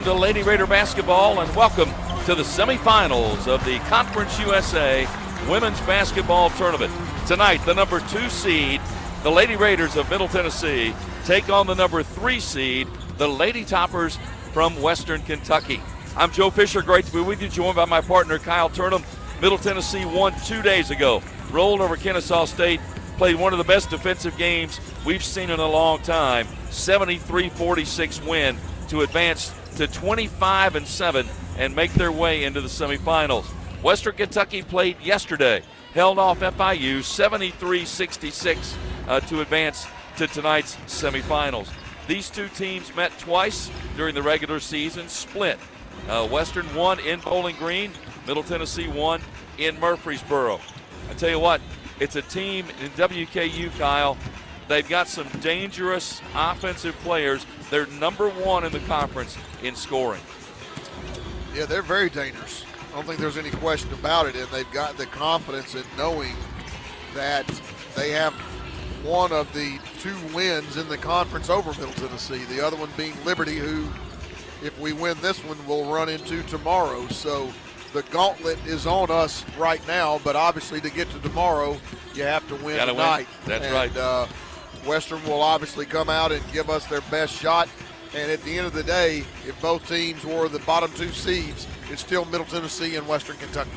To Lady Raider basketball, and welcome to the semifinals of the Conference USA Women's Basketball Tournament. Tonight, the number 2 seed, the Lady Raiders of Middle Tennessee, take on the number 3 seed, the Lady Toppers from Western Kentucky. I'm Joe Fisher. Great to be with you, joined by my partner Kyle Turnham. Middle Tennessee won 2 days ago, rolled over Kennesaw State, played one of the best defensive games we've seen in a long time, 73-46 win to advance to 25-7 and make their way into the semifinals. Western Kentucky played yesterday, held off FIU 73-66 to advance to tonight's semifinals. These two teams met twice during the regular season, split. Western won in Bowling Green, Middle Tennessee won in Murfreesboro. I tell you what, it's a team in WKU, Kyle. They've got some dangerous offensive players. They're number 1 in the conference in scoring. Yeah, they're very dangerous. I don't think there's any question about it, and they've got the confidence in knowing that they have one of the 2 wins in the conference over Middle Tennessee, the other one being Liberty, who, if we win this one, we'll run into tomorrow. So the gauntlet is on us right now, but obviously to get to tomorrow, you have to win tonight. That's right. Western will obviously come out and give us their best shot. And at the end of the day, if both teams were the bottom 2 seeds, it's still Middle Tennessee and Western Kentucky.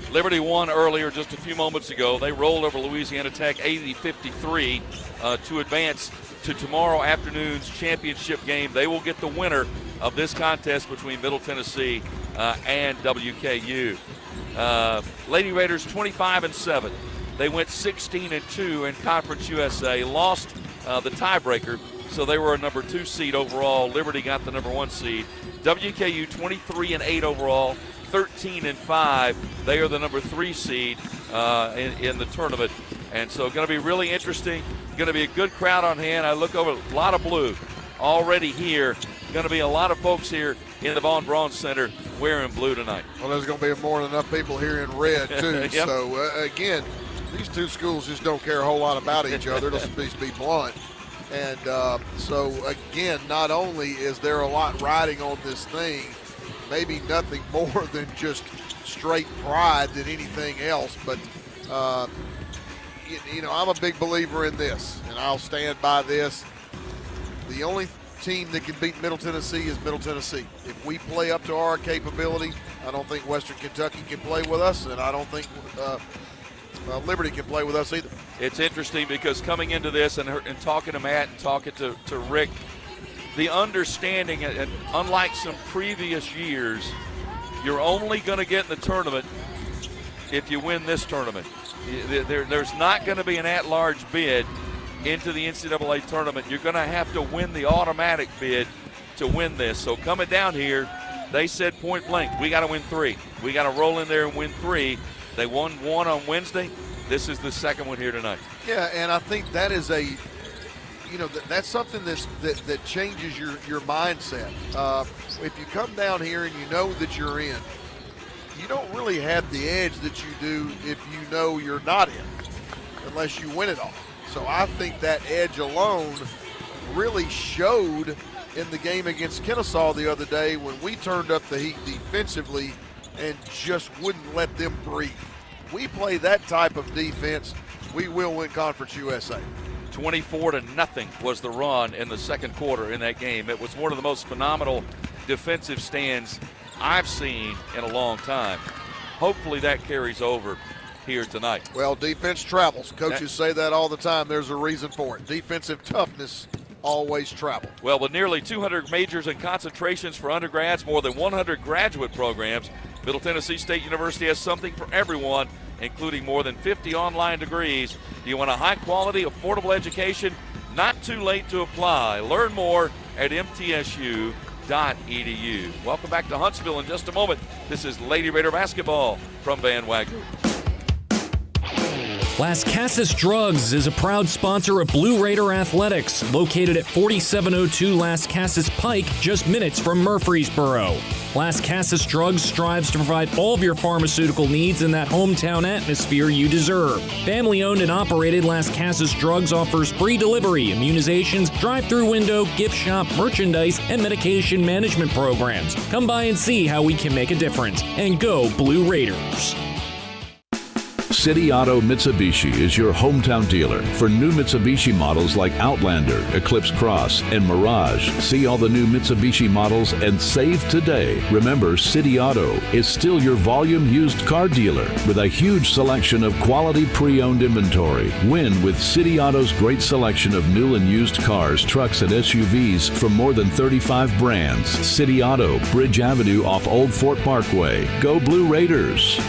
Liberty won earlier just a few moments ago. They rolled over Louisiana Tech 80-53 to advance to tomorrow afternoon's championship game. They will get the winner of this contest between Middle Tennessee and WKU. Lady Raiders 25-7. They went 16-2 in Conference USA, lost the tiebreaker, so they were a number 2 seed overall. Liberty got the number 1 seed. WKU 23-8 overall, 13-5. They are the number 3 seed in the tournament, and so going to be really interesting. Going to be a good crowd on hand. I look over, a lot of blue already here. Going to be a lot of folks here in the Von Braun Center wearing blue tonight. Well, there's going to be more than enough people here in red, too. Yep. So, again, these 2 schools just don't care a whole lot about each other. Let's be blunt. And so, again, not only is there a lot riding on this thing, maybe nothing more than just straight pride than anything else. But, I'm a big believer in this, and I'll stand by this. The only team that can beat Middle Tennessee is Middle Tennessee. If we play up to our capability, I don't think Western Kentucky can play with us, and I don't think Liberty can play with us either. It's interesting because coming into this and talking to Matt and talking to Rick, the understanding, and unlike some previous years, you're only going to get in the tournament if you win this tournament. There's not going to be an at-large bid into the NCAA tournament. You're going to have to win the automatic bid to win this. So coming down here, they said point blank, we got to win 3. We got to roll in there and win 3. They won 1 on Wednesday. This is the second one here tonight. Yeah, and I think that is that's something that changes your mindset. If you come down here and you know that you're in, you don't really have the edge that you do if you know you're not in, unless you win it all. So I think that edge alone really showed in the game against Kennesaw the other day when we turned up the heat defensively and just wouldn't let them breathe. We play that type of defense, we will win Conference USA. 24-0 was the run in the second quarter in that game. It was one of the most phenomenal defensive stands I've seen in a long time. Hopefully that carries over here tonight. Well, defense travels. Coaches say that all the time. There's a reason for it. Defensive toughness always travel. Well, with nearly 200 majors and concentrations for undergrads, more than 100 graduate programs, Middle Tennessee State University has something for everyone, including more than 50 online degrees. Do you want a high-quality, affordable education? Not too late to apply. Learn more at MTSU.edu. Welcome back to Huntsville in just a moment. This is Lady Raider basketball from Van Wagner. Las Casas Drugs is a proud sponsor of Blue Raider Athletics, located at 4702 Las Casas Pike, just minutes from Murfreesboro. Las Casas Drugs strives to provide all of your pharmaceutical needs in that hometown atmosphere you deserve. Family-owned and operated, Las Casas Drugs offers free delivery, immunizations, drive-through window, gift shop, merchandise, and medication management programs. Come by and see how we can make a difference. And go Blue Raiders. City Auto Mitsubishi is your hometown dealer for new Mitsubishi models like Outlander, Eclipse Cross, and Mirage. See all the new Mitsubishi models and save today. Remember, City Auto is still your volume used car dealer with a huge selection of quality pre-owned inventory. Win with City Auto's great selection of new and used cars, trucks, and SUVs from more than 35 brands. City Auto, Bridge Avenue off Old Fort Parkway. Go Blue Raiders!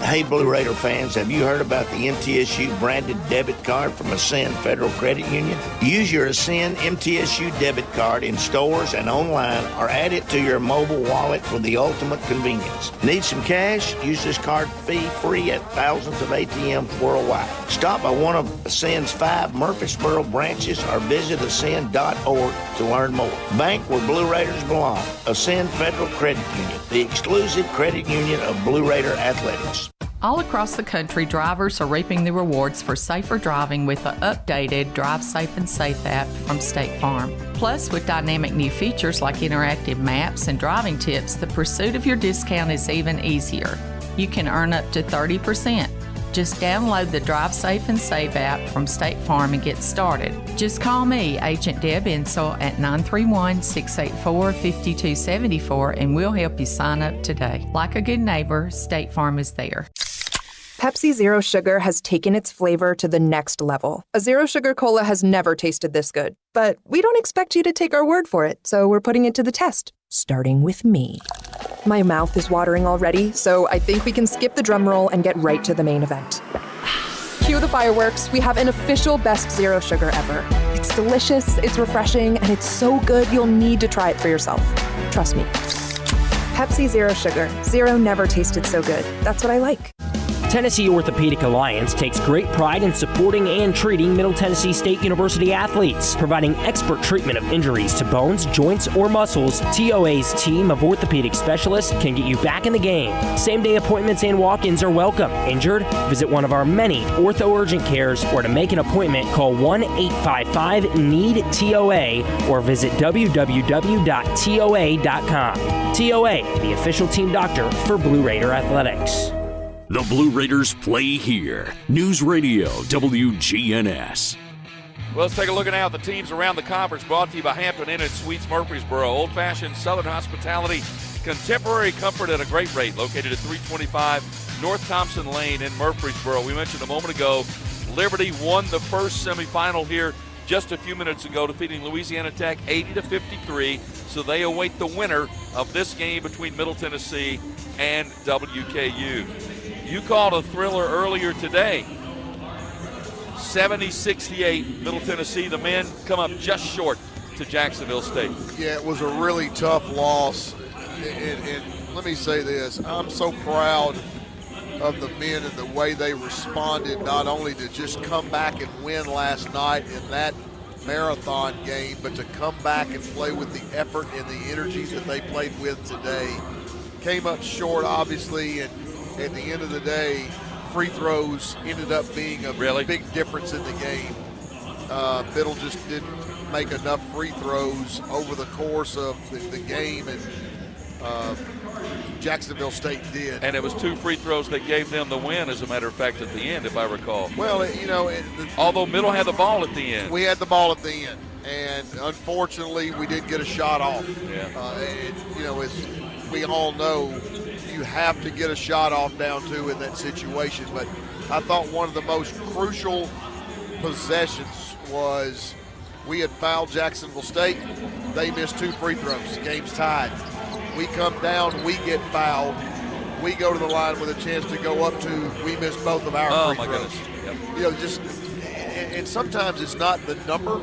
Hey, Blue Raider fans, have you heard about the MTSU branded debit card from Ascend Federal Credit Union? Use your Ascend MTSU debit card in stores and online, or add it to your mobile wallet for the ultimate convenience. Need some cash? Use this card fee-free at thousands of ATMs worldwide. Stop by one of Ascend's 5 Murfreesboro branches or visit ascend.org to learn more. Bank where Blue Raiders belong. Ascend Federal Credit Union, the exclusive credit union of Blue Raider Athletics. All across the country, drivers are reaping the rewards for safer driving with the updated Drive Safe and Safe app from State Farm. Plus, with dynamic new features like interactive maps and driving tips, the pursuit of your discount is even easier. You can earn up to 30%. Just download the Drive Safe and Save app from State Farm and get started. Just call me, Agent Deb Insel, at 931-684-5274, and we'll help you sign up today. Like a good neighbor, State Farm is there. Pepsi Zero Sugar has taken its flavor to the next level. A Zero Sugar Cola has never tasted this good. But we don't expect you to take our word for it, so we're putting it to the test, starting with me. My mouth is watering already, so I think we can skip the drum roll and get right to the main event. Cue the fireworks. We have an official best Zero Sugar ever. It's delicious, it's refreshing, and it's so good you'll need to try it for yourself. Trust me. Pepsi Zero Sugar. Zero never tasted so good. That's what I like. Tennessee Orthopedic Alliance takes great pride in supporting and treating Middle Tennessee State University athletes, providing expert treatment of injuries to bones, joints, or muscles. TOA's team of orthopedic specialists can get you back in the game. Same-day appointments and walk-ins are welcome. Injured? Visit one of our many ortho urgent cares, or to make an appointment, call 1-855-NEED-TOA or visit www.toa.com. TOA, the official team doctor for Blue Raider Athletics. The Blue Raiders play here. News Radio WGNS. Well, let's take a look at now at the teams around the conference, brought to you by Hampton Inn and Suites Murfreesboro. Old-fashioned Southern hospitality, contemporary comfort at a great rate, located at 325 North Thompson Lane in Murfreesboro. We mentioned a moment ago, Liberty won the first semifinal here just a few minutes ago, defeating Louisiana Tech 80-53. So they await the winner of this game between Middle Tennessee and WKU. You called a thriller earlier today. 70-68, Middle Tennessee. The men come up just short to Jacksonville State. Yeah, it was a really tough loss. And let me say this, I'm so proud of the men and the way they responded, not only to just come back and win last night in that marathon game, but to come back and play with the effort and the energy that they played with today. Came up short, obviously, and at the end of the day, free throws ended up being a big difference in the game. Middle just didn't make enough free throws over the course of the game, and Jacksonville State did. And it was 2 free throws that gave them the win, as a matter of fact, at the end, if I recall. Well, although Middle had the ball at the end. We had the ball at the end, and unfortunately, we didn't get a shot off. Yeah. As we all know, you have to get a shot off down 2 in that situation. But I thought one of the most crucial possessions was we had fouled Jacksonville State. They missed 2 free throws. Game's tied. We come down, we get fouled. We go to the line with a chance to go up to, we miss both of our free throws. Goodness. Yep. And sometimes it's not the number,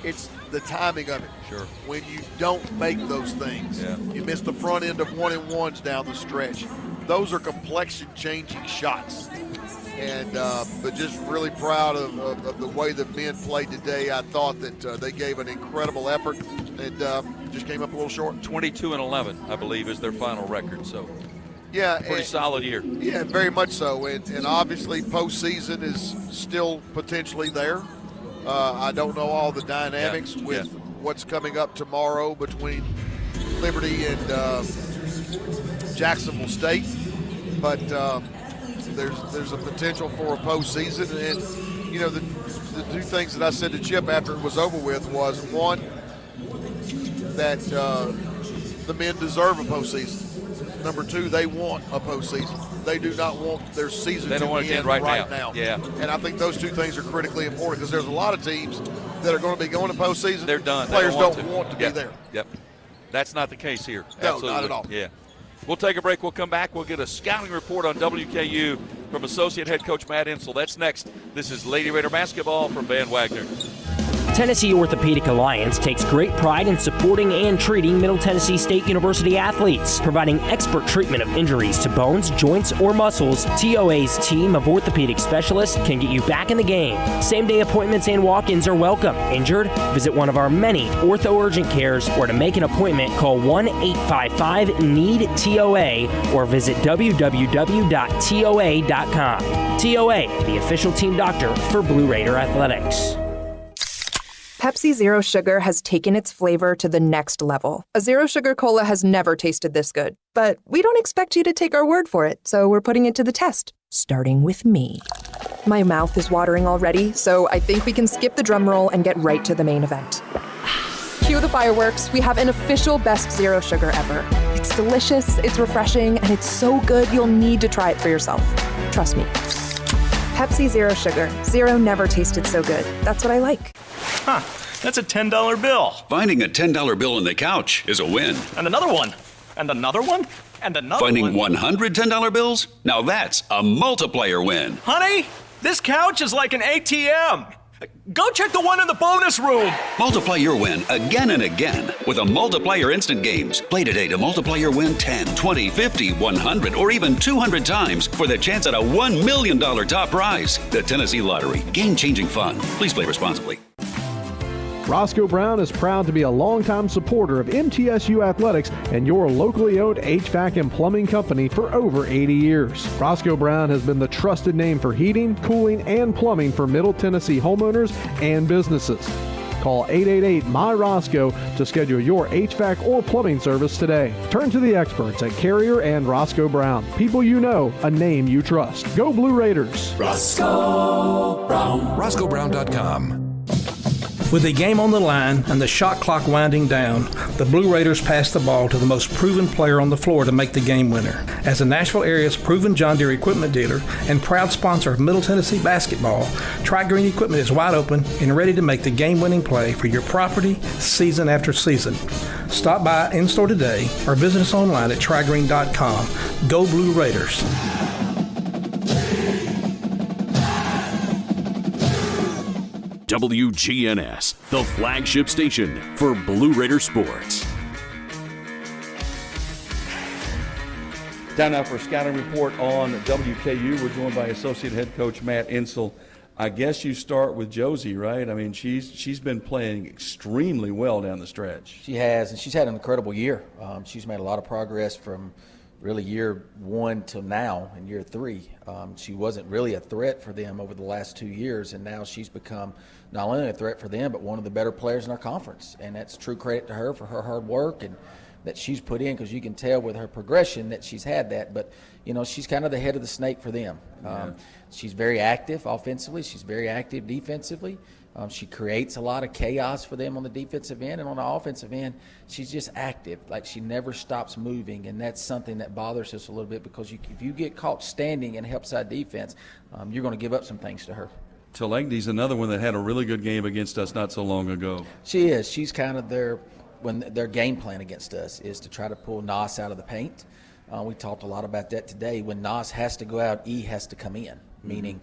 it's the timing of it. Sure. When you don't make those things, you miss the front end of 1-and-1s down the stretch. Those are complexion-changing shots. And but just really proud of the way the men played today. I thought that they gave an incredible effort and just came up a little short. 22-11, I believe, is their final record. So, yeah, pretty solid year. Yeah, very much so. And obviously, postseason is still potentially there. I don't know all the dynamics with what's coming up tomorrow between Liberty and Jacksonville State, but there's a potential for a postseason. And you know, the two things that I said to Chip after it was over with was, one, that the men deserve a postseason. Number two, they want a postseason. They do not want their season to end right now. Yeah. And I think those two things are critically important because there's a lot of teams that are going to be going to postseason. They're done. Players don't want to be there. Yep. That's not the case here. No, Absolutely. not at all. Yeah. We'll take a break. We'll come back. We'll get a scouting report on WKU from Associate Head Coach Matt Insel. That's next. This is Lady Raider basketball from Van Wagner. Tennessee Orthopedic Alliance takes great pride in supporting and treating Middle Tennessee State University athletes. Providing expert treatment of injuries to bones, joints, or muscles, TOA's team of orthopedic specialists can get you back in the game. Same-day appointments and walk-ins are welcome. Injured? Visit one of our many ortho urgent cares, or to make an appointment, call 1-855-NEED-TOA or visit www.toa.com. TOA, the official team doctor for Blue Raider Athletics. Pepsi Zero Sugar has taken its flavor to the next level. A Zero Sugar Cola has never tasted this good. But we don't expect you to take our word for it, so we're putting it to the test. Starting with me. My mouth is watering already, so I think we can skip the drum roll and get right to the main event. Cue the fireworks. We have an official best Zero Sugar ever. It's delicious, it's refreshing, and it's so good you'll need to try it for yourself. Trust me. Pepsi Zero Sugar. Zero never tasted so good. That's what I like. Huh, that's a $10 bill. Finding a $10 bill in the couch is a win. And another one. And another one. And another Finding one. 100 $10 bills? Now that's a multiplier win. Honey, this couch is like an ATM. Go check the one in the bonus room. Multiply your win again and again with a Multiplier Instant Games. Play today to multiply your win 10, 20, 50, 100, or even 200 times for the chance at a $1 million top prize. The Tennessee Lottery. Game-changing fun. Please play responsibly. Roscoe Brown is proud to be a longtime supporter of MTSU athletics and your locally owned HVAC and plumbing company for over 80 years. Roscoe Brown has been the trusted name for heating, cooling, and plumbing for Middle Tennessee homeowners and businesses. Call 888-MY-ROSCOE to schedule your HVAC or plumbing service today. Turn to the experts at Carrier and Roscoe Brown. People you know, a name you trust. Go Blue Raiders. Roscoe Brown. RoscoeBrown.com. With the game on the line and the shot clock winding down, the Blue Raiders pass the ball to the most proven player on the floor to make the game winner. As the Nashville area's proven John Deere equipment dealer and proud sponsor of Middle Tennessee basketball, Tri-Green Equipment is wide open and ready to make the game-winning play for your property season after season. Stop by in-store today or visit us online at trigreen.com. Go Blue Raiders. WGNS, the flagship station for Blue Raider sports. Time now for a scouting report on WKU. We're joined by Associate Head Coach Matt Insel. I guess you start with Josie, right? I mean, she's been playing extremely well down the stretch. She has, and she's had an incredible year. She's made a lot of progress from really year one till now in year three. She wasn't really a threat for them over the last 2 years, and now she's become not only a threat for them, but one of the better players in our conference. And that's true credit to her for her hard work and that she's put in, because you can tell with her progression that she's had that. But, you know, she's kind of the head of the snake for them. She's very active offensively. She's very active defensively. She creates a lot of chaos for them on the defensive end, and on the offensive end, she's just active. Like, she never stops moving, and that's something that bothers us a little bit, because if you get caught standing in help side defense, you're going to give up some things to her. Talegni's another one that had a really good game against us not so long ago. She is. She's kind of their game plan against us is to try to pull Nas out of the paint. We talked a lot about that today. When Nas has to go out, E has to come in, meaning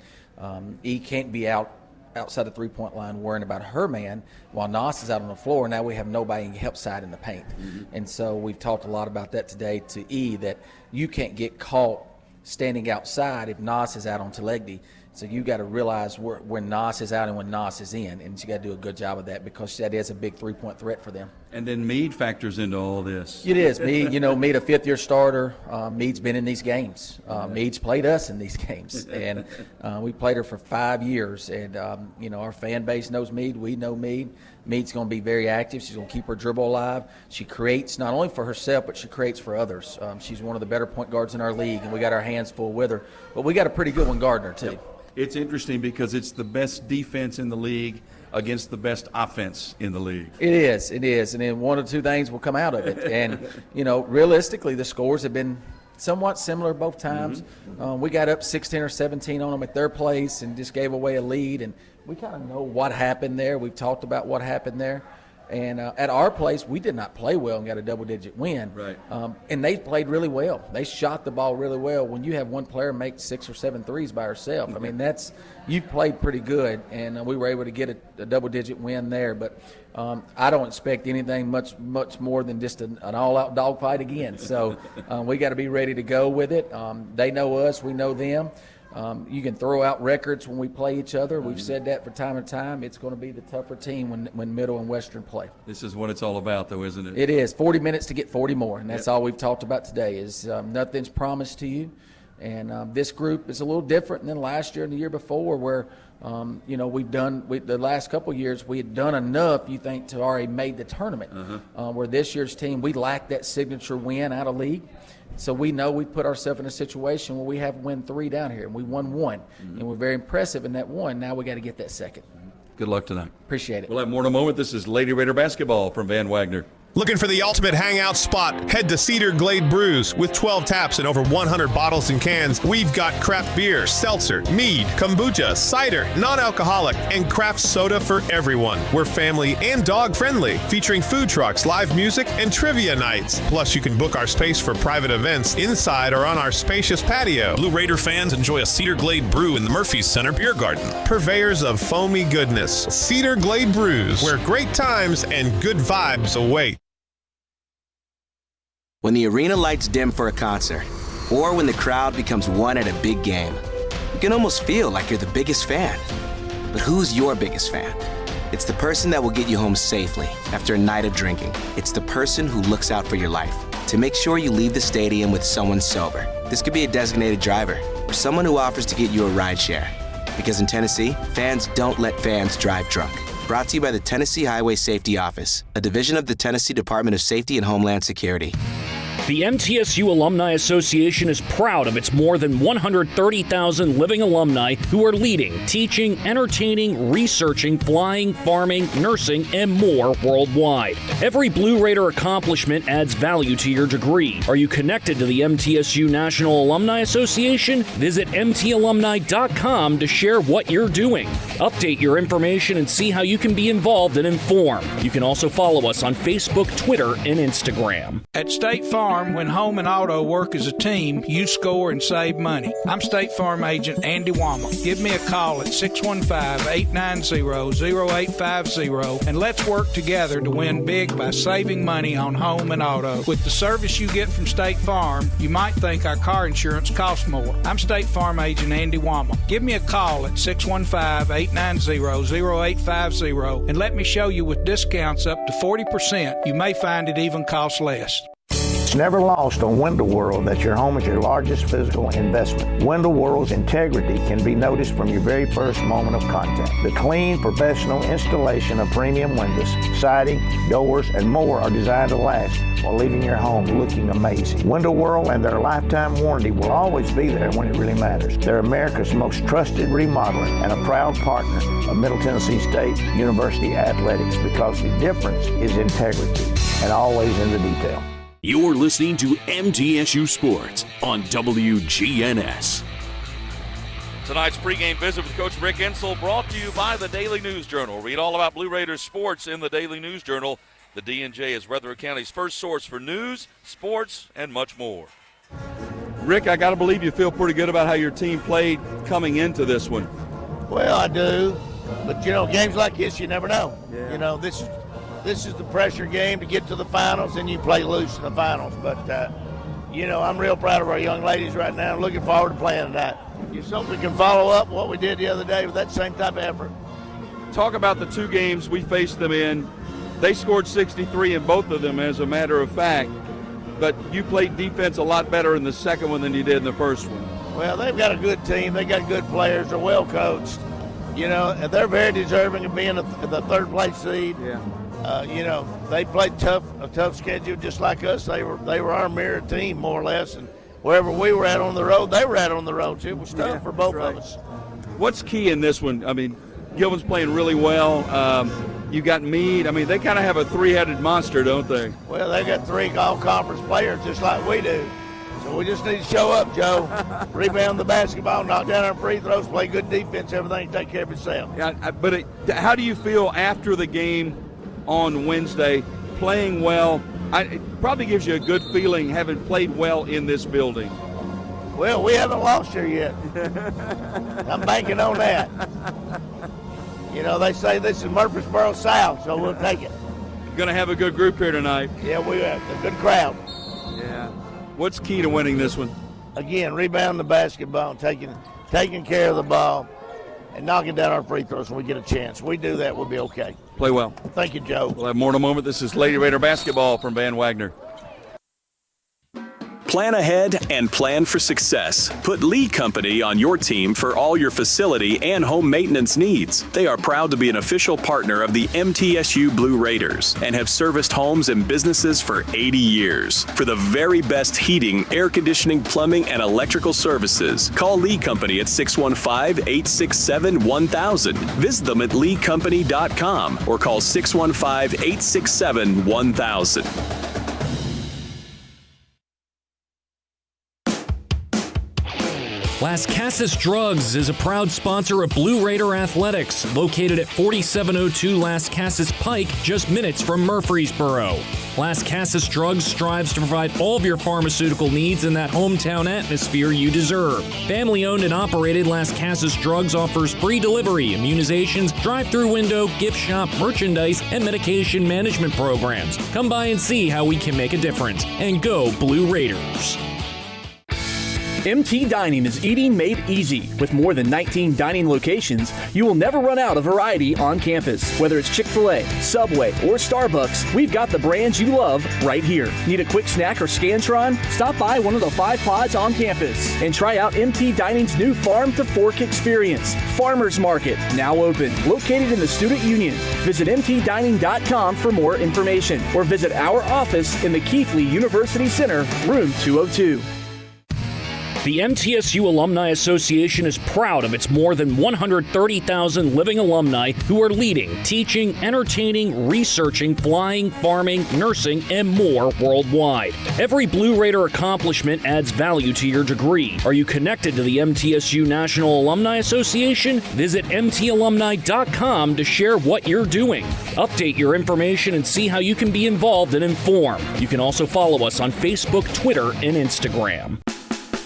E can't be out outside the three-point line worrying about her man while Nas is out on the floor. Now we have nobody to help side in the paint. And so we've talked a lot about that today to E, that you can't get caught standing outside if Nas is out on Telegdi. So you got to realize when Nas is out and when Nas is in, and you got to do a good job of that because that is a big three-point threat for them. And then Meade factors into all this. It is. Meade, Meade, a fifth-year starter. Meade's been in these games. Meade's played us in these games, and we played her for 5 years. And our fan base knows Meade. We know Meade. Meade's going to be very active. She's going to keep her dribble alive. She creates not only for herself, but she creates for others. She's one of the better point guards in our league, and we got our hands full with her. But we got a pretty good one guarding her too. Yep. It's interesting because it's the best defense in the league against the best offense in the league. It is. And then one or two things will come out of it. And, realistically, the scores have been somewhat similar both times. We got up 16 or 17 on them at their place and just gave away a lead. And we kind of know what happened there. We've talked about what happened there. And at our place, we did not play well and got a double-digit win. Right. And they played really well. They shot the ball really well. When you have one player make 6 or 7 threes by herself, I mean, you played pretty good. And we were able to get a double-digit win there. But I don't expect anything much more than just an all-out dogfight again. So we got to be ready to go with it. They know us. We know them. You can throw out records when we play each other. We've said that for time and time. It's going to be the tougher team when Middle and Western play. This is what it's all about, though, isn't it? It is. 40 minutes to get 40 more, and that's all we've talked about today is nothing's promised to you. And this group is a little different than last year and the year before where, the last couple of years we had done enough, you think, to already made the tournament. Where this year's team, we lacked that signature win out of league. So we know we put ourselves in a situation where we have win 3 down here, and we won 1. And we're very impressive in that 1. Now we got to get that second. Good luck tonight. Appreciate it. We'll have more in a moment. This is Lady Raider basketball from Van Wagner. Looking for the ultimate hangout spot? Head to Cedar Glade Brews. With 12 taps and over 100 bottles and cans, we've got craft beer, seltzer, mead, kombucha, cider, non-alcoholic, and craft soda for everyone. We're family and dog-friendly, featuring food trucks, live music, and trivia nights. Plus, you can book our space for private events inside or on our spacious patio. Blue Raider fans enjoy a Cedar Glade brew in the Murphy's Center Beer Garden. Purveyors of foamy goodness, Cedar Glade Brews, where great times and good vibes await. When the arena lights dim for a concert, or when the crowd becomes one at a big game, you can almost feel like you're the biggest fan. But who's your biggest fan? It's the person that will get you home safely after a night of drinking. It's the person who looks out for your life to make sure you leave the stadium with someone sober. This could be a designated driver or someone who offers to get you a ride share. Because in Tennessee, fans don't let fans drive drunk. Brought to you by the Tennessee Highway Safety Office, a division of the Tennessee Department of Safety and Homeland Security. The MTSU Alumni Association is proud of its more than 130,000 living alumni who are leading, teaching, entertaining, researching, flying, farming, nursing, and more worldwide. Every Blue Raider accomplishment adds value to your degree. Are you connected to the MTSU National Alumni Association? Visit mtalumni.com to share what you're doing. Update your information and see how you can be involved and informed. You can also follow us on Facebook, Twitter, and Instagram. At State Farm, when home and auto work as a team, you score and save money. I'm State Farm agent Andy Wama. Give me a call at 615-890-0850 and let's work together to win big by saving money on home and auto. With the service you get from State Farm, you might think our car insurance costs more. I'm State Farm agent Andy Wama. Give me a call at 615-890-0850 and let me show you with discounts up to 40%. You may find it even costs less. It's never lost on Window World that your home is your largest physical investment. Window World's integrity can be noticed from your very first moment of contact. The clean, professional installation of premium windows, siding, doors, and more are designed to last while leaving your home looking amazing. Window World and their lifetime warranty will always be there when it really matters. They're America's most trusted remodeler and a proud partner of Middle Tennessee State University Athletics because the difference is integrity and always in the detail. You're listening to MTSU Sports on WGNS. Tonight's pregame visit with Coach Rick Insell brought to you by the Daily News Journal. Read all about Blue Raiders sports in the Daily News Journal. The D&J is Rutherford County's first source for news, sports, and much more. Rick, I got to believe you feel pretty good about how your team played coming into this one. Well, I do. But games like this, you never know. Yeah. This is the pressure game to get to the finals, and you play loose in the finals. But I'm real proud of our young ladies right now. I'm looking forward to playing tonight. Just hope we can follow up what we did the other day with that same type of effort. Talk about the 2 games we faced them in. They scored 63 in both of them, as a matter of fact. But you played defense a lot better in the second one than you did in the first one. Well, they've got a good team. They got good players. They're well coached. And they're very deserving of being the third-place seed. Yeah. They played a tough schedule just like us. They were our mirror team, more or less. And wherever we were at on the road, they were at on the road, too. It was tough for both of us. What's key in this one? I mean, Gilman's playing really well. You got Meade. I mean, they kind of have a 3-headed monster, don't they? Well, they got 3 all-conference players just like we do. So we just need to show up, Joe. Rebound the basketball, knock down our free throws, play good defense, everything take care of itself. Yeah, but how do you feel after the game on Wednesday, playing well? It probably gives you a good feeling having played well in this building. Well, we haven't lost here yet. I'm banking on that. They say this is Murfreesboro South, so we'll take it. Going to have a good group here tonight. Yeah, we have a good crowd. Yeah. What's key to winning this one? Again, rebounding the basketball, taking care of the ball, and knocking down our free throws when we get a chance. We do that, we'll be okay. Play well. Thank you, Joe. We'll have more in a moment. This is Lady Raider basketball from Van Wagner. Plan ahead and plan for success. Put Lee Company on your team for all your facility and home maintenance needs. They are proud to be an official partner of the MTSU Blue Raiders and have serviced homes and businesses for 80 years. For the very best heating, air conditioning, plumbing, and electrical services, call Lee Company at 615-867-1000. Visit them at leecompany.com or call 615-867-1000. Las Casas Drugs is a proud sponsor of Blue Raider Athletics, located at 4702 Las Casas Pike, just minutes from Murfreesboro. Las Casas Drugs strives to provide all of your pharmaceutical needs in that hometown atmosphere you deserve. Family-owned and operated, Las Casas Drugs offers free delivery, immunizations, drive-through window, gift shop, merchandise, and medication management programs. Come by and see how we can make a difference. And go Blue Raiders. MT Dining is eating made easy. With more than 19 dining locations, you will never run out of variety on campus. Whether it's Chick-fil-A, Subway, or Starbucks, we've got the brands you love right here. Need a quick snack or Scantron? Stop by one of the 5 pods on campus and try out MT Dining's new Farm to Fork experience. Farmers Market, now open, located in the Student Union. Visit mtdining.com for more information or visit our office in the Keithley University Center, room 202. The MTSU Alumni Association is proud of its more than 130,000 living alumni who are leading, teaching, entertaining, researching, flying, farming, nursing, and more worldwide. Every Blue Raider accomplishment adds value to your degree. Are you connected to the MTSU National Alumni Association? Visit mtalumni.com to share what you're doing. Update your information and see how you can be involved and informed. You can also follow us on Facebook, Twitter, and Instagram.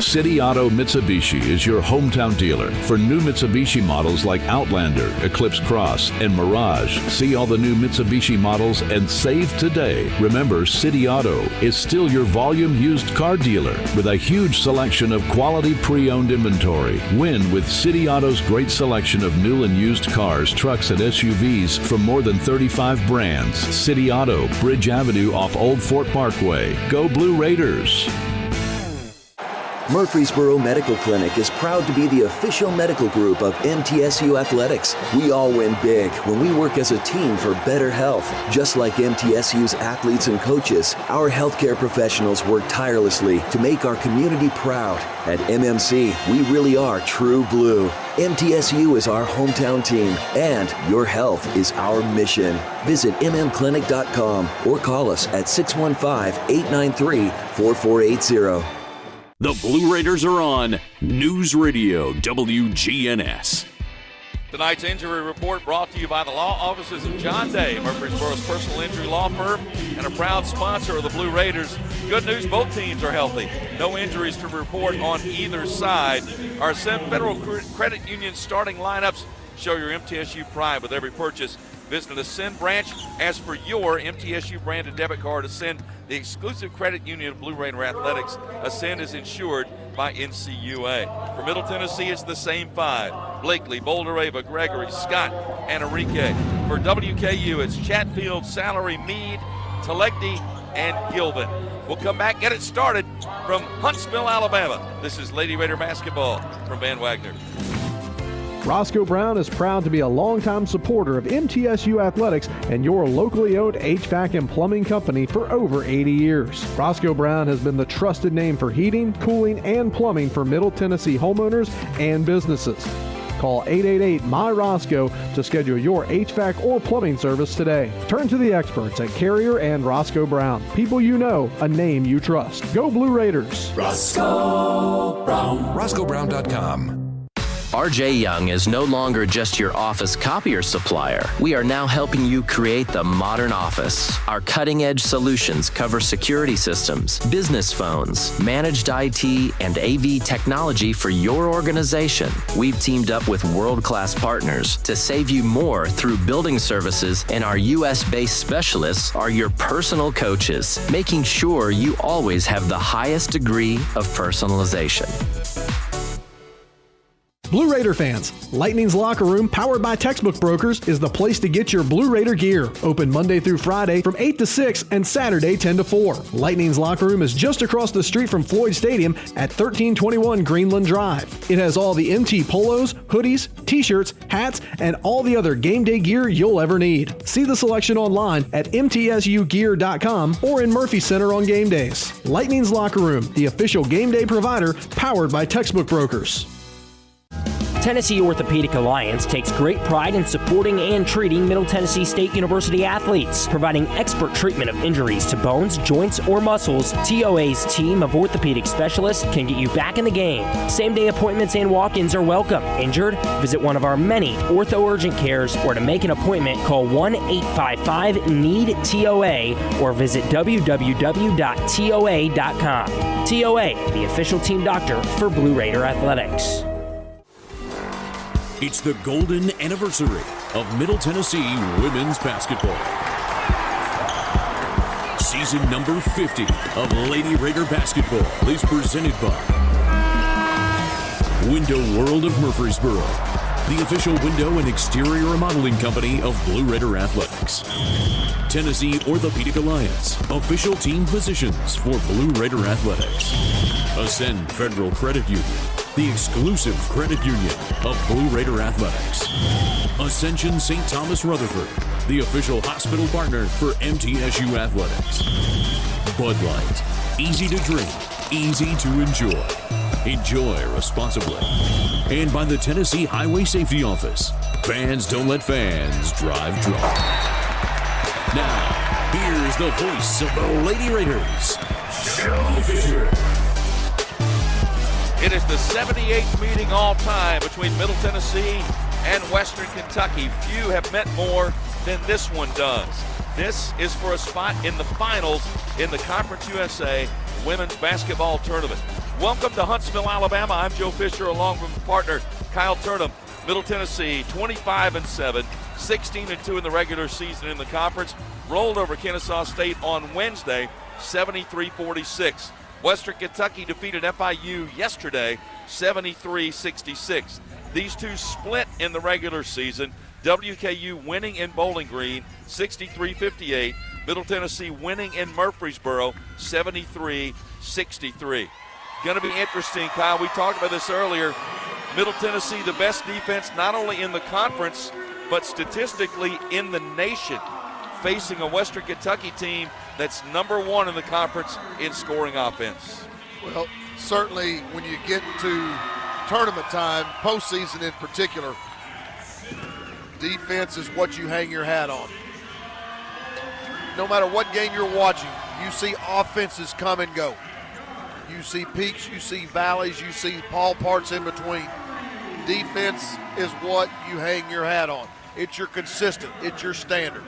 City Auto Mitsubishi is your hometown dealer for new Mitsubishi models like Outlander, Eclipse Cross, and Mirage. See all the new Mitsubishi models and save today. Remember, City Auto is still your volume used car dealer with a huge selection of quality pre-owned inventory. Win with City Auto's great selection of new and used cars, trucks, and SUVs from more than 35 brands. City Auto, Bridge Avenue off Old Fort Parkway. Go Blue Raiders! Murfreesboro Medical Clinic is proud to be the official medical group of MTSU Athletics. We all win big when we work as a team for better health. Just like MTSU's athletes and coaches, our healthcare professionals work tirelessly to make our community proud. At MMC, we really are true blue. MTSU is our hometown team, and your health is our mission. Visit mmclinic.com or call us at 615-893-4480. The Blue Raiders are on News Radio WGNS. Tonight's injury report brought to you by the law offices of John Day, Murfreesboro's personal injury law firm, and a proud sponsor of the Blue Raiders. Good news, both teams are healthy. No injuries to report on either side. Our Federal Credit Union starting lineups Show your MTSU pride with every purchase. Visit a Ascend branch. Ask for your MTSU branded debit card. Ascend, the exclusive credit union of Blue Raider Athletics. Ascend is insured by NCUA. For Middle Tennessee, it's the same five: Blakely, Boulder-Ava, Gregory, Scott, and Enrique. For WKU, it's Chatfield, Salary, Meade, Talecki, and Gilvin. We'll come back, get it started from Huntsville, Alabama. This is Lady Raider basketball from Van Wagner. Roscoe Brown is proud to be a longtime supporter of MTSU athletics and your locally owned HVAC and plumbing company for over 80 years. Roscoe Brown has been the trusted name for heating, cooling, and plumbing for Middle Tennessee homeowners and businesses. Call 888-MY-ROSCOE to schedule your HVAC or plumbing service today. Turn to the experts at Carrier and Roscoe Brown. People you know, a name you trust. Go Blue Raiders. Roscoe Brown. RoscoeBrown.com. RJ Young is no longer just your office copier supplier. We are now helping you create the modern office. Our cutting-edge solutions cover security systems, business phones, managed IT, and AV technology for your organization. We've teamed up with world-class partners to save you more through building services, and our U.S.-based specialists are your personal coaches, making sure you always have the highest degree of personalization. Blue Raider fans, Lightning's Locker Room, powered by Textbook Brokers, is the place to get your Blue Raider gear. Open Monday through Friday from 8 to 6 and Saturday 10 to 4. Lightning's Locker Room is just across the street from Floyd Stadium at 1321 Greenland Drive. It has all the MT polos, hoodies, t-shirts, hats, and all the other game day gear you'll ever need. See the selection online at mtsugear.com or in Murphy Center on game days. Lightning's Locker Room, the official game day provider, powered by Textbook Brokers. Tennessee Orthopedic Alliance takes great pride in supporting and treating Middle Tennessee State University athletes, providing expert treatment of injuries to bones, joints, or muscles. TOA's team of orthopedic specialists can get you back in the game. Same-day appointments and walk-ins are welcome. Injured? Visit one of our many ortho urgent cares, or to make an appointment, call 1-855-NEED-TOA or visit www.toa.com. TOA, the official team doctor for Blue Raider Athletics. It's the golden anniversary of Middle Tennessee women's basketball. Season number 50 of Lady Raider basketball is presented by Window World of Murfreesboro, the official window and exterior remodeling company of Blue Raider Athletics. Tennessee Orthopedic Alliance, official team physicians for Blue Raider Athletics. Ascend Federal Credit Union, the exclusive credit union of Blue Raider Athletics. Ascension St. Thomas Rutherford, the official hospital partner for MTSU Athletics. Bud Light, easy to drink, easy to enjoy. Enjoy responsibly. And by the Tennessee Highway Safety Office, fans don't let fans drive drunk. Now, here's the voice of the Lady Raiders, Joe Fisher. It is the 78th meeting all-time between Middle Tennessee and Western Kentucky. Few have meant more than this one does. This is for a spot in the finals in the Conference USA Women's Basketball Tournament. Welcome to Huntsville, Alabama. I'm Joe Fisher, along with my partner Kyle Turnham. Middle Tennessee, 25-7, 16-2 in the regular season in the conference. Rolled over Kennesaw State on Wednesday, 73-46. Western Kentucky defeated FIU yesterday, 73-66. These two split in the regular season. WKU winning in Bowling Green, 63-58. Middle Tennessee winning in Murfreesboro, 73-63. Going to be interesting, Kyle. We talked about this earlier. Middle Tennessee, the best defense not only in the conference, but statistically in the nation, facing a Western Kentucky team that's number one in the conference in scoring offense. Well, certainly when you get to tournament time, postseason in particular, defense is what you hang your hat on. No matter what game you're watching, you see offenses come and go. You see peaks, you see valleys, you see all parts in between. Defense is what you hang your hat on. It's your consistent, it's your standard.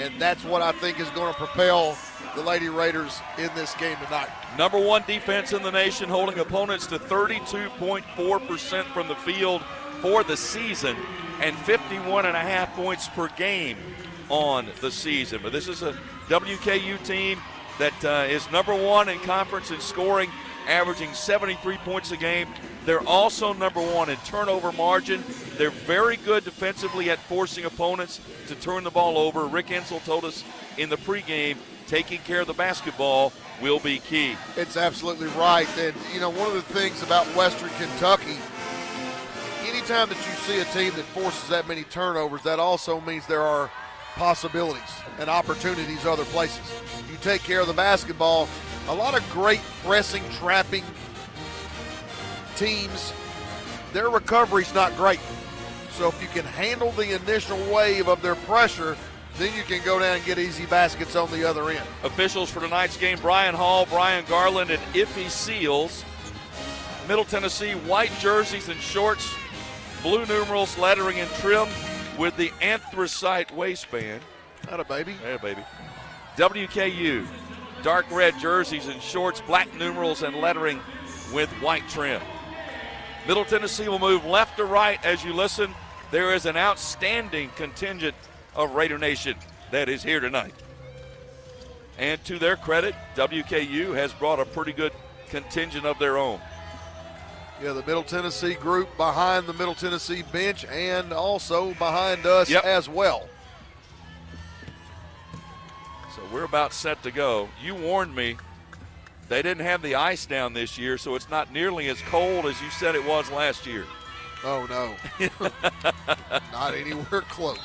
And that's what I think is going to propel the Lady Raiders in this game tonight. Number one defense in the nation, holding opponents to 32.4% from the field, for the season and 51.5 points per game on the season. But this is a WKU team that is number one in conference in scoring, averaging 73 points a game. They're also number one in turnover margin. They're very good defensively at forcing opponents to turn the ball over. Rick Insel told us in the pregame, taking care of the basketball will be key. It's absolutely right. And, you know, one of the things about Western Kentucky, anytime that you see a team that forces that many turnovers, that also means there are possibilities and opportunities other places. You take care of the basketball, a lot of great pressing, trapping teams, their recovery's not great. So if you can handle the initial wave of their pressure, then you can go down and get easy baskets on the other end. Officials for tonight's game, Brian Hall, Brian Garland, and Iffy Seals. Middle Tennessee, white jerseys and shorts, blue numerals, lettering, and trim with the anthracite waistband. Not a baby. Hey, baby. WKU, dark red jerseys and shorts, black numerals, and lettering with white trim. Middle Tennessee will move left to right as you listen. There is an outstanding contingent of Raider Nation that is here tonight. And to their credit, WKU has brought a pretty good contingent of their own. Yeah, the Middle Tennessee group behind the Middle Tennessee bench and also behind us as well. So we're about set to go. You warned me. They didn't have the ice down this year, so it's not nearly as cold as you said it was last year. Oh, no. Not anywhere close.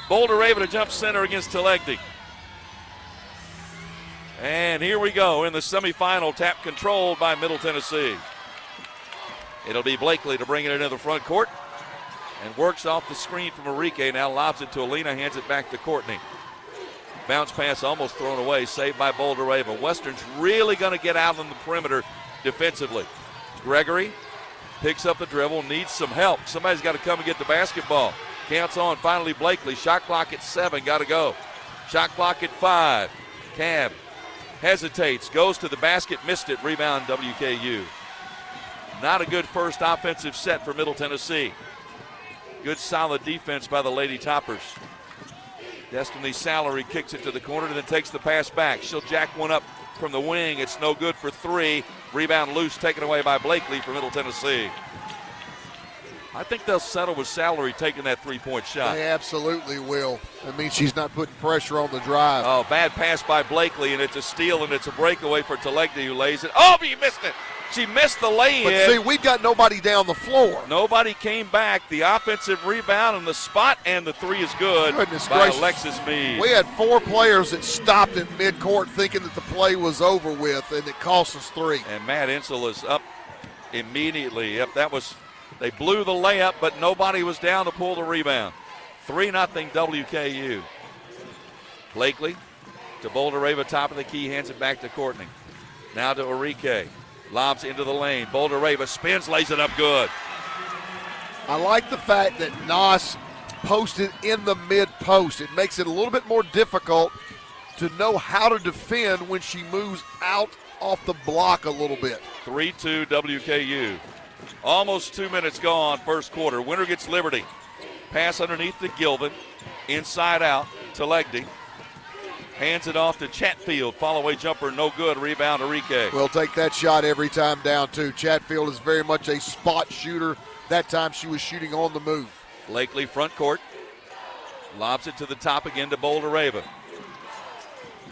Boulder Raven to jump center against Telegdi. And here we go in the semifinal, tap controlled by Middle Tennessee. It'll be Blakely to bring it into the front court and works off the screen from Enrique. Now lobs it to Alina, hands it back to Courtney. Bounce pass almost thrown away, saved by Boulder Raven. Western's really going to get out on the perimeter defensively. Gregory picks up the dribble, needs some help. Somebody's got to come and get the basketball. Counts on finally Blakely. Shot clock at 7, got to go. Shot clock at 5. Cab hesitates, goes to the basket, missed it. Rebound WKU. Not a good first offensive set for Middle Tennessee. Good solid defense by the Lady Toppers. Destiny Salary kicks it to the corner and then takes the pass back. She'll jack one up from the wing. It's no good for 3. Rebound loose, taken away by Blakely for Middle Tennessee. I think they'll settle with Salary taking that three-point shot. They absolutely will. That means she's not putting pressure on the drive. Oh, bad pass by Blakely, and it's a steal, and it's a breakaway for Telegdi, who lays it. Oh, but you missed it. She missed the lay-in. But see, we've got nobody down the floor. Nobody came back. The offensive rebound on the spot, and the 3 is good. Goodness by gracious. Alexis Meade. We had 4 players that stopped at midcourt thinking that the play was over with, and it cost us 3. And Matt Insel is up immediately. Yep, that was, they blew the layup, but nobody was down to pull the rebound. 3-0 WKU. Blakely to Boulder Raven, top of the key, hands it back to Courtney. Now to Enrique. Lobs into the lane. Boulder Raven spins, lays it up good. I like the fact that Noss posted in the mid-post. It makes it a little bit more difficult to know how to defend when she moves out off the block a little bit. 3-2 WKU. Almost 2 minutes gone, first quarter. Winner gets Liberty. Pass underneath to Gilvin. Inside out to Legdy. Hands it off to Chatfield. Follow-away jumper, no good. Rebound, Enrique. We'll take that shot every time down, too. Chatfield is very much a spot shooter. That time she was shooting on the move. Blakely front court. Lobs it to the top again to Boulder Raven.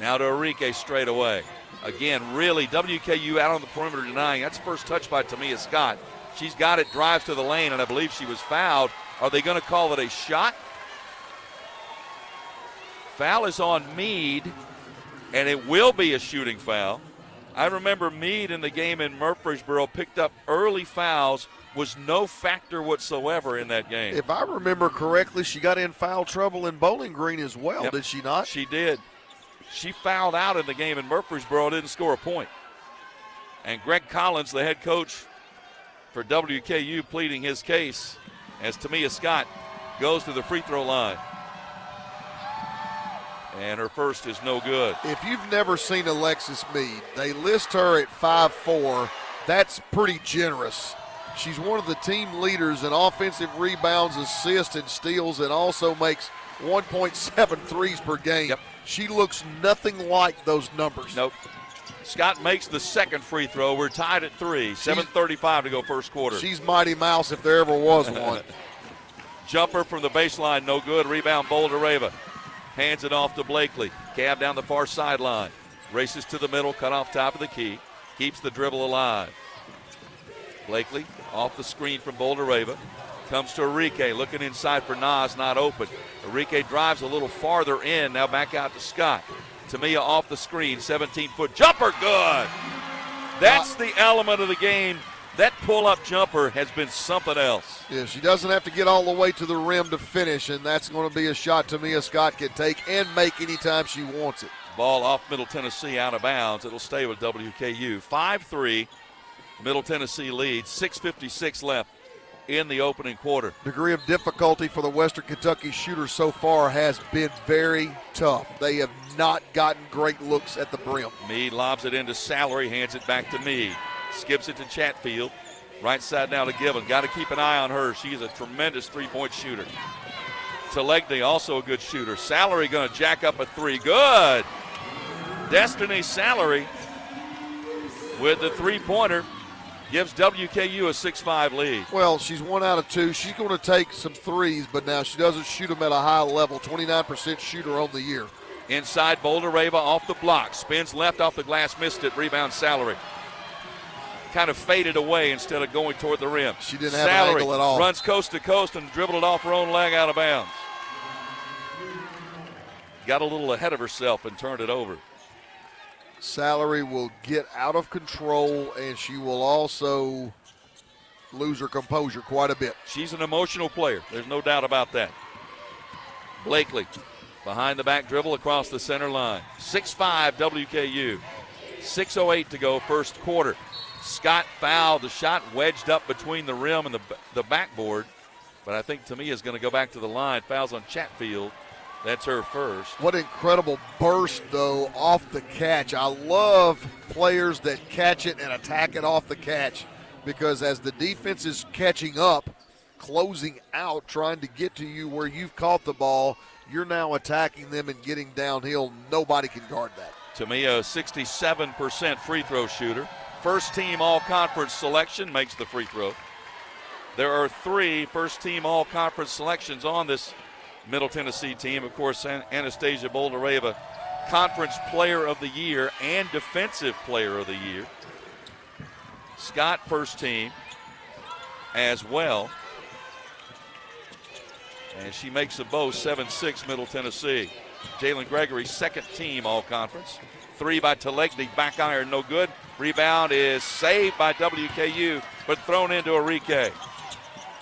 Now to Enrique straight away. Again, really, WKU out on the perimeter denying. That's first touch by Tamia Scott. She's got it, drives to the lane, and I believe she was fouled. Are they going to call it a shot? Foul is on Meade, and it will be a shooting foul. I remember Meade in the game in Murfreesboro picked up early fouls, was no factor whatsoever in that game. If I remember correctly, she got in foul trouble in Bowling Green as well, did she not? She did. She fouled out in the game in Murfreesboro, didn't score a point. And Greg Collins, the head coach for WKU, pleading his case as Tamia Scott goes to the free throw line. And her first is no good. If you've never seen Alexis Meade, they list her at 5'4". That's pretty generous. She's one of the team leaders in offensive rebounds, assists, and steals, and also makes 1.7 threes per game. Yep. She looks nothing like those numbers. Nope. Scott makes the second free throw. We're tied at 3. 7:35 to go first quarter. She's Mighty Mouse if there ever was one. Jumper from the baseline, no good. Rebound, Boulder-Rava. Hands it off to Blakely. Cab down the far sideline. Races to the middle, cut off top of the key. Keeps the dribble alive. Blakely off the screen from Boulder-Rava. Comes to Enrique, looking inside for Nas, not open. Enrique drives a little farther in, now back out to Scott. Tamia off the screen, 17-foot jumper, good. That's the element of the game. That pull-up jumper has been something else. Yeah, she doesn't have to get all the way to the rim to finish, and that's going to be a shot Tamia Scott can take and make anytime she wants it. Ball off Middle Tennessee, out of bounds. It'll stay with WKU. 5-3, Middle Tennessee leads, 6:56 left in the opening quarter. Degree of difficulty for the Western Kentucky shooters so far has been very tough. They have not gotten great looks at the brim. Meade lobs it into Salary, hands it back to Meade. Skips it to Chatfield. Right side now to Gibbon. Got to keep an eye on her. She is a tremendous three-point shooter. Telegny, also a good shooter. Salary going to jack up a 3. Good. Destiny Salary with the three-pointer. Gives WKU a 6-5 lead. Well, she's 1 out of 2. She's going to take some threes, but now she doesn't shoot them at a high level. 29% shooter on the year. Inside, Boulder-Rava off the block. Spins left off the glass, missed it. Rebound Salary. Kind of faded away instead of going toward the rim. She didn't have an angle at all. Runs coast to coast and dribbled it off her own leg out of bounds. Got a little ahead of herself and turned it over. Salary will get out of control, and she will also lose her composure quite a bit. She's an emotional player. There's no doubt about that. Blakely, behind the back dribble across the center line. 6-5 WKU. 6:08 to go first quarter. Scott fouled. The shot wedged up between the rim and the backboard. But I think Tamia's going to go back to the line. Fouls on Chatfield. That's her first. What incredible burst, though, off the catch. I love players that catch it and attack it off the catch, because as the defense is catching up, closing out, trying to get to you where you've caught the ball, you're now attacking them and getting downhill. Nobody can guard that. Tamia, 67% free throw shooter. First team all-conference selection, makes the free throw. There are 3 first-team all-conference selections on this Middle Tennessee team. Of course, Anastasia Boulder-Rava, Conference Player of the Year and Defensive Player of the Year. Scott, first team as well. And she makes them both 7-6 Middle Tennessee. Jalen Gregory, second team all-conference. 3 by Telegny, back iron, no good. Rebound is saved by WKU, but thrown into Enrique.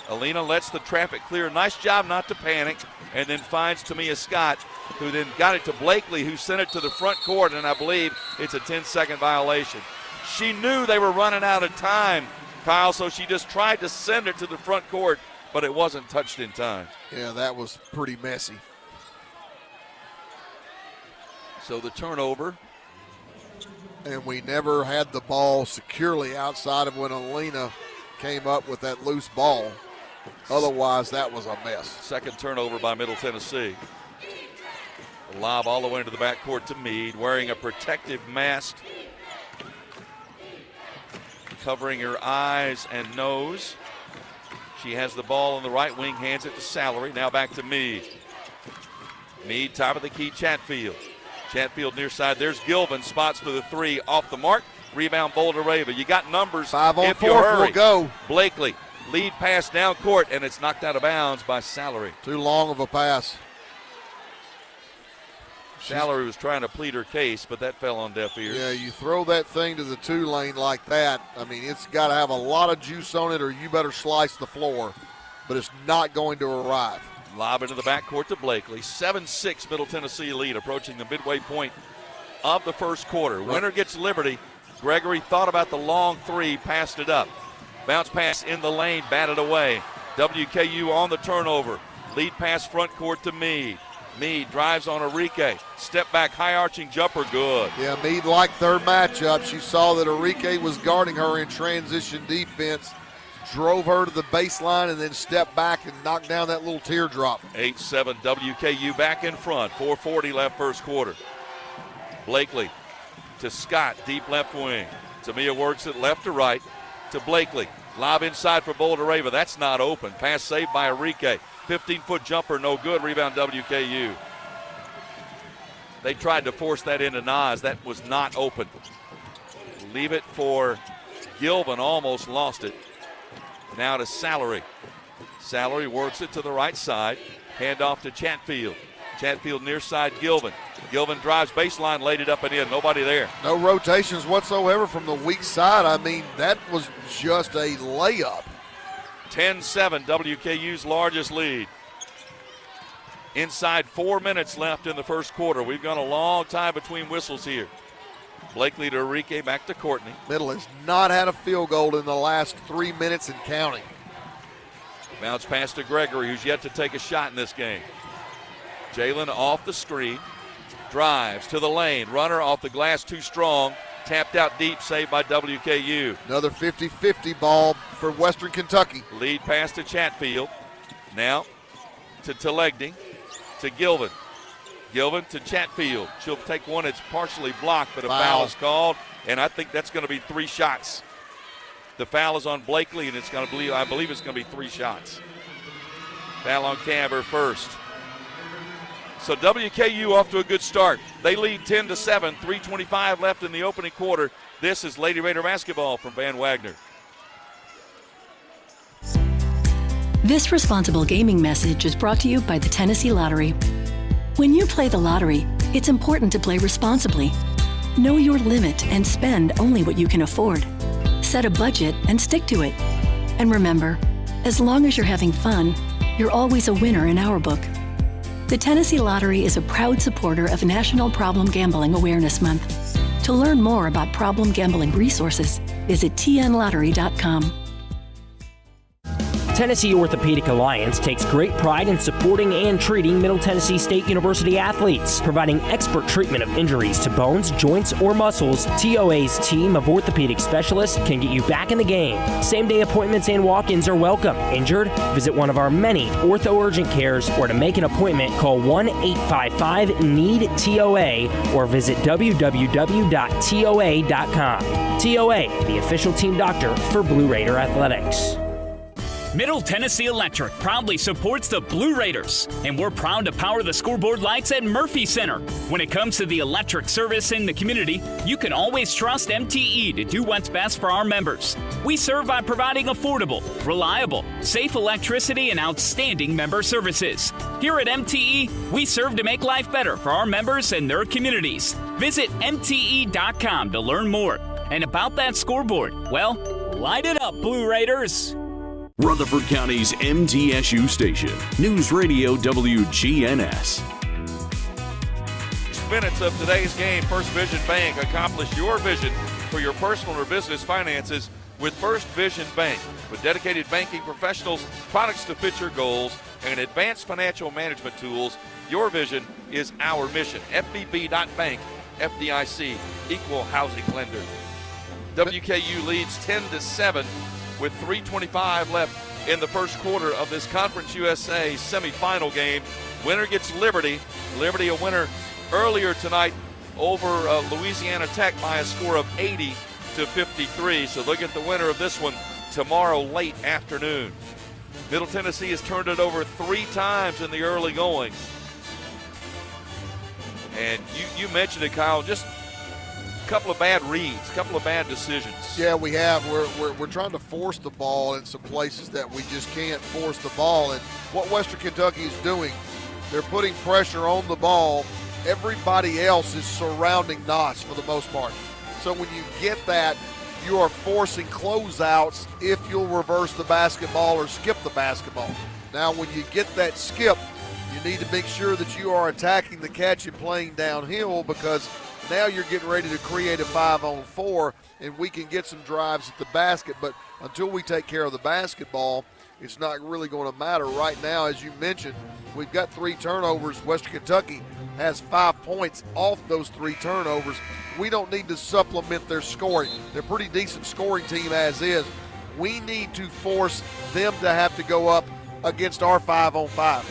Alina lets the traffic clear. Nice job not to panic, and then finds Tamia Scott, who then got it to Blakely, who sent it to the front court, and I believe it's a 10-second violation. She knew they were running out of time, Kyle, so she just tried to send it to the front court, but it wasn't touched in time. Yeah, that was pretty messy. So the turnover. And we never had the ball securely outside of when Alina came up with that loose ball. Otherwise, that was a mess. Second turnover by Middle Tennessee. The lob all the way into the backcourt to Meade, wearing a protective mask, covering her eyes and nose. She has the ball on the right wing, hands it to Salary. Now back to Meade. Meade, top of the key, Chatfield. Chatfield near side. There's Gilvin. Spots for the 3 off the mark. Rebound, Boulder-Rava. You got numbers. 5 on if you 4 hurry. will go. Blakely, lead pass down court, and it's knocked out of bounds by Salary. Too long of a pass. Salary was trying to plead her case, but that fell on deaf ears. Yeah, you throw that thing to the 2 lane like that, I mean, it's got to have a lot of juice on it, or you better slice the floor, but it's not going to arrive. Lob into the backcourt to Blakely. 7-6 Middle Tennessee lead, approaching the midway point of the first quarter. Winner gets Liberty. Gregory thought about the long 3, passed it up. Bounce pass in the lane, batted away. WKU on the turnover. Lead pass front court to Meade. Meade drives on Enrique. Step back, high arching jumper, good. Yeah, Meade liked their matchup. She saw that Enrique was guarding her in transition defense. drove her to the baseline and then stepped back and knocked down that little teardrop. 8-7 WKU back in front. 4:40 left first quarter. Blakely to Scott, deep left wing. Tamia works it left to right to Blakely. Lob inside for Boulder-Rava. That's not open. Pass saved by Enrique. 15-foot jumper, no good. Rebound WKU. They tried to force that into Nas. That was not open. Leave it for Gilvin. Almost lost it. Now to Salary. Salary works it to the right side. Hand off to Chatfield. Chatfield near side Gilvin. Gilvin drives baseline, laid it up and in. Nobody there. No rotations whatsoever from the weak side. I mean, that was just a layup. 10-7, WKU's largest lead. Inside 4 minutes left in the first quarter. We've gone a long time between whistles here. Blakely to Enrique, back to Courtney. Middle has not had a field goal in the last 3 minutes and counting. Bounce pass to Gregory, who's yet to take a shot in this game. Jalen off the screen. Drives to the lane. Runner off the glass, too strong. Tapped out deep, saved by WKU. Another 50-50 ball for Western Kentucky. Lead pass to Chatfield. Now to Telegny, to Gilvin. Gilvin to Chatfield. She'll take one. It's partially blocked, but a foul is called, and I think that's going to be 3 shots. The foul is on Blakely, and I believe it's going to be 3 shots. Foul on Camber first. So WKU off to a good start. They lead 10-7, 3:25 left in the opening quarter. This is Lady Raider basketball from Van Wagner. This responsible gaming message is brought to you by the Tennessee Lottery. When you play the lottery, it's important to play responsibly. Know your limit and spend only what you can afford. Set a budget and stick to it. And remember, as long as you're having fun, you're always a winner in our book. The Tennessee Lottery is a proud supporter of National Problem Gambling Awareness Month. To learn more about problem gambling resources, visit tnlottery.com. Tennessee Orthopedic Alliance takes great pride in supporting and treating Middle Tennessee State University athletes. Providing expert treatment of injuries to bones, joints, or muscles, TOA's team of orthopedic specialists can get you back in the game. Same-day appointments and walk-ins are welcome. Injured? Visit one of our many ortho urgent cares, or to make an appointment, call 1-855-NEED-TOA or visit www.toa.com. TOA, the official team doctor for Blue Raider Athletics. Middle Tennessee Electric proudly supports the Blue Raiders, and we're proud to power the scoreboard lights at Murphy Center. When it comes to the electric service in the community, you can always trust MTE to do what's best for our members. We serve by providing affordable, reliable, safe electricity and outstanding member services. Here at MTE, we serve to make life better for our members and their communities. Visit MTE.com to learn more. And about that scoreboard, well, light it up, Blue Raiders. Rutherford County's MTSU station, News Radio WGNS. 6 minutes of today's game. First Vision Bank. Accomplish your vision for your personal or business finances with First Vision Bank. With dedicated banking professionals, products to fit your goals, and advanced financial management tools, your vision is our mission. FBB.bank, FDIC, equal housing lender. WKU leads 10-7. with 3:25 left in the first quarter of this Conference USA semifinal game. Winner gets Liberty. Liberty a winner earlier tonight over Louisiana Tech by a score of 80-53. So they'll get the winner of this one tomorrow late afternoon. Middle Tennessee has turned it over 3 times in the early going. And you mentioned it, Kyle, just a couple of bad reads, a couple of bad decisions. Yeah, we have. We're trying to force the ball in some places that we just can't force the ball. And what Western Kentucky is doing, they're putting pressure on the ball. Everybody else is surrounding Nos for the most part. So when you get that, you are forcing closeouts if you'll reverse the basketball or skip the basketball. Now, when you get that skip, you need to make sure that you are attacking the catch and playing downhill, because now you're getting ready to create a 5-on-4, and we can get some drives at the basket. But until we take care of the basketball, it's not really going to matter. Right now, as you mentioned, we've got 3 turnovers. Western Kentucky has 5 points off those 3 turnovers. We don't need to supplement their scoring. They're a pretty decent scoring team as is. We need to force them to have to go up against our 5-on-5.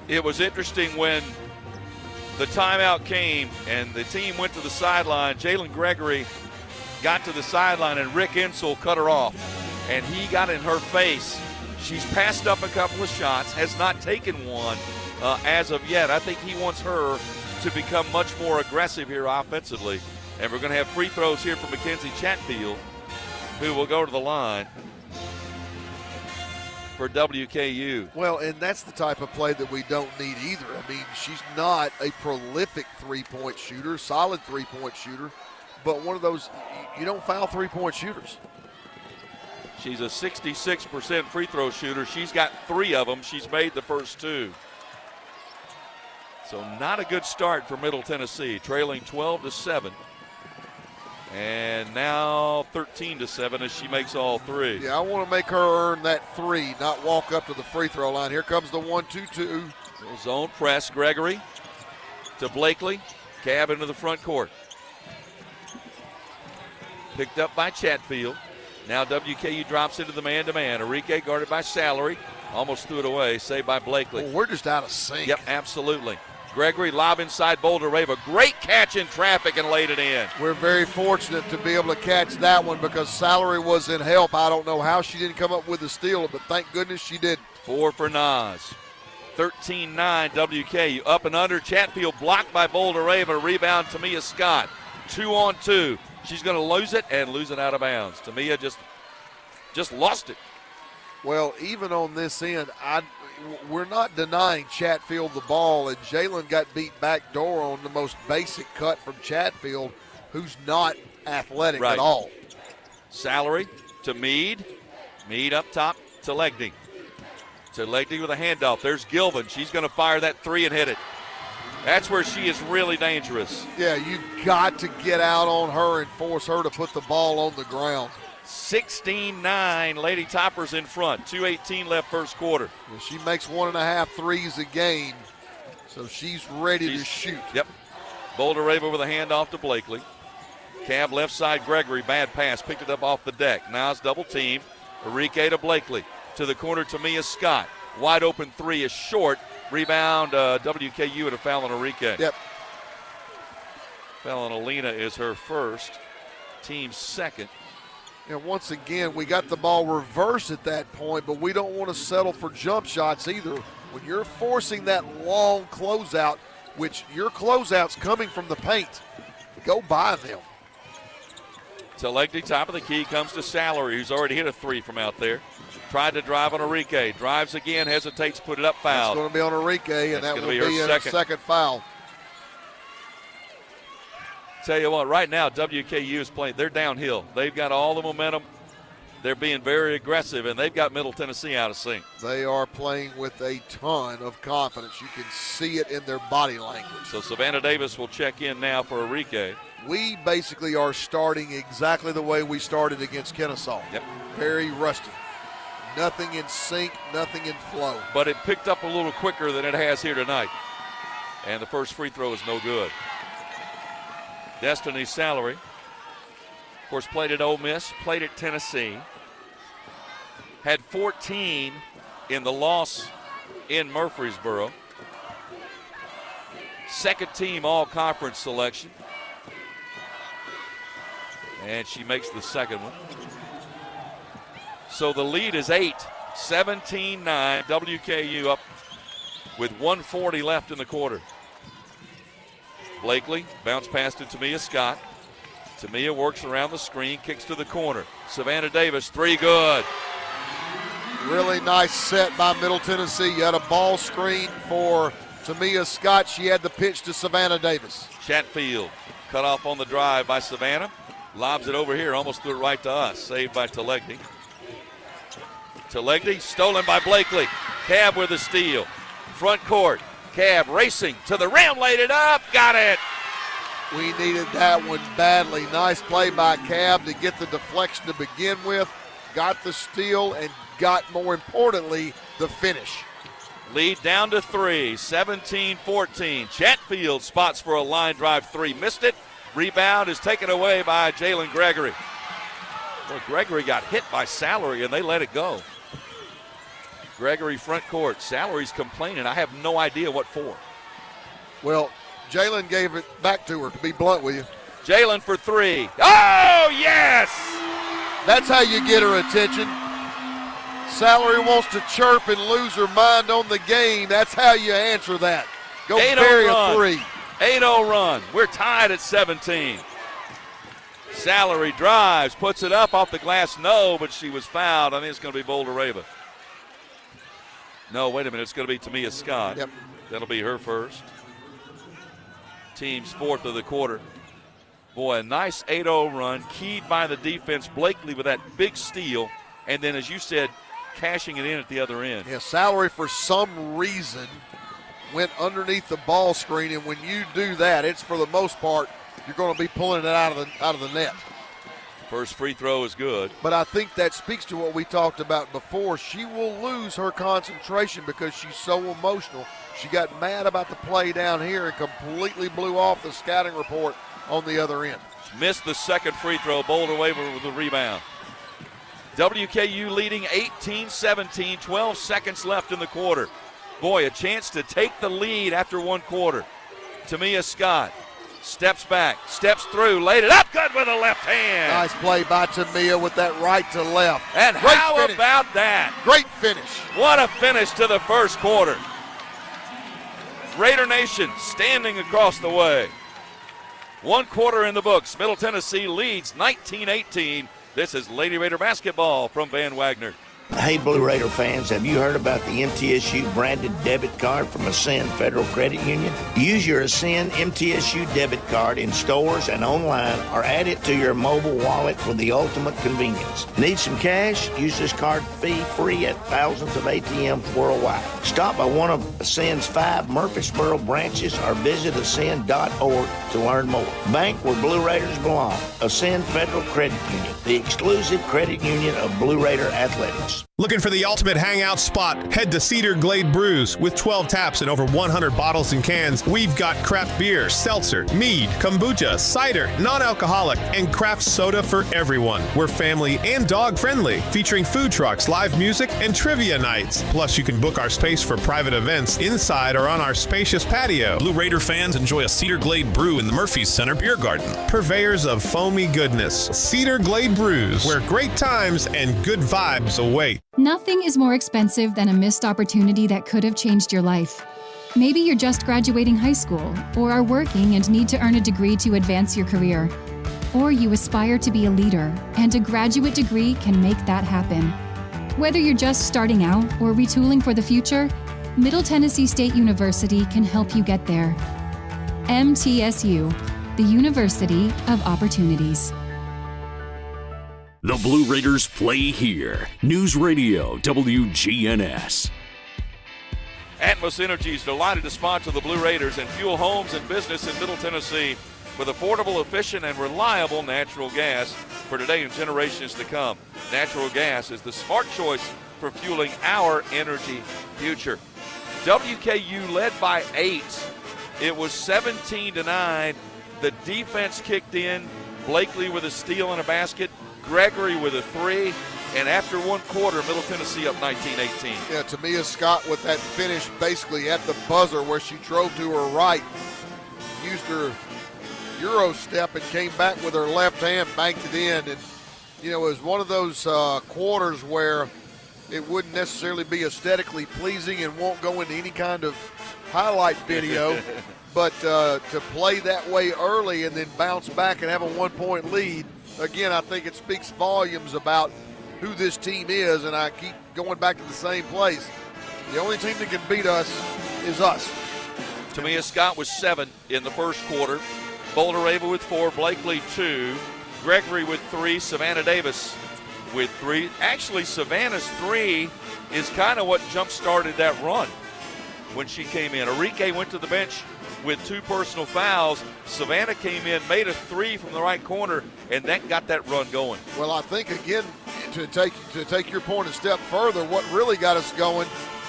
It was interesting when the timeout came and the team went to the sideline. Jalen Gregory got to the sideline and Rick Insel cut her off. And he got in her face. She's passed up a couple of shots, has not taken one as of yet. I think he wants her to become much more aggressive here offensively. And we're going to have free throws here from Mackenzie Chatfield, who will go to the line for WKU. Well, and that's the type of play that we don't need either. I mean, she's not a prolific three-point shooter, solid three-point shooter, but one of those, you don't foul three-point shooters. She's a 66% free throw shooter. She's got 3 of them. She's made the first 2. So not a good start for Middle Tennessee, trailing 12-7. And now 13-7 as she makes all 3. Yeah, I want to make her earn that 3, not walk up to the free throw line. Here comes the 1-2-2. Zone press, Gregory to Blakely. Cab into the front court. Picked up by Chatfield. Now WKU drops into the man-to-man. Enrique guarded by Salary. Almost threw it away, saved by Blakely. Well, we're just out of sync. Yep, absolutely. Gregory lob inside Boulder Rava. Great catch in traffic and laid it in. We're very fortunate to be able to catch that one because Salary was in help. I don't know how she didn't come up with the steal, but thank goodness she did. 4 for Nas. 13-9 WKU. Up and under. Chatfield blocked by Boulder Rava. Rebound Tamia Scott. 2-on-2. She's going to lose it and lose it out of bounds. Tamia just lost it. Well, even on this end, we're not denying Chatfield the ball, and Jalen got beat backdoor on the most basic cut from Chatfield, who's not athletic at all. Salary to Meade. Meade up top to Legny. To Legny with a handoff. There's Gilvin. She's going to fire that 3 and hit it. That's where she is really dangerous. Yeah, you've got to get out on her and force her to put the ball on the ground. 16-9, Lady Toppers in front. 2:18 left first quarter. Well, she makes 1.5 threes a game, so she's ready to shoot. Yep. Boulder Rava with a handoff to Blakely. Cab left side, Gregory, bad pass, picked it up off the deck. Now it's double team. Enrique to Blakely. To the corner, Tamia Scott. Wide open 3 is short. Rebound, WKU, and a foul on Enrique. Yep. Foul on Alina is her first, team's second. And once again, we got the ball reversed at that point, but we don't want to settle for jump shots either. When you're forcing that long closeout, which your closeout's coming from the paint, go by them. Telegny, top of the key, comes to Salary, who's already hit a 3 from out there. Tried to drive on Enrique. Drives again, hesitates, put it up, foul. It's going to be on Enrique, and that will be her second foul. Tell you what, right now WKU is playing. They're downhill. They've got all the momentum. They're being very aggressive, and they've got Middle Tennessee out of sync. They are playing with a ton of confidence. You can see it in their body language. So Savannah Davis will check in now for Enrique. We basically are starting exactly the way we started against Kennesaw. Yep. Very rusty. Nothing in sync, nothing in flow. But it picked up a little quicker than it has here tonight. And the first free throw is no good. Destiny Salary, of course, played at Ole Miss, played at Tennessee. Had 14 in the loss in Murfreesboro. Second team all-conference selection. And she makes the second one. So the lead is 8, 17-9. WKU up with 1:40 left in the quarter. Blakely, bounce pass to Tamia Scott. Tamia works around the screen, kicks to the corner. Savannah Davis, 3 good. Really nice set by Middle Tennessee. You had a ball screen for Tamia Scott. She had the pitch to Savannah Davis. Chatfield, cut off on the drive by Savannah. Lobs it over here, almost threw it right to us. Saved by Telegny. Telegny, stolen by Blakely. Cab with a steal. Front court. Cab racing to the rim, laid it up, got it. We needed that one badly. Nice play by Cab to get the deflection to begin with. Got the steal and got, more importantly, the finish. Lead down to 3, 17-14. Chatfield spots for a line drive 3, missed it. Rebound is taken away by Jalen Gregory. Well, Gregory got hit by Salary, and they let it go. Gregory front court. Salary's complaining. I have no idea what for. Well, Jalen gave it back to her, to be blunt with you. Jalen for three. Oh, yes! That's how you get her attention. Salary wants to chirp and lose her mind on the game. That's how you answer that. Go bury a three. 8-0 run. We're tied at 17. Salary drives, puts it up off the glass. No, but she was fouled. I think it's going to be Boulder Raven. No, wait a minute. It's going to be Tamia Scott. Yep. That'll be her first. Team's fourth of the quarter. Boy, a nice 8-0 run, keyed by the defense. Blakely with that big steal, and then, as you said, cashing it in at the other end. Yeah, Salary for some reason went underneath the ball screen, and when you do that, it's for the most part you're going to be pulling it out of the net. First free throw is good. But I think that speaks to what we talked about before. She will lose her concentration because she's so emotional. She got mad about the play down here and completely blew off the scouting report on the other end. Missed the second free throw. Boulder Waver with the rebound. WKU leading 18-17, 12 seconds left in the quarter. Boy, a chance to take the lead after one quarter. Tamia Scott steps back, steps through, laid it up good with a left hand. Nice play by Tamia with that right to left. And great how finish. About that? Great finish. What a finish to the first quarter. Raider Nation standing across the way. One quarter in the books. Middle Tennessee leads 19-18. This is Lady Raider basketball from Van Wagner. Hey, Blue Raider fans, have you heard about the MTSU branded debit card from Ascend Federal Credit Union? Use your Ascend MTSU debit card in stores and online, or add it to your mobile wallet for the ultimate convenience. Need some cash? Use this card fee-free at thousands of ATMs worldwide. Stop by one of Ascend's 5 Murfreesboro branches or visit ascend.org to learn more. Bank where Blue Raiders belong. Ascend Federal Credit Union, the exclusive credit union of Blue Raider athletics. Looking for the ultimate hangout spot? Head to Cedar Glade Brews. With 12 taps and over 100 bottles and cans, we've got craft beer, seltzer, mead, kombucha, cider, non-alcoholic, and craft soda for everyone. We're family and dog friendly, featuring food trucks, live music, and trivia nights. Plus, you can book our space for private events inside or on our spacious patio. Blue Raider fans enjoy a Cedar Glade brew in the Murphy's Center Beer Garden. Purveyors of foamy goodness, Cedar Glade Brews, where great times and good vibes await. Nothing is more expensive than a missed opportunity that could have changed your life. Maybe you're just graduating high school, or are working and need to earn a degree to advance your career. Or you aspire to be a leader, and a graduate degree can make that happen. Whether you're just starting out or retooling for the future, Middle Tennessee State University can help you get there. MTSU, the University of Opportunities. The Blue Raiders play here. News Radio WGNS. Atmos Energy is delighted to sponsor the Blue Raiders and fuel homes and business in Middle Tennessee with affordable, efficient, and reliable natural gas for today and generations to come. Natural gas is the smart choice for fueling our energy future. WKU led by 8. It was 17-9. The defense kicked in. Blakely with a steal and a basket. Gregory with a 3, and after one quarter, Middle Tennessee up 19-18. Yeah, Tamia Scott with that finish basically at the buzzer where she drove to her right, used her Euro step and came back with her left hand, banked it in. And, you know, it was one of those quarters where it wouldn't necessarily be aesthetically pleasing and won't go into any kind of highlight video. But to play that way early and then bounce back and have a 1-point lead, again, I think it speaks volumes about who this team is, and I keep going back to the same place. The only team that can beat us is us. Tamia Scott was 7 in the first quarter. Boulder Raven with 4, Blakely 2, Gregory with 3, Savannah Davis with 3. Actually, Savannah's 3 is kind of what jump-started that run when she came in. Arike went to the bench with 2 personal fouls. Savannah came in, made a 3 from the right corner, and that got that run going. Well, I think, again, to take your point a step further, what really got us going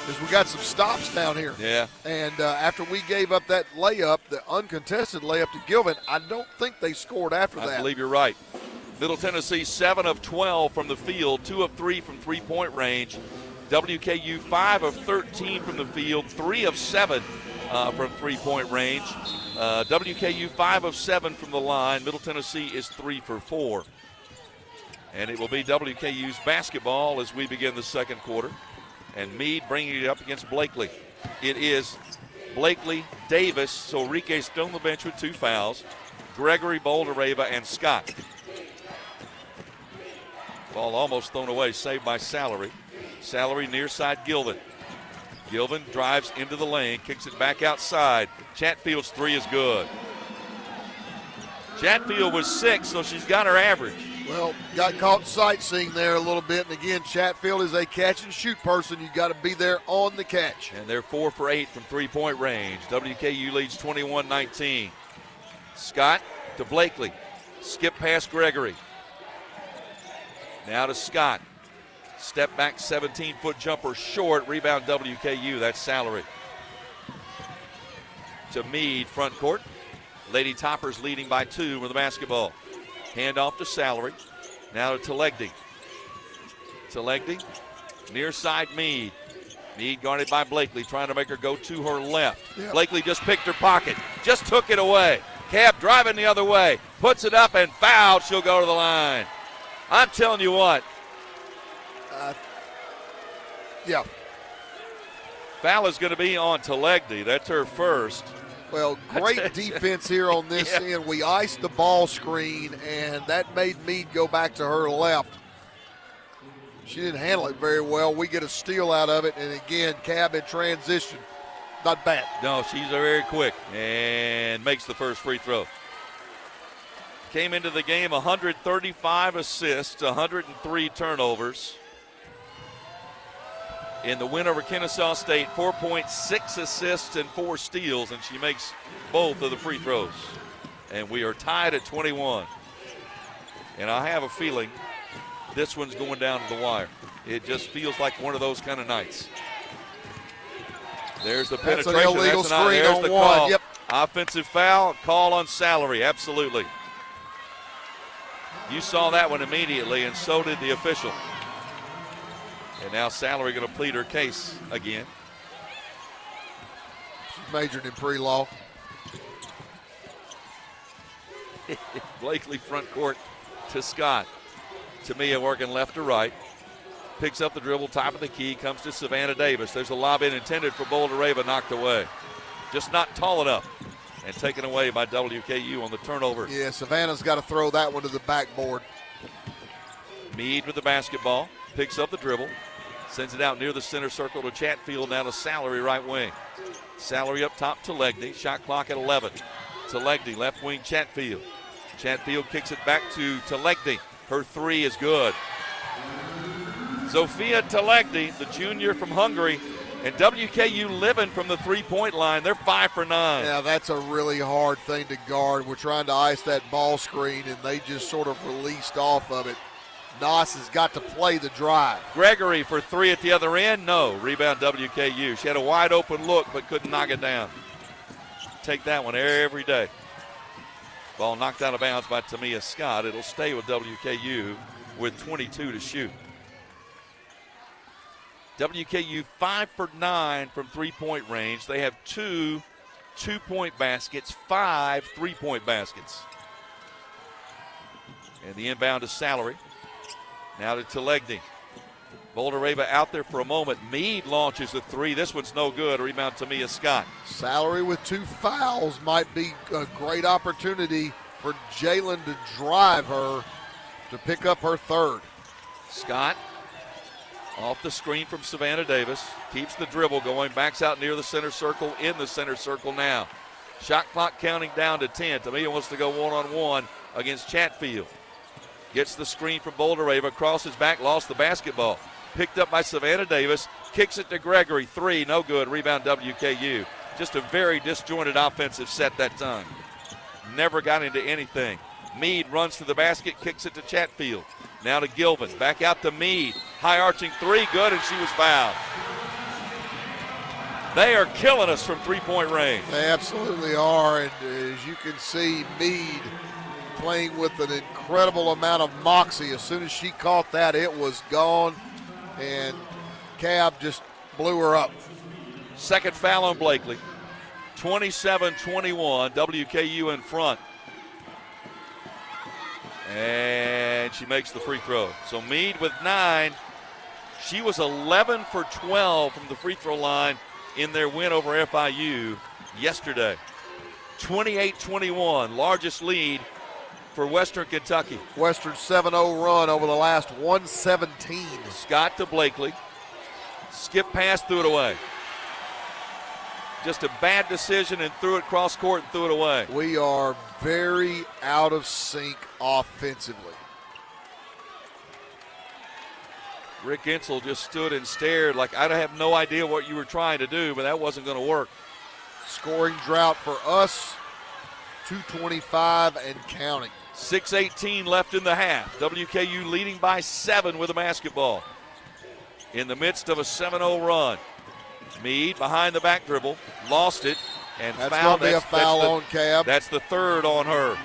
is we got some stops down here. Yeah. And after we gave up that layup, the uncontested layup to Gilman, I don't think they scored after that. I believe you're right. Middle Tennessee 7 of 12 from the field, 2 of 3 from three-point range. WKU 5 of 13 from the field, 3 of 7 from three-point range. WKU 5 of 7 from the line. Middle Tennessee is 3 for 4. And it will be WKU's basketball as we begin the second quarter. And Meade bringing it up against Blakely. It is Blakely, Davis, so Enrique still on the bench with 2 fouls. Gregory, Boldereva, and Scott. Ball almost thrown away, saved by Salary. Salary near side Gilvin. Gilvin drives into the lane, kicks it back outside. Chatfield's 3 is good. Chatfield was 6, so she's got her average. Well, got caught sightseeing there a little bit. And again, Chatfield is a catch and shoot person. You got to be there on the catch. And they're 4 for 8 from three-point range. WKU leads 21-19. Scott to Blakely. Skip past Gregory. Now to Scott. Step back 17-foot jumper short. Rebound WKU. That's Salary. To Meade, front court. Lady Toppers leading by 2 with the basketball. Hand off to Salary. Now to Telegdi. Telegdi. Near side Meade. Meade guarded by Blakely, trying to make her go to her left. Yep. Blakely just picked her pocket. Just took it away. Cab driving the other way. Puts it up and fouled. She'll go to the line. I'm telling you what. Yeah. Foul is going to be on Telegdi. That's her first. Well, great defense here on this end. We iced the ball screen, and that made Meade go back to her left. She didn't handle it very well. We get a steal out of it, and again, Cab in transition. Not bad. No, she's very quick and makes the first free throw. Came into the game 135 assists, 103 turnovers. In the win over Kennesaw State, 4.6 assists and 4 steals, and she makes both of the free throws. And we are tied at 21. And I have a feeling this one's going down to the wire. It just feels like one of those kind of nights. There's the penetration. That's an illegal screen on the one. call. Yep. Offensive foul, call on Salary, absolutely. You saw that one immediately, and so did the official. And now Salary going to plead her case again. She's majored in pre-law. Blakely front court to Scott. Tamia working left to right. Picks up the dribble, top of the key, comes to Savannah Davis. There's a lob in intended for Boldereva, knocked away. Just not tall enough. And taken away by WKU on the turnover. Yeah, Savannah's got to throw that one to the backboard. Meade with the basketball. Picks up the dribble. Sends it out near the center circle to Chatfield. Now to Salary, right wing. Salary up top to Legny. Shot clock at 11. To Legny, left wing Chatfield. Chatfield kicks it back to Telegdi. Her 3 is good. Zofia Telegdi, the junior from Hungary, and WKU living from the three-point line. They're 5 for 9. Yeah, that's a really hard thing to guard. We're trying to ice that ball screen, and they just sort of released off of it. Nas has got to play the drive. Gregory for 3 at the other end. No. Rebound WKU. She had a wide open look but couldn't knock it down. Take that one every day. Ball knocked out of bounds by Tamia Scott. It'll stay with WKU with 22 to shoot. WKU 5 for 9 from three-point range. They have 2 two-point baskets, 5 three-point baskets. And the inbound is Salary. Now to Telegny. Boldereva out there for a moment. Meade launches the 3. This one's no good. Rebound Tamia Scott. Salary with 2 fouls might be a great opportunity for Jalen to drive her to pick up her 3rd. Scott off the screen from Savannah Davis. Keeps the dribble going. Backs out near the center circle. In the center circle now. Shot clock counting down to 10. Tamia wants to go one-on-one against Chatfield. Gets the screen from Boldereva. Crosses back. Lost the basketball. Picked up by Savannah Davis. Kicks it to Gregory. 3. No good. Rebound WKU. Just a very disjointed offensive set that time. Never got into anything. Meade runs to the basket. Kicks it to Chatfield. Now to Gilvin. Back out to Meade. High arching 3. Good, and she was fouled. They are killing us from three-point range. They absolutely are. And as you can see, Meade playing with an incredible amount of moxie. As soon as she caught that, it was gone, and Cab just blew her up. Second foul on Blakely. 27-21, WKU in front. And she makes the free throw. So Meade with 9. She was 11 for 12 from the free throw line in their win over FIU yesterday. 28-21, largest lead for Western Kentucky. Western 7-0 run over the last 117. Scott to Blakely. Skip pass, threw it away. Just a bad decision and threw it cross court and threw it away. We are very out of sync offensively. Rick Insel just stood and stared like, I have no idea what you were trying to do, but that wasn't going to work. Scoring drought for us, 2:25 and counting. 6:18 left in the half. WKU leading by 7 with the basketball. In the midst of a 7-0 run. Meade behind the back dribble, lost it, and that's fouled. That's going to be a foul on Cab. That's the third on her.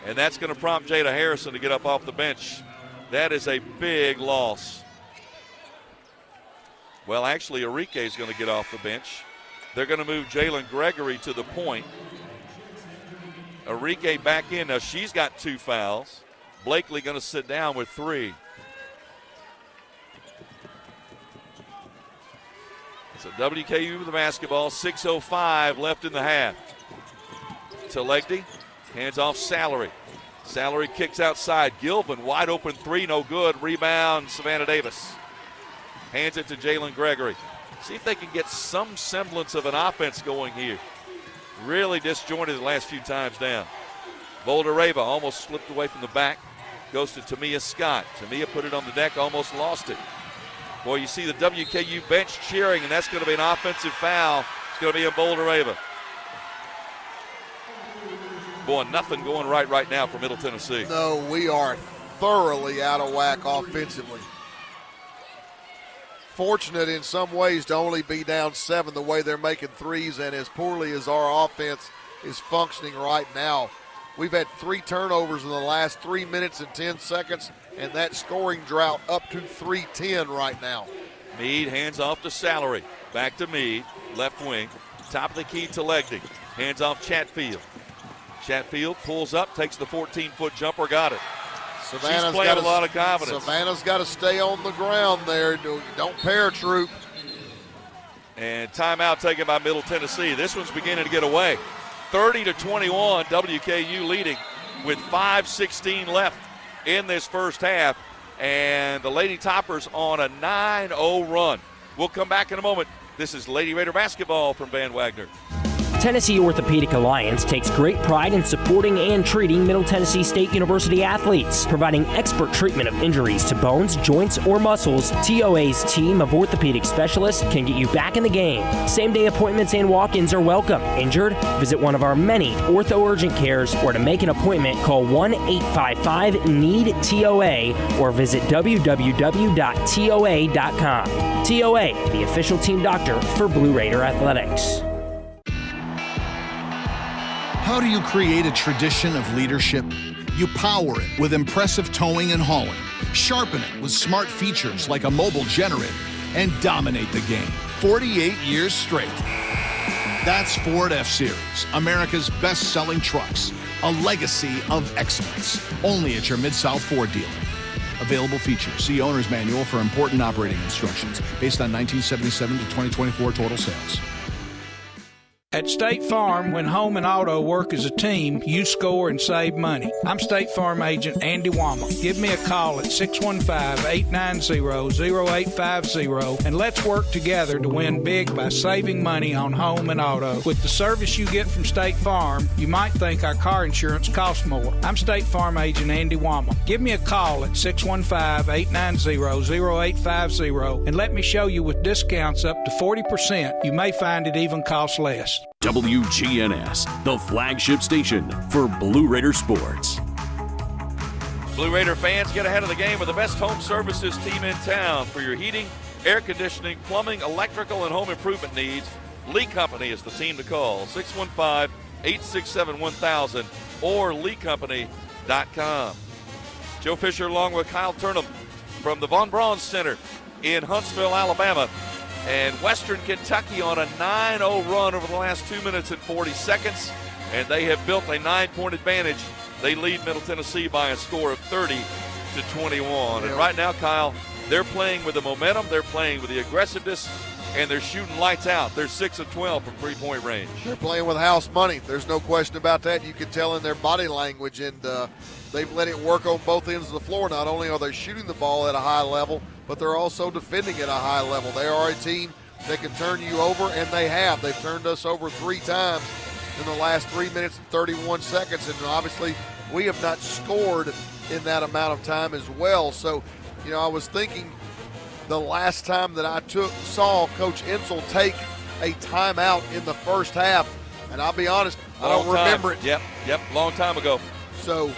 And that's going to prompt Jada Harrison to get up off the bench. That is a big loss. Well, actually, Enrique is going to get off the bench. They're going to move Jalen Gregory to the point. Enrique back in. Now, she's got 2 fouls. Blakely going to sit down with 3. So WKU with the basketball, 6:05 left in the half. Telegdi hands off Salary. Salary kicks outside. Gilvin, wide open 3, no good. Rebound, Savannah Davis. Hands it to Jalen Gregory. See if they can get some semblance of an offense going here. Really disjointed the last few times down. Voldereva almost slipped away from the back. Goes to Tamia Scott. Tamia put it on the deck, almost lost it. Boy, you see the WKU bench cheering, and that's going to be an offensive foul. It's going to be a Voldereva. Boy, nothing going right now for Middle Tennessee. No, we are thoroughly out of whack offensively. Fortunate in some ways to only be down 7 the way they're making threes, and as poorly as our offense is functioning right now. We've had 3 turnovers in the last 3 minutes and 10 seconds, and that scoring drought up to 3:10 right now. Meade hands off to Salary. Back to Meade, left wing. Top of the key to Legdy. Hands off Chatfield. Chatfield pulls up, takes the 14-foot jumper, got it. She's playing a lot of confidence. Savannah's got to stay on the ground there. Don't paratroop. And timeout taken by Middle Tennessee. This one's beginning to get away. 30-21, WKU leading with 5:16 left in this first half. And the Lady Toppers on a 9-0 run. We'll come back in a moment. This is Lady Raider basketball from Van Wagner. Tennessee Orthopedic Alliance takes great pride in supporting and treating Middle Tennessee State University athletes. Providing expert treatment of injuries to bones, joints, or muscles, TOA's team of orthopedic specialists can get you back in the game. Same-day appointments and walk-ins are welcome. Injured? Visit one of our many Ortho Urgent Cares, or to make an appointment, call 1-855-NEED-TOA or visit www.toa.com. TOA, the official team doctor for Blue Raider Athletics. How do you create a tradition of leadership? You power it with impressive towing and hauling, sharpen it with smart features like a mobile generator, and dominate the game 48 years straight. That's Ford F-Series, America's best-selling trucks, a legacy of excellence, only at your Mid-South Ford dealer. Available features. See Owner's Manual for important operating instructions based on 1977 to 2024 total sales. At State Farm, when home and auto work as a team, you score and save money. I'm State Farm agent Andy Wama. Give me a call at 615-890-0850 and let's work together to win big by saving money on home and auto. With the service you get from State Farm, you might think our car insurance costs more. I'm State Farm agent Andy Wama. Give me a call at 615-890-0850 and let me show you with discounts up to 40%. You may find it even costs less. WGNS, the flagship station for Blue Raider sports. Blue Raider fans, get ahead of the game with the best home services team in town for your heating, air conditioning, plumbing, electrical, and home improvement needs. Lee Company is the team to call, 615-867-1000 or leecompany.com. Joe Fisher along with Kyle Turnham from the Von Braun Center in Huntsville, Alabama. And Western Kentucky on a 9-0 run over the last 2 minutes and 40 seconds. And they have built a 9-point advantage. They lead Middle Tennessee by a score of 30-21. And right now, Kyle, they're playing with the momentum, they're playing with the aggressiveness, and they're shooting lights out. They're 6 of 12 from three-point range. They're playing with house money. There's no question about that. You can tell in their body language, and they've let it work on both ends of the floor. Not only are they shooting the ball at a high level, but they're also defending at a high level. They are a team that can turn you over, and they have. They've turned us over 3 times in the last 3 minutes and 31 seconds, and obviously we have not scored in that amount of time as well. So, I was thinking the last time that I saw Coach Insel take a timeout in the first half, and I'll be honest, I don't remember it. Yep, long time ago. So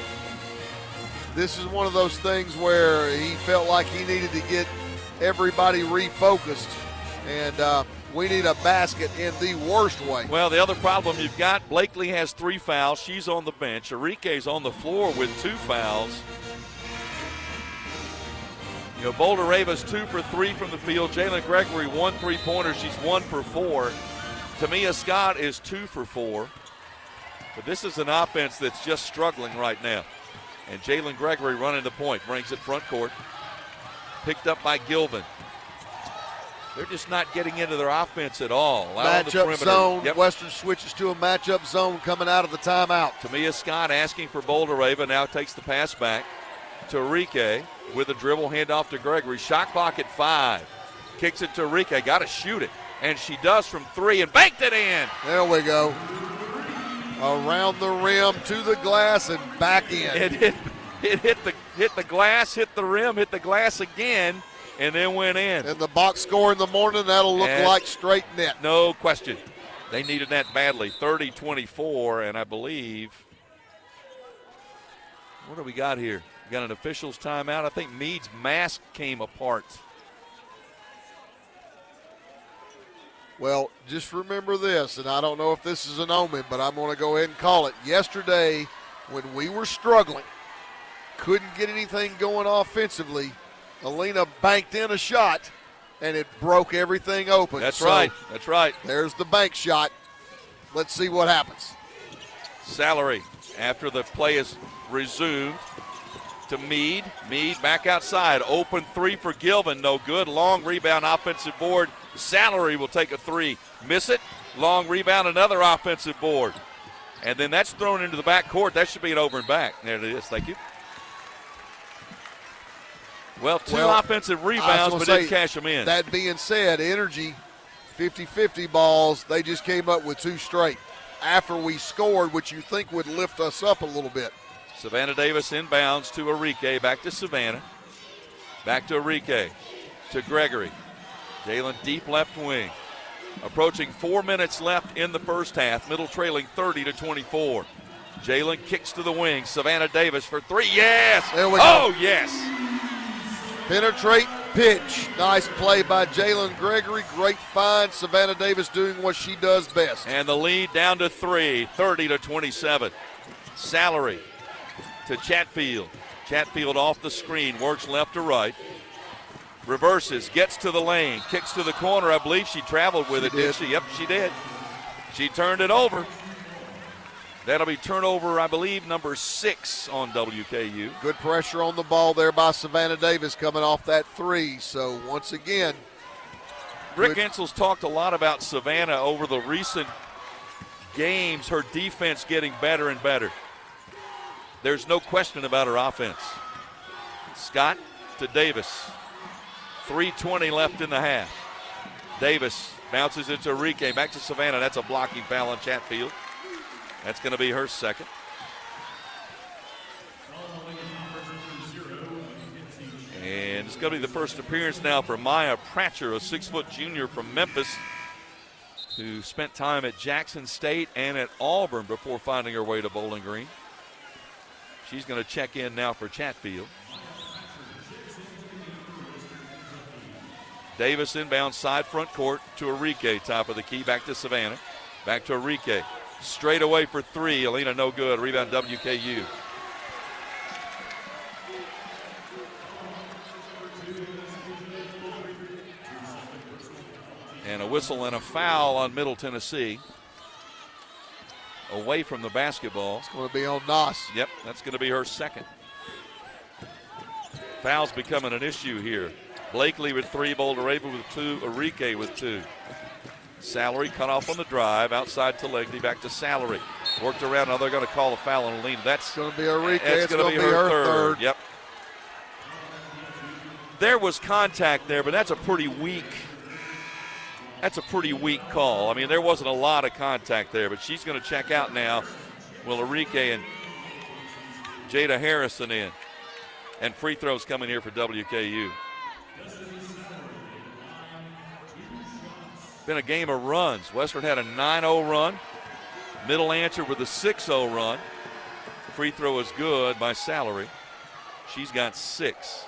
this is one of those things where he felt like he needed to get everybody refocused, and we need a basket in the worst way. Well, the other problem you've got, Blakely has 3 fouls. She's on the bench. Enrique's on the floor with 2 fouls. Boulder Rava's 2 for 3 from the field. Jalen Gregory 1 3-pointer. She's 1 for 4. Tamia Scott is 2 for 4. But this is an offense that's just struggling right now. And Jalen Gregory running the point, brings it front court. Picked up by Gilvin. They're just not getting into their offense at all. Matchup zone. Yep. Western switches to a matchup zone coming out of the timeout. Tamia Scott asking for Boulder Rava. Now takes the pass back to Enrique with a dribble handoff to Gregory. Shot clock at 5. Kicks it to Enrique. Got to shoot it. And she does from 3 and banked it in. There we go. Around the rim to the glass and back in. It hit the glass, hit the rim, hit the glass again, and then went in. And the box score in the morning, that'll look like straight net. No question. They needed that badly. 30-24, and I believe, what do we got here? We got an official's timeout. I think Meade's mask came apart. Well, just remember this, and I don't know if this is an omen, but I'm going to go ahead and call it. Yesterday, when we were struggling, couldn't get anything going offensively, Alina banked in a shot, and it broke everything open. That's right. There's the bank shot. Let's see what happens. Salary, after the play is resumed, to Meade. Meade back outside. Open 3 for Gilvin. No good. Long rebound, offensive board. Salary will take a 3. Miss it. Long rebound, another offensive board. And then that's thrown into the back court. That should be an over and back. There it is. Thank you. Well, 2 offensive rebounds, but didn't cash them in. That being said, Energy, 50-50 balls, they just came up with 2 straight after we scored, which you think would lift us up a little bit. Savannah Davis inbounds to Enrique. Back to Savannah. Back to Enrique. To Gregory. Jalen deep left wing. Approaching 4 minutes left in the first half. Middle trailing 30-24. Jalen kicks to the wing. Savannah Davis for 3. Yes! There we go. Oh, yes! Penetrate, pitch. Nice play by Jalen Gregory. Great find. Savannah Davis doing what she does best. And the lead down to 3, 30-27. Salary to Chatfield. Chatfield off the screen, works left to right. Reverses, gets to the lane, kicks to the corner. I believe she traveled with it, didn't she? Yep, she did. She turned it over. That'll be turnover, I believe, number 6 on WKU. Good pressure on the ball there by Savannah Davis coming off that 3. So once again, Rick Ensel's talked a lot about Savannah over the recent games, her defense getting better and better. There's no question about her offense. Scott to Davis. 3:20 left in the half. Davis bounces it to Enrique. Back to Savannah. That's a blocking foul on Chatfield. That's going to be her second. And it's going to be the first appearance now for Maya Pratcher, a 6-foot junior from Memphis, who spent time at Jackson State and at Auburn before finding her way to Bowling Green. She's going to check in now for Chatfield. Davis inbounds side front court to Enrique, top of the key, back to Savannah. Back to Enrique. Straight away for three. Alina no good. Rebound WKU. And a whistle and a foul on Middle Tennessee. Away from the basketball. It's going to be on Nos. Yep, that's going to be her second. Foul's becoming an issue here. Blakely with three, Boulder-Ava with two, Enrique with two. Salary cut off on the drive, outside to Legny, back to Salary. Worked around, now they're going to call a foul on Alina. That's going to be Enrique. It's going to be her third. Yep. There was contact there, but that's a pretty weak call. I mean, there wasn't a lot of contact there, but she's going to check out now. Will Enrique and Jada Harrison in. And free throws coming here for WKU. Been a game of runs. Western had a 9-0 run. Middle answered with a 6-0 run. Free throw is good by Salary. She's got 6.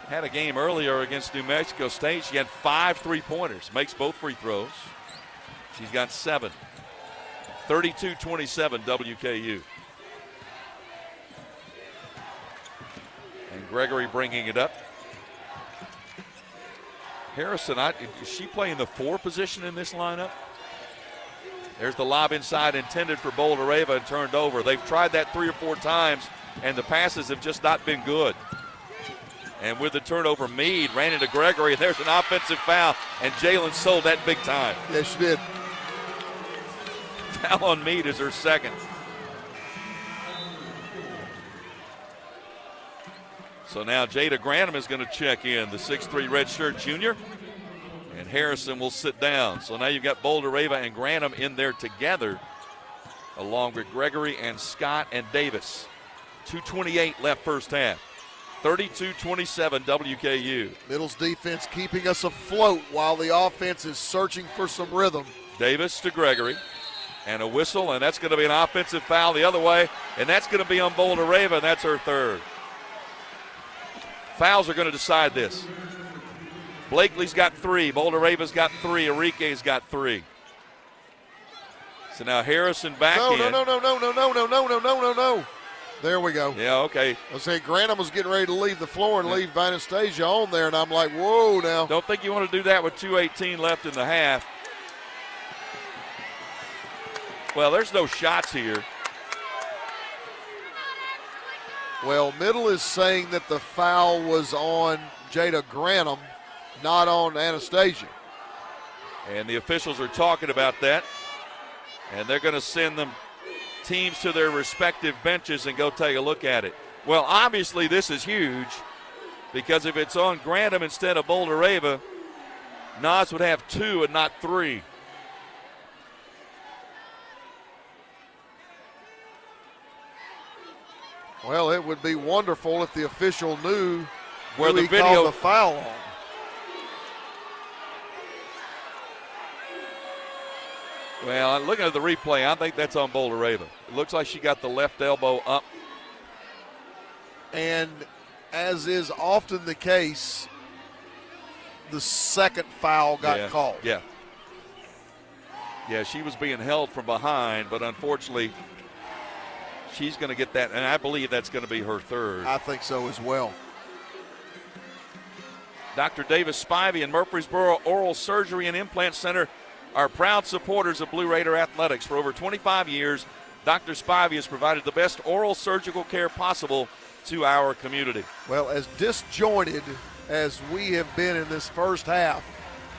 Had a game earlier against New Mexico State. She had 5 three-pointers. Makes both free throws. She's got 7. 32-27 WKU. And Gregory bringing it up. Harrison, is she playing the 4 position in this lineup? There's the lob inside intended for Boulder-Ava and turned over. They've tried that 3 or 4 times, and the passes have just not been good. And with the turnover, Meade ran into Gregory, and there's an offensive foul, and Jalen sold that big time. Yes, she did. Foul on Meade is her second. So now Jada Granum is going to check in, the 6'3" redshirt junior. And Harrison will sit down. So now you've got Boulder-Ava and Granum in there together, along with Gregory and Scott and Davis. 2:28 left first half. 32-27 WKU. Middle's defense keeping us afloat while the offense is searching for some rhythm. Davis to Gregory. And a whistle, and that's going to be an offensive foul the other way. And that's going to be on Boulder-Ava, and that's her third. Fouls are going to decide this. Blakely's got 3. Boulder-Ava's got 3. Enrique's got 3. So now Harrison back in. No. There we go. Yeah, okay. I say Granum was getting ready to leave the floor and leave Anastasia on there, and I'm like, whoa now. Don't think you want to do that with 2:18 left in the half. Well, there's no shots here. Well, Middle is saying that the foul was on Jada Granum, not on Anastasia. And the officials are talking about that. And they're going to send them teams to their respective benches and go take a look at it. Well, obviously this is huge because if it's on Granum instead of Boulder-Ava, Nas would have 2 and not 3. Well, it would be wonderful if the official knew where who the he video called the foul on. Well, looking at the replay, I think that's on Boulder-Ava. It looks like she got the left elbow up. And as is often the case, the second foul got called. Yeah, she was being held from behind, but unfortunately, she's going to get that, and I believe that's going to be her third. I think so as well. Dr. Davis Spivey and Murfreesboro Oral Surgery and Implant Center are proud supporters of Blue Raider Athletics. For over 25 years, Dr. Spivey has provided the best oral surgical care possible to our community. Well, as disjointed as we have been in this first half,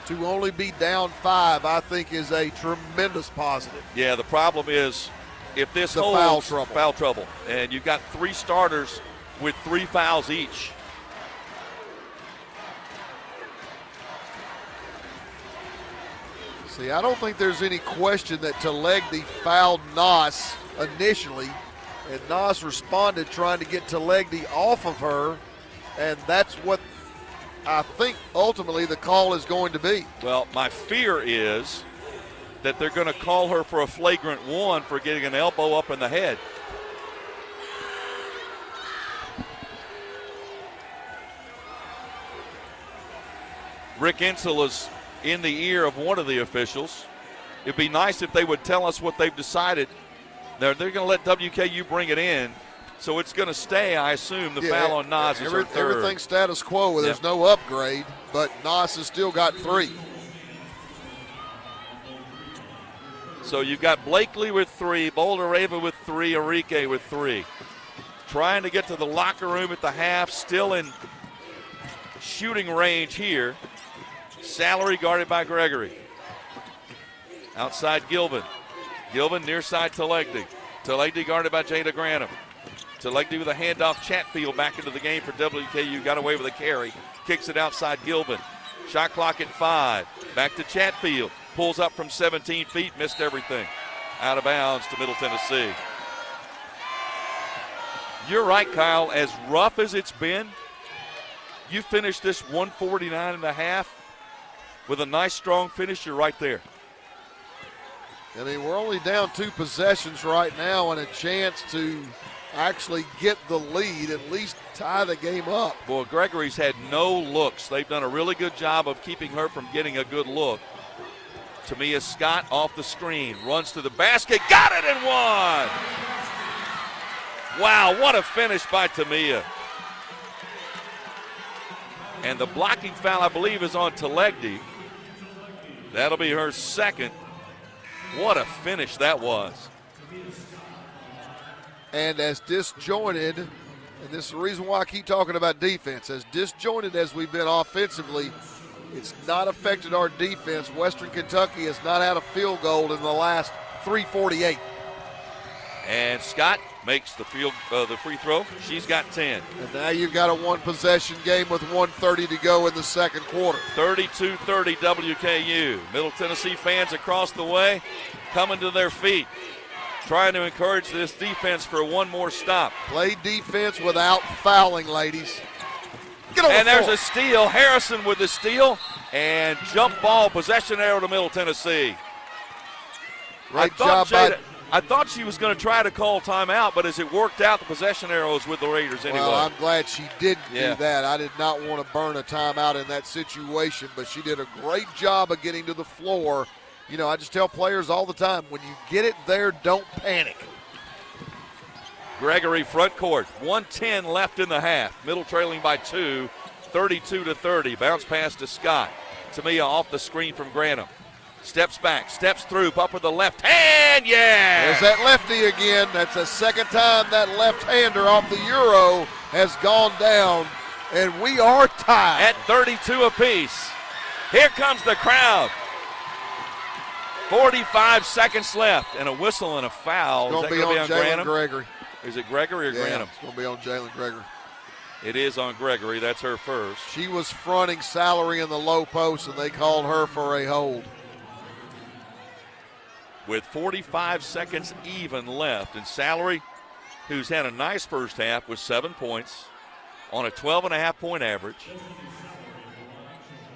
to only be down 5, I think is a tremendous positive. Yeah, the problem is if this holds, foul trouble. And you've got 3 starters with 3 fouls each. See, I don't think there's any question that Talegny fouled Nas initially, and Nas responded trying to get Talegny off of her, and that's what I think ultimately the call is going to be. Well, my fear is that they're going to call her for a flagrant 1 for getting an elbow up in the head. Rick Insel is in the ear of one of the officials. It'd be nice if they would tell us what they've decided. They're going to let WKU bring it in, so it's going to stay, I assume, the foul on Nas is her third. Everything's status quo. There's no upgrade, but Nas has still got 3. So you've got Blakely with 3, Boulder-Ava with 3, Enrique with 3. Trying to get to the locker room at the half, still in shooting range here. Salary guarded by Gregory. Outside Gilvin. Gilvin near side Telegdi. Telegdi guarded by Jada Granum. Telegdi with a handoff. Chatfield back into the game for WKU. Got away with a carry. Kicks it outside Gilvin. Shot clock at 5. Back to Chatfield. Pulls up from 17 feet. Missed everything. Out of bounds to Middle Tennessee. You're right, Kyle. As rough as it's been, you finished this 149.5 with a nice, strong finish. You're right there. I mean, we're only down 2 possessions right now and a chance to actually get the lead, at least tie the game up. Boy, Gregory's had no looks. They've done a really good job of keeping her from getting a good look. Tamia Scott off the screen, runs to the basket, got it and one! Wow, what a finish by Tamia. And the blocking foul, I believe, is on Telegdi. That'll be her second. What a finish that was. And as disjointed, and this is the reason why I keep talking about defense, as disjointed as we've been offensively, it's not affected our defense. Western Kentucky has not had a field goal in the last 3:48. And Scott makes the free throw. She's got 10. And now you've got a 1-possession game with 1:30 to go in the second quarter. 32-30 WKU. Middle Tennessee fans across the way coming to their feet, trying to encourage this defense for one more stop. Play defense without fouling, ladies. Get on and the there's floor. a steal. Harrison with the steal. And jump ball, possession arrow to Middle Tennessee. Great job by I thought she was going to try to call timeout, but as it worked out, the possession arrow is with the Raiders anyway. Well, I'm glad she didn't do that. I did not want to burn a timeout in that situation, but she did a great job of getting to the floor. You know, I just tell players all the time, when you get it there, don't panic. Gregory front court, 1:10 left in the half. Middle trailing by 2, 32-30. Bounce pass to Scott. Tamia off the screen from Granum. Steps back, steps through, up with the left hand, There's that lefty again. That's the second time that left-hander off the Euro has gone down, and we are tied. At 32 apiece. Here comes the crowd. 45 seconds left, and a whistle and a foul. It's going to be on Jalen Gregory. Is it Gregory or Granum? It's going to be on Jalen Gregory. It is on Gregory. That's her first. She was fronting Salary in the low post, and they called her for a hold. With 45 seconds even left, and Salary, who's had a nice first half with 7 points on a 12.5-point average,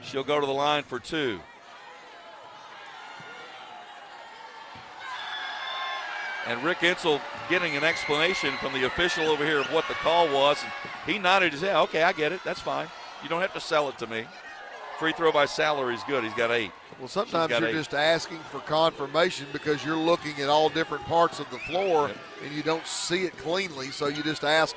she'll go to the line for 2. And Rick Insel getting an explanation from the official over here of what the call was. And he nodded his head. Okay, I get it. That's fine. You don't have to sell it to me. Free throw by Salary is good. He's got 8. Well, sometimes you're just asking for confirmation because you're looking at all different parts of the floor and you don't see it cleanly. So you just ask,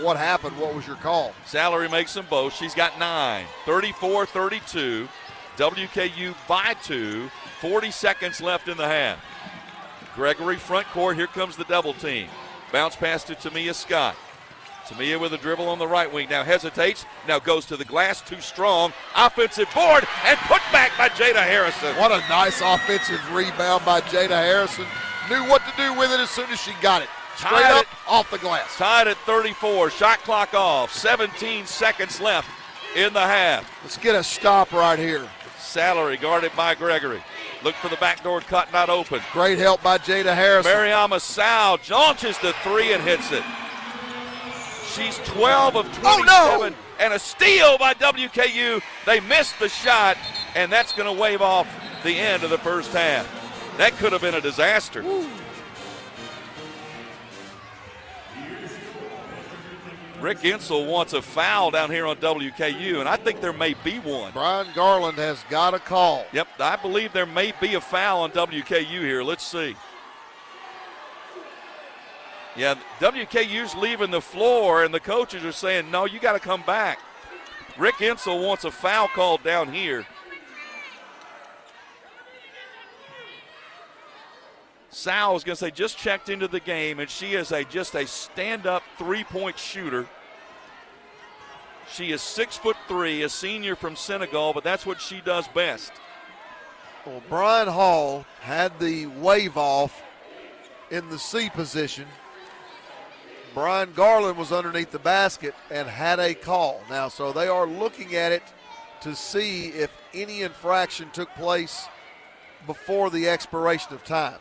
what happened? What was your call? Salary makes them both. She's got 9. 34-32. WKU by 2. 40 seconds left in the half. Gregory front court. Here comes the double team. Bounce pass to Tamia Scott. Tamia with a dribble on the right wing. Now hesitates. Now goes to the glass. Too strong. Offensive board and put back by Jada Harrison. What a nice offensive rebound by Jada Harrison. Knew what to do with it as soon as she got it. Straight up off the glass. Tied at 34. Shot clock off. 17 seconds left in the half. Let's get a stop right here. Salary guarded by Gregory. Look for the backdoor cut, not open. Great help by Jada Harrison. Mariama Sal launches the 3 and hits it. She's 12 of 27, and a steal by WKU. They missed the shot, and that's going to wave off the end of the first half. That could have been a disaster. Rick Insel wants a foul down here on WKU, and I think there may be one. Brian Garland has got a call. Yep, I believe there may be a foul on WKU here. Let's see. Yeah, WKU's leaving the floor, and the coaches are saying, no, you got to come back. Rick Insel wants a foul called down here. Sal was going to say just checked into the game, and she is just a stand-up three-point shooter. She is 6'3", a senior from Senegal, but that's what she does best. Well, Brian Hall had the wave off in the C position. Brian Garland was underneath the basket and had a call. Now, so they are looking at it to see if any infraction took place before the expiration of time.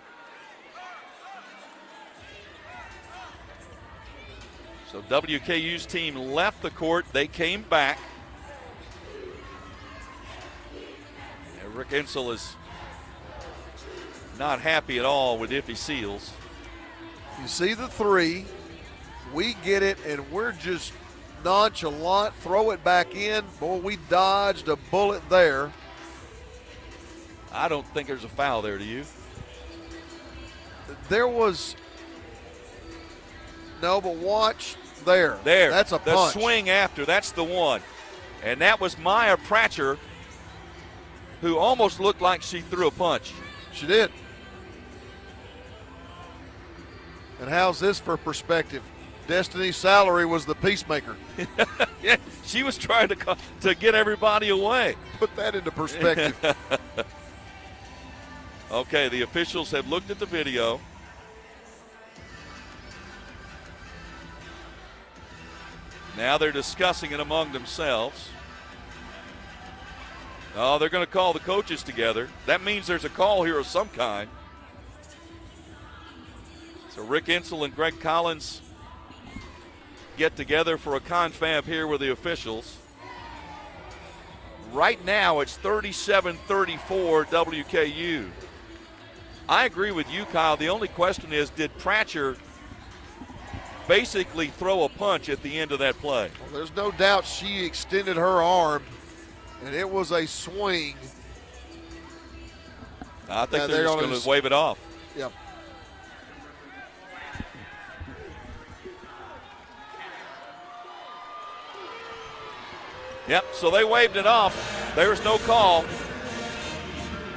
So WKU's team left the court. They came back. And Rick Insel is not happy at all with Iffy Seals. You see the three. We get it, and we're just nonchalant. Throw it back in. Boy, we dodged a bullet there. I don't think there's a foul there, do you? There was. No, but watch there. There. That's a punch. The swing after, that's the one. And that was Maya Pratcher, who almost looked like she threw a punch. She did. And how's this for perspective? Destiny Salary was the peacemaker. Yeah, she was trying to get everybody away. Put that into perspective. Okay, the officials have looked at the video. Now they're discussing it among themselves. Oh, they're going to call the coaches together. That means there's a call here of some kind. So Rick Insel and Greg Collins get together for a confab here with the officials. Right now it's 37-34 WKU. I agree with you, Kyle. The only question is, did Pratcher basically throw a punch at the end of that play? Well, there's no doubt she extended her arm, and it was a swing. I think they're just going to wave it off. Yep. Yep, so they waved it off. There's no call.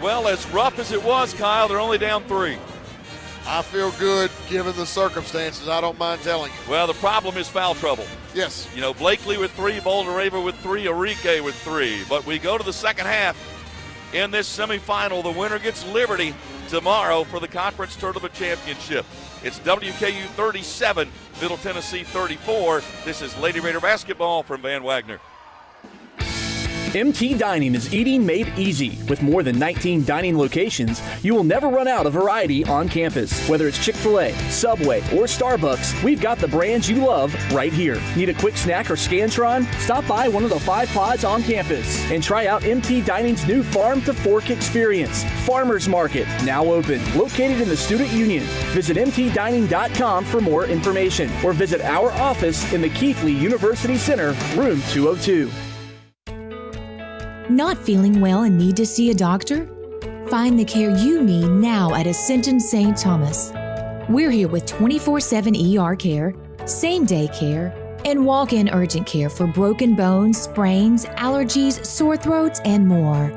Well, as rough as it was, Kyle, they're only down 3. I feel good given the circumstances. I don't mind telling you. Well, the problem is foul trouble. Yes. You know, Blakely with 3, Boulder Raver with 3, Enrique with 3. But we go to the second half in this semifinal. The winner gets Liberty tomorrow for the conference tournament championship. It's WKU 37, Middle Tennessee 34. This is Lady Raider basketball from Van Wagner. MT Dining is eating made easy. With more than 19 dining locations, you will never run out of variety on campus. Whether it's Chick-fil-A, Subway, or Starbucks, we've got the brands you love right here. Need a quick snack or Scantron? Stop by one of the 5 pods on campus and try out MT Dining's new Farm to Fork experience. Farmers Market, now open, located in the Student Union. Visit mtdining.com for more information or visit our office in the Keithley University Center, room 202. Not feeling well and need to see a doctor? Find the care you need now at Ascension St. Thomas. We're here with 24/7 ER care, same-day care, and walk-in urgent care for broken bones, sprains, allergies, sore throats, and more.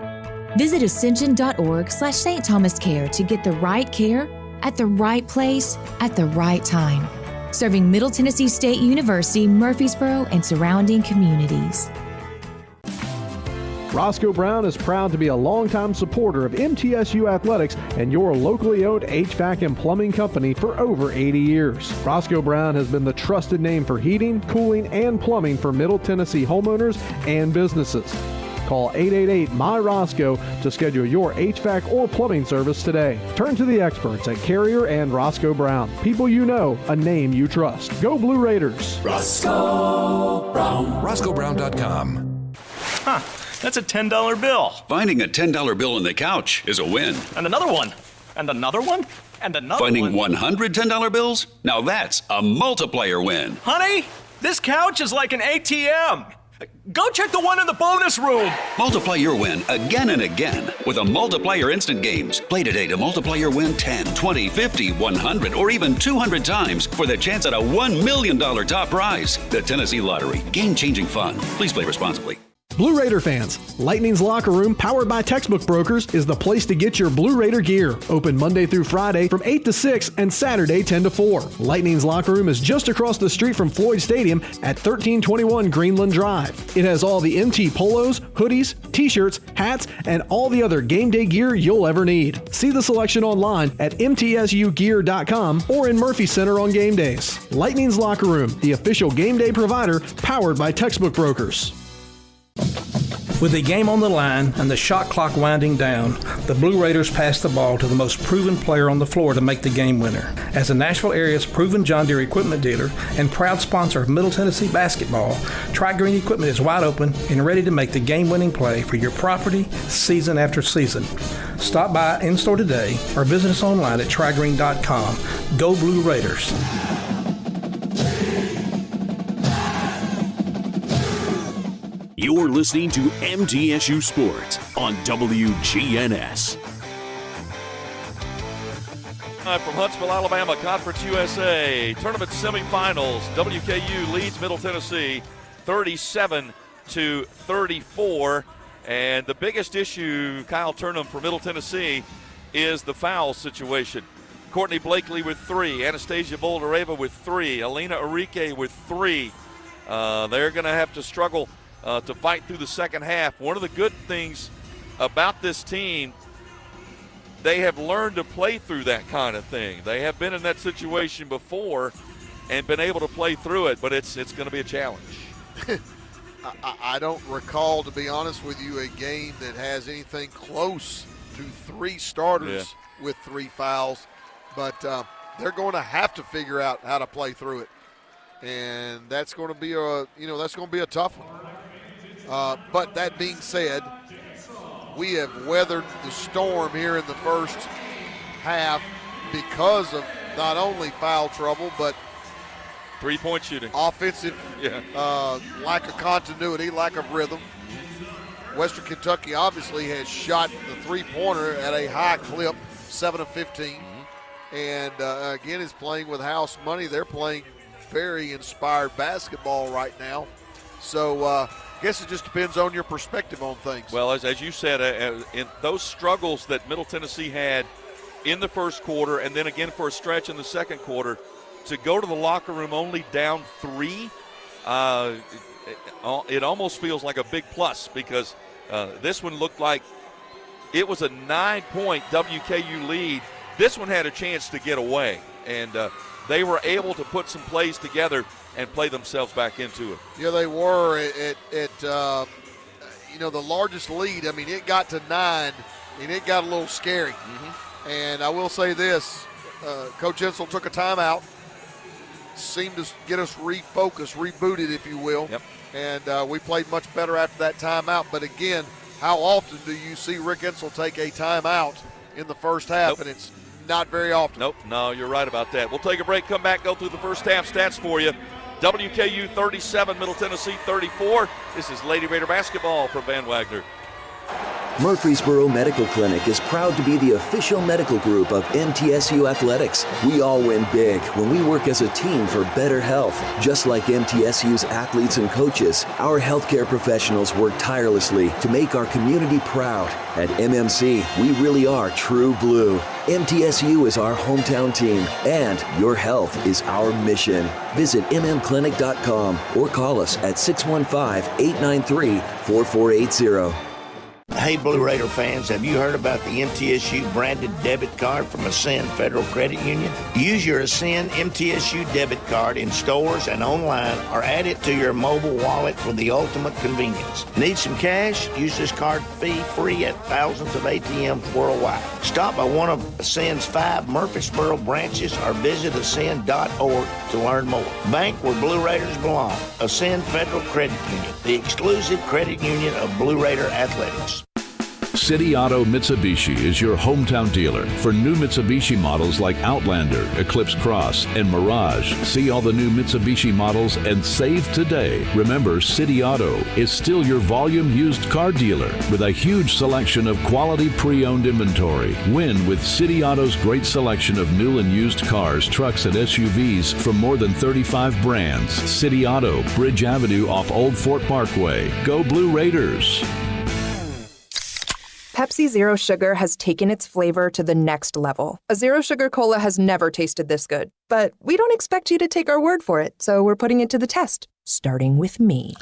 Visit ascension.org/St. Thomas Care to get the right care at the right place at the right time. Serving Middle Tennessee State University, Murfreesboro, and surrounding communities. Roscoe Brown is proud to be a longtime supporter of MTSU athletics and your locally owned HVAC and plumbing company for over 80 years. Roscoe Brown has been the trusted name for heating, cooling, and plumbing for Middle Tennessee homeowners and businesses. Call 888-MY-ROSCOE to schedule your HVAC or plumbing service today. Turn to the experts at Carrier and Roscoe Brown. People you know, a name you trust. Go Blue Raiders. Roscoe Brown. RoscoeBrown.com. Huh. That's a $10 bill. Finding a $10 bill on the couch is a win. And another one. And another one. And another Finding one. 100 $10 bills? Now that's a multiplier win. Honey, This couch is like an ATM. Go check the one in the bonus room. Multiply your win again and again with a Multiplier Instant Games. Play today to multiply your win 10, 20, 50, 100, or even 200 times for the chance at a $1 million top prize. The Tennessee Lottery. Game-changing fun. Please play responsibly. Blue Raider fans, Lightning's Locker Room, powered by Textbook Brokers, is the place to get your Blue Raider gear. Open Monday through Friday from 8 to 6 and Saturday 10 to 4. Lightning's Locker Room is just across the street from Floyd Stadium at 1321 Greenland Drive. It has all the MT polos, hoodies, t-shirts, hats, and all the other game day gear you'll ever need. See the selection online at mtsugear.com or in Murphy Center on game days. Lightning's Locker Room, the official game day provider, powered by Textbook Brokers. With the game on the line and the shot clock winding down, the Blue Raiders pass the ball to the most proven player on the floor to make the game winner. As the Nashville area's proven John Deere equipment dealer and proud sponsor of Middle Tennessee basketball, Tri-Green Equipment is wide open and ready to make the game-winning play for your property season after season. Stop by in-store today or visit us online at trigreen.com. Go Blue Raiders. You're listening to MTSU Sports on WGNS. From Huntsville, Alabama, Conference USA Tournament semifinals. WKU leads Middle Tennessee 37-34. And the biggest issue, Kyle Turnham, for Middle Tennessee is the foul situation. Courtney Blakely with 3, Anastasia Boldareva with 3, Alina Enrique with 3. They're going to have to struggle to fight through the second half. One of the good things about this team, they have learned to play through that kind of thing. They have been in that situation before and been able to play through it, but it's going to be a challenge. I don't recall, to be honest with you, a game that has anything close to 3 starters with 3 fouls, but they're going to have to figure out how to play through it, and that's going to be a tough one. But that being said, we have weathered the storm here in the first half because of not only foul trouble, but three-point shooting, offensive lack of continuity, lack of rhythm. Western Kentucky obviously has shot the three-pointer at a high clip, 7 of 15, and again is playing with house money. They're playing very inspired basketball right now. So I guess it just depends on your perspective on things. Well, as you said, in those struggles that Middle Tennessee had in the first quarter and then again for a stretch in the second quarter, to go to the locker room only down 3, it almost feels like a big plus, because this one looked like it was a 9-point WKU lead. This one had a chance to get away, and they were able to put some plays together and play themselves back into it. Yeah, they were at the largest lead. I mean, it got to 9, and it got a little scary. And I will say this, Coach Ensel took a timeout, seemed to get us refocused, rebooted, if you will. And we played much better after that timeout. But again, how often do you see Rick Ensel take a timeout in the first half? And it's not very often. No, you're right about that. We'll take a break, come back, go through the first half stats for you. WKU 37, Middle Tennessee 34. This is Lady Raider basketball from Van Wagner. Murfreesboro Medical Clinic is proud to be the official medical group of MTSU Athletics. We all win big when we work as a team for better health. Just like MTSU's athletes and coaches, our healthcare professionals work tirelessly to make our community proud. At MMC, we really are true blue. MTSU is our hometown team, and your health is our mission. Visit mmclinic.com or call us at 615-893-4480. Hey, Blue Raider fans, have you heard about the MTSU branded debit card from Ascend Federal Credit Union? Use your Ascend MTSU debit card in stores and online, or add it to your mobile wallet for the ultimate convenience. Need some cash? Use this card fee-free at thousands of ATMs worldwide. Stop by one of Ascend's 5 Murfreesboro branches or visit ascend.org to learn more. Bank where Blue Raiders belong. Ascend Federal Credit Union, the exclusive credit union of Blue Raider athletics. City Auto Mitsubishi is your hometown dealer for new Mitsubishi models like Outlander, Eclipse Cross, and Mirage. See all the new Mitsubishi models and save today. Remember, City Auto is still your volume used car dealer with a huge selection of quality pre-owned inventory. Win with City Auto's great selection of new and used cars, trucks, and SUVs from more than 35 brands. City Auto, Bridge Avenue off Old Fort Parkway. Go Blue Raiders! Pepsi Zero Sugar has taken its flavor to the next level. A Zero Sugar Cola has never tasted this good. But we don't expect you to take our word for it, so we're putting it to the test, starting with me.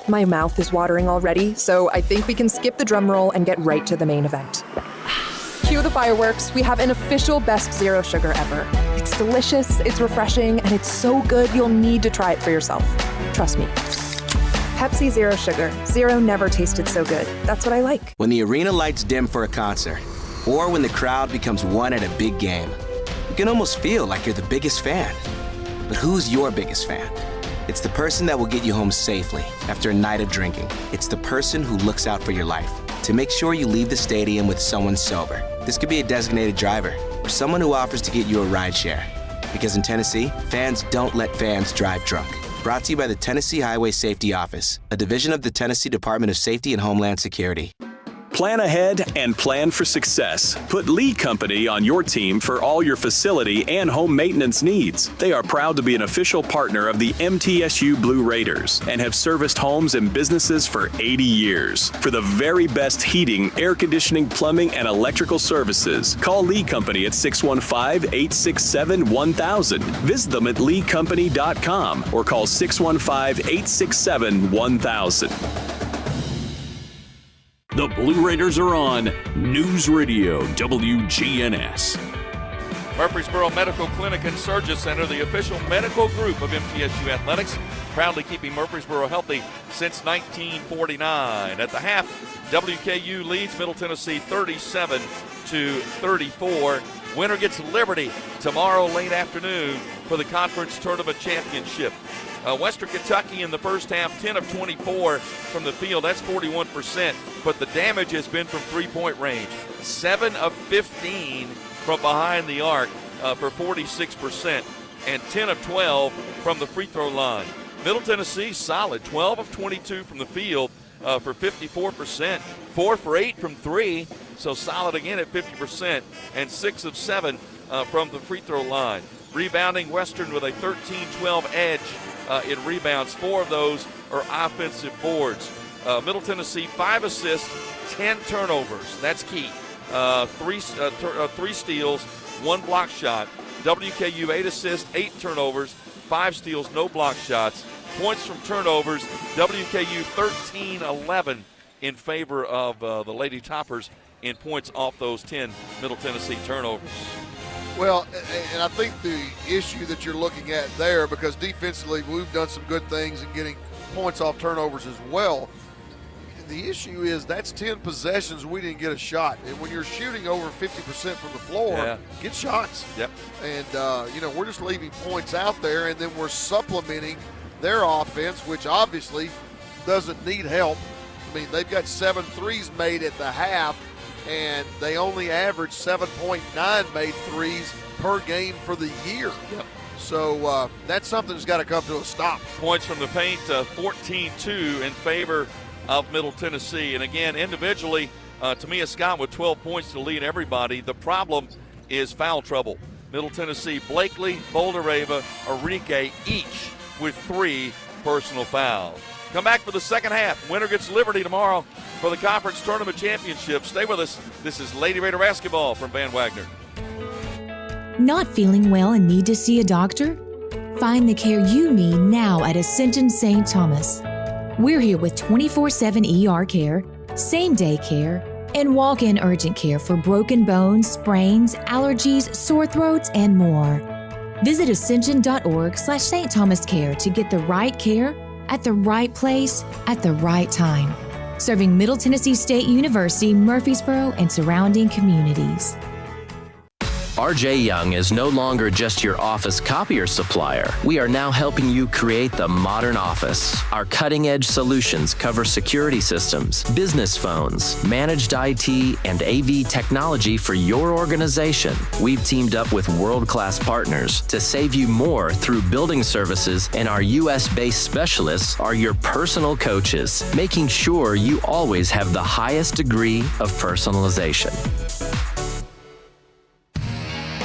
My mouth is watering already, so I think we can skip the drum roll and get right to the main event. Cue the fireworks. We have an official best Zero Sugar ever. It's delicious, it's refreshing, and it's so good you'll need to try it for yourself. Trust me. Pepsi Zero Sugar. Zero never tasted so good. That's what I like. When the arena lights dim for a concert, or when the crowd becomes one at a big game, you can almost feel like you're the biggest fan. But who's your biggest fan? It's the person that will get you home safely after a night of drinking. It's the person who looks out for your life to make sure you leave the stadium with someone sober. This could be a designated driver or someone who offers to get you a ride share. Because in Tennessee, fans don't let fans drive drunk. Brought to you by the Tennessee Highway Safety Office, a division of the Tennessee Department of Safety and Homeland Security. Plan ahead and plan for success. Put Lee Company on your team for all your facility and home maintenance needs. They are proud to be an official partner of the MTSU Blue Raiders and have serviced homes and businesses for 80 years. For the very best heating, air conditioning, plumbing, and electrical services, call Lee Company at 615-867-1000. Visit them at leecompany.com or call 615-867-1000. The Blue Raiders are on News Radio WGNS. Murfreesboro Medical Clinic and Surgery Center, the official medical group of MTSU Athletics, proudly keeping Murfreesboro healthy since 1949. At the half, WKU leads Middle Tennessee 37-34. Winner gets Liberty tomorrow late afternoon for the conference tournament championship. Western Kentucky in the first half, 10 of 24 from the field. That's 41%, but the damage has been from three-point range. 7 of 15 from behind the arc for 46%, and 10 of 12 from the free throw line. Middle Tennessee, solid, 12 of 22 from the field for 54%, 4 for 8 from three, so solid again at 50%, and 6 of 7 from the free throw line. Rebounding, Western with a 13-12 edge in rebounds. 4 of those are offensive boards. Middle Tennessee, 5 assists, 10 turnovers. That's key. 3 steals, 1 block shot. WKU, 8 assists, 8 turnovers, 5 steals, no block shots. Points from turnovers, WKU 13-11 in favor of the Lady Toppers in points off those 10 Middle Tennessee turnovers. Well, and I think the issue that you're looking at there, because defensively we've done some good things in getting points off turnovers as well. The issue is that's 10 possessions we didn't get a shot. And when you're shooting over 50% from the floor, get shots. Yep. And, we're just leaving points out there, and then we're supplementing their offense, which obviously doesn't need help. I mean, they've got 7 threes made at the half, and they only average 7.9 made threes per game for the year. Yep. So that's something that's got to come to a stop. Points from the paint, 14-2 in favor of Middle Tennessee. And again, individually, Tamia Scott with 12 points to lead everybody. The problem is foul trouble. Middle Tennessee, Blakely, Boldereva, Enrique, each with 3 personal fouls. Come back for the second half. Winner gets Liberty tomorrow for the conference tournament championship. Stay with us. This is Lady Raider basketball from Van Wagner. Not feeling well and need to see a doctor? Find the care you need now at Ascension St. Thomas. We're here with 24/7 ER care, same-day care, and walk-in urgent care for broken bones, sprains, allergies, sore throats, and more. Visit ascension.org/St. Thomas Care to get the right care at the right place at the right time. Serving Middle Tennessee State University, Murfreesboro, and surrounding communities. RJ Young is no longer just your office copier supplier. We are now helping you create the modern office. Our cutting-edge solutions cover security systems, business phones, managed IT, and AV technology for your organization. We've teamed up with world-class partners to save you more through building services, and our U.S.-based specialists are your personal coaches, making sure you always have the highest degree of personalization.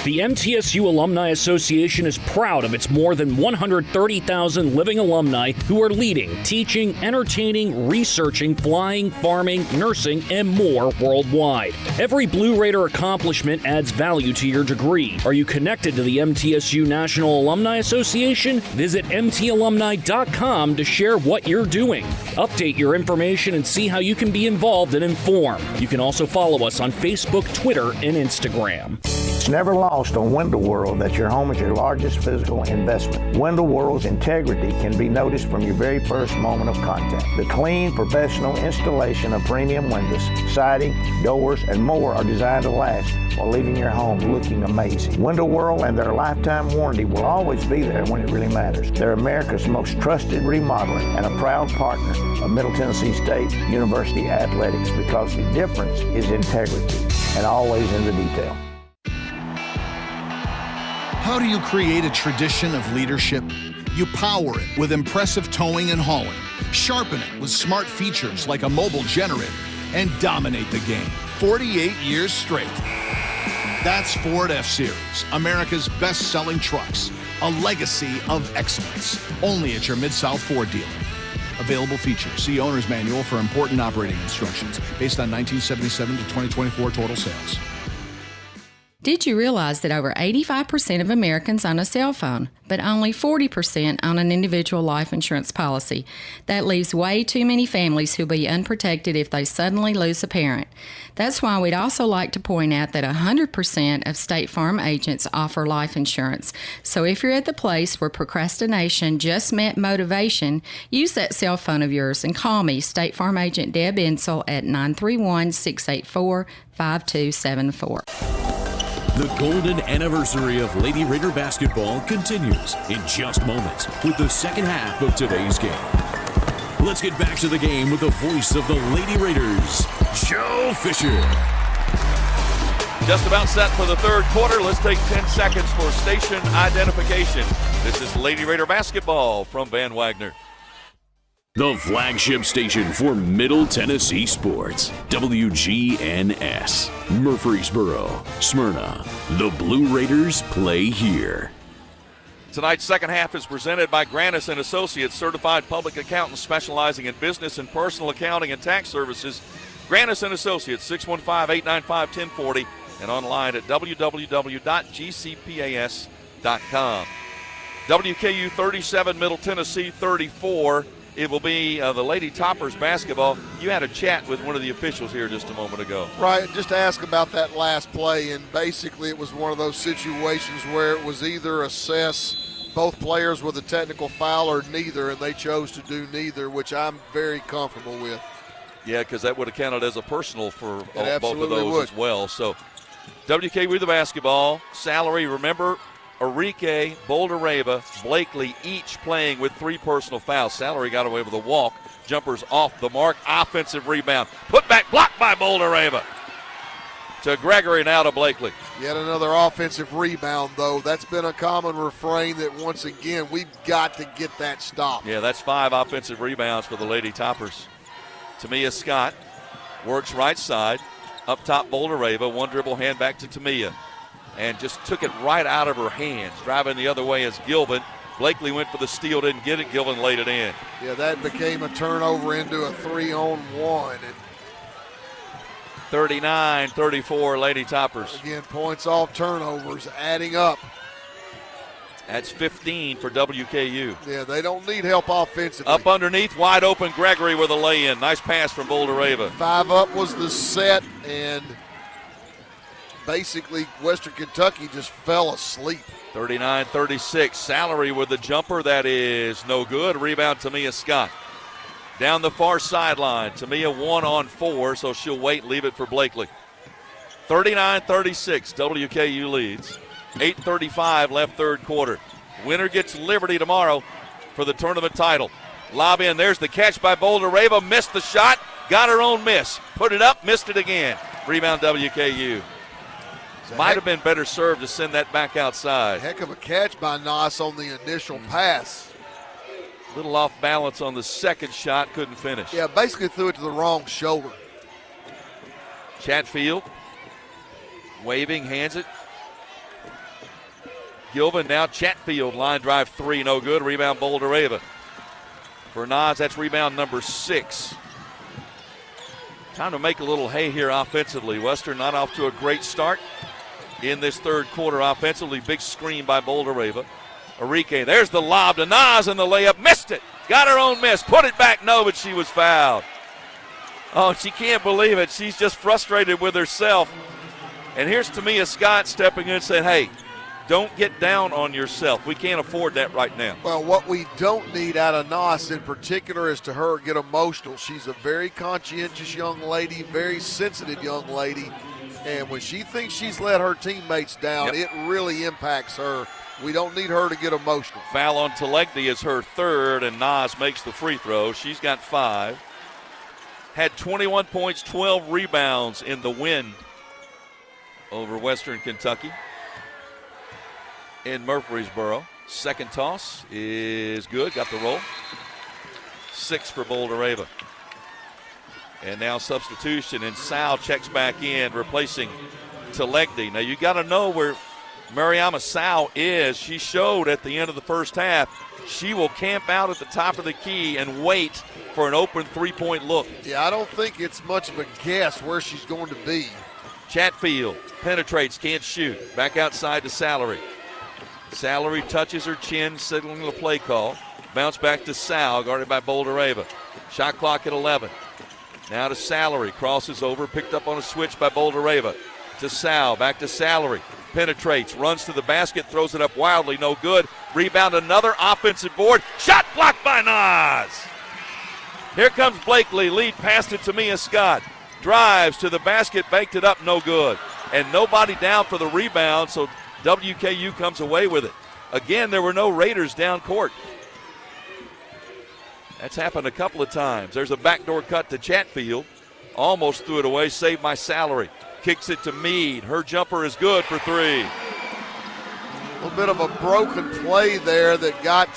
The MTSU Alumni Association is proud of its more than 130,000 living alumni who are leading, teaching, entertaining, researching, flying, farming, nursing, and more worldwide. Every Blue Raider accomplishment adds value to your degree. Are you connected to the MTSU National Alumni Association? Visit mtalumni.com to share what you're doing. Update your information and see how you can be involved and informed. You can also follow us on Facebook, Twitter, and Instagram. It's never lost on Window World that your home is your largest physical investment. Window World's integrity can be noticed from your very first moment of contact. The clean, professional installation of premium windows, siding, doors, and more are designed to last while leaving your home looking amazing. Window World and their lifetime warranty will always be there when it really matters. They're America's most trusted remodeler and a proud partner of Middle Tennessee State University Athletics, because the difference is integrity and always in the detail. How do you create a tradition of leadership? You power it with impressive towing and hauling, sharpen it with smart features like a mobile generator, and dominate the game 48 years straight. That's Ford F-Series, America's best-selling trucks, a legacy of excellence, only at your Mid-South Ford dealer. Available features. See Owner's Manual for important operating instructions based on 1977 to 2024 total sales. Did you realize that over 85% of Americans own a cell phone, but only 40% own an individual life insurance policy? That leaves way too many families who'll be unprotected if they suddenly lose a parent. That's why we'd also like to point out that 100% of State Farm agents offer life insurance. So if you're at the place where procrastination just met motivation, use that cell phone of yours and call me, State Farm agent Deb Insel, at 931-684-5274. The golden anniversary of Lady Raider basketball continues in just moments with the second half of today's game. Let's get back to the game with the voice of the Lady Raiders, Joe Fisher. Just about set for the third quarter. Let's take 10 seconds for station identification. This is Lady Raider basketball from Van Wagner. The flagship station for Middle Tennessee sports, WGNS, Murfreesboro, Smyrna. The Blue Raiders play here. Tonight's second half is presented by Granis & Associates, certified public accountants specializing in business and personal accounting and tax services. Granis & Associates, 615-895-1040, and online at www.gcpas.com. WKU 37, Middle Tennessee 34. It will be the Lady Toppers basketball. You had a chat with one of the officials here just a moment ago. Right, just to ask about that last play, and basically it was one of those situations where it was either assess both players with a technical foul or neither, and they chose to do neither, which I'm very comfortable with. Yeah, because that would have counted as a personal for both of those would. as well. So WKU the basketball. Salary, remember, Enrique, Boulder-Rava, Blakely each playing with 3 personal fouls. Salary got away with a walk. Jumpers off the mark. Offensive rebound. Put back, blocked by Boulder-Rava. To Gregory, now to Blakely. Yet another offensive rebound, though. That's been a common refrain that, once again, we've got to get that stopped. Yeah, that's 5 offensive rebounds for the Lady Toppers. Tamia Scott works right side. Up top, Boulder-Rava. One dribble hand back to Tamia. And just took it right out of her hands. Driving the other way is Gilbin. Blakely went for the steal, didn't get it. Gilbin laid it in. Yeah, that became a turnover into a 3-on-1. 39-34, Lady Toppers. Again, points off turnovers, adding up. That's 15 for WKU. Yeah, they don't need help offensively. Up underneath, wide open, Gregory with a lay-in. Nice pass from Boulder-Rava. 5 up was the set, and basically Western Kentucky just fell asleep. 39-36. Salary with the jumper. That is no good. Rebound, Tamia Scott. Down the far sideline. Tamia 1-on-4, so she'll wait, leave it for Blakely. 39-36, WKU leads. 8:35 left third quarter. Winner gets Liberty tomorrow for the tournament title. Lob in, there's the catch by Boulder Rava, missed the shot, got her own miss. Put it up, missed it again. Rebound WKU. Might have been better served to send that back outside. Heck of a catch by Nas on the initial pass. Little off balance on the second shot, couldn't finish. Yeah, basically threw it to the wrong shoulder. Chatfield waving, hands it. Gilvin, now Chatfield, line drive three, no good. Rebound Boulder Rava. For Nas, that's rebound number 6. Time to make a little hay here offensively. Western not off to a great start in this third quarter offensively. Big screen by Boulder Rava. Arike, there's the lob to Nas, and the layup, missed it. Got her own miss, put it back, no, but she was fouled. Oh, she can't believe it. She's just frustrated with herself. And here's Tamia Scott stepping in and saying, hey, don't get down on yourself. We can't afford that right now. Well, what we don't need out of Nas in particular is to her get emotional. She's a very conscientious young lady, very sensitive young lady. And when she thinks she's let her teammates down, it really impacts her. We don't need her to get emotional. Foul on Telegny is her third, and Nas makes the free throw. She's got 5. Had 21 points, 12 rebounds in the win over Western Kentucky in Murfreesboro. Second toss is good, got the roll. 6 for Boulder Rava. And now substitution, and Sal checks back in, replacing Telegny. Now you got to know where Mariama Sal is. She showed at the end of the first half she will camp out at the top of the key and wait for an open three-point look. Yeah, I don't think it's much of a guess where she's going to be. Chatfield penetrates, can't shoot. Back outside to Salary. Salary touches her chin, signaling the play call. Bounce back to Sal, guarded by Boulder Rava. Shot clock at 11. Now to Salary, crosses over, picked up on a switch by Boulder Rava. To Sal, back to Salary. Penetrates, runs to the basket, throws it up wildly, no good. Rebound, another offensive board. Shot blocked by Nas. Here comes Blakely, lead past it to Mia Scott. Drives to the basket, banked it up, no good. And nobody down for the rebound, so WKU comes away with it. Again, there were no Raiders down court. That's happened a couple of times. There's a backdoor cut to Chatfield. Almost threw it away, saved by Salary. Kicks it to Meade. Her jumper is good for 3. A little bit of a broken play there that got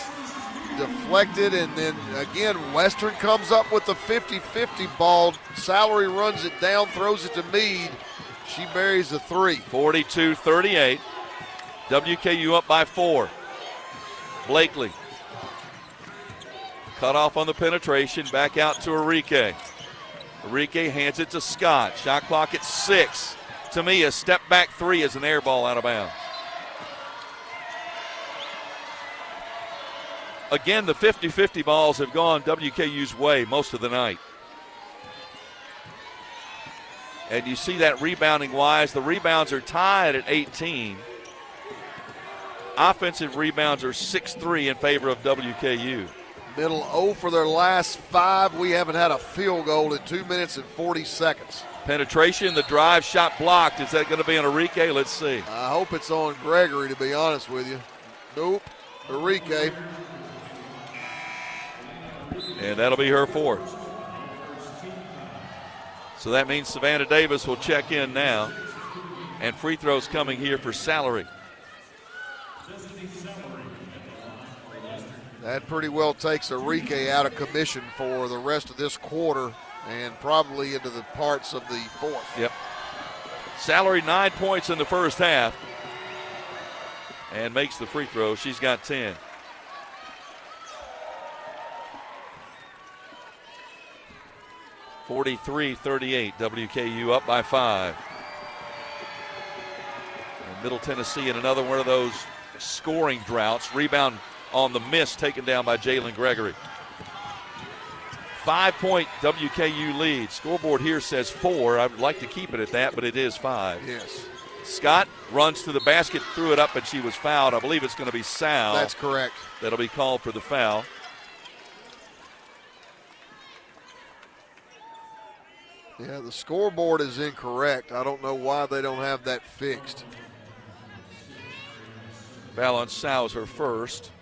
deflected, and then again Western comes up with the 50-50 ball. Salary runs it down, throws it to Meade. She buries the 3. 42-38. WKU up by 4. Blakely. Cut off on the penetration, back out to Arike. Arike hands it to Scott. Shot clock at 6. Tamia, step back 3 is an air ball out of bounds. Again, the 50-50 balls have gone WKU's way most of the night. And you see that rebounding wise. The rebounds are tied at 18. Offensive rebounds are 6-3 in favor of WKU. Middle 0 for their last 5. We haven't had a field goal in 2 minutes and 40 seconds. Penetration, the drive, shot blocked. Is that going to be on Arike? Let's see. I hope it's on Gregory, to be honest with you. Nope, Arike. And that'll be her 4th. So that means Savannah Davis will check in now. And free throws coming here for Salary. That pretty well takes Arike out of commission for the rest of this quarter and probably into the parts of the 4th. Yep. Salary 9 points in the first half and makes the free throw. She's got 10. (43-38). WKU up by 5. And Middle Tennessee in another one of those scoring droughts. Rebound on the miss taken down by Jalen Gregory. 5-point WKU lead. Scoreboard here says 4. I would like to keep it at that, but it is 5. Yes. Scott runs to the basket, threw it up, and she was fouled. I believe it's going to be Sal. That's correct. That'll be called for the foul. Yeah, the scoreboard is incorrect. I don't know why they don't have that fixed. Foul on Sow's her first.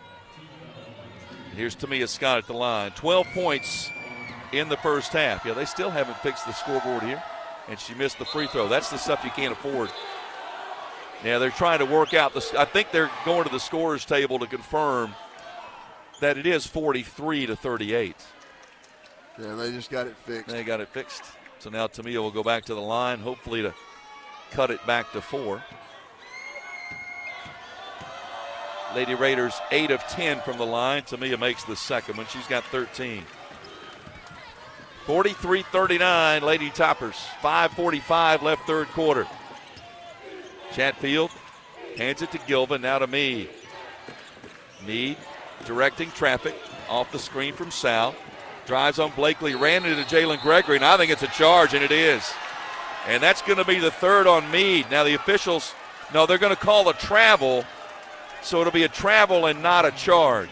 Here's Tamia Scott at the line. 12 points in the first half. Yeah, they still haven't fixed the scoreboard here. And she missed the free throw. That's the stuff you can't afford. Yeah, they're trying to work out this. I think they're going to the scorer's table to confirm that it is 43-38. Yeah, they just got it fixed. They got it fixed. So now Tamia will go back to the line, hopefully to cut it back to 4. Lady Raiders 8 of 10 from the line. Tamia makes the second one. She's got 13. 43-39, Lady Toppers. 5:45 left third quarter. Chatfield hands it to Gilvin, now to Meade. Meade directing traffic off the screen from Sal. Drives on Blakely, ran into Jalen Gregory, and I think it's a charge, and it is. And that's going to be the third on Meade. Now the officials, no, they're going to call a travel, so it'll be a travel and not a charge.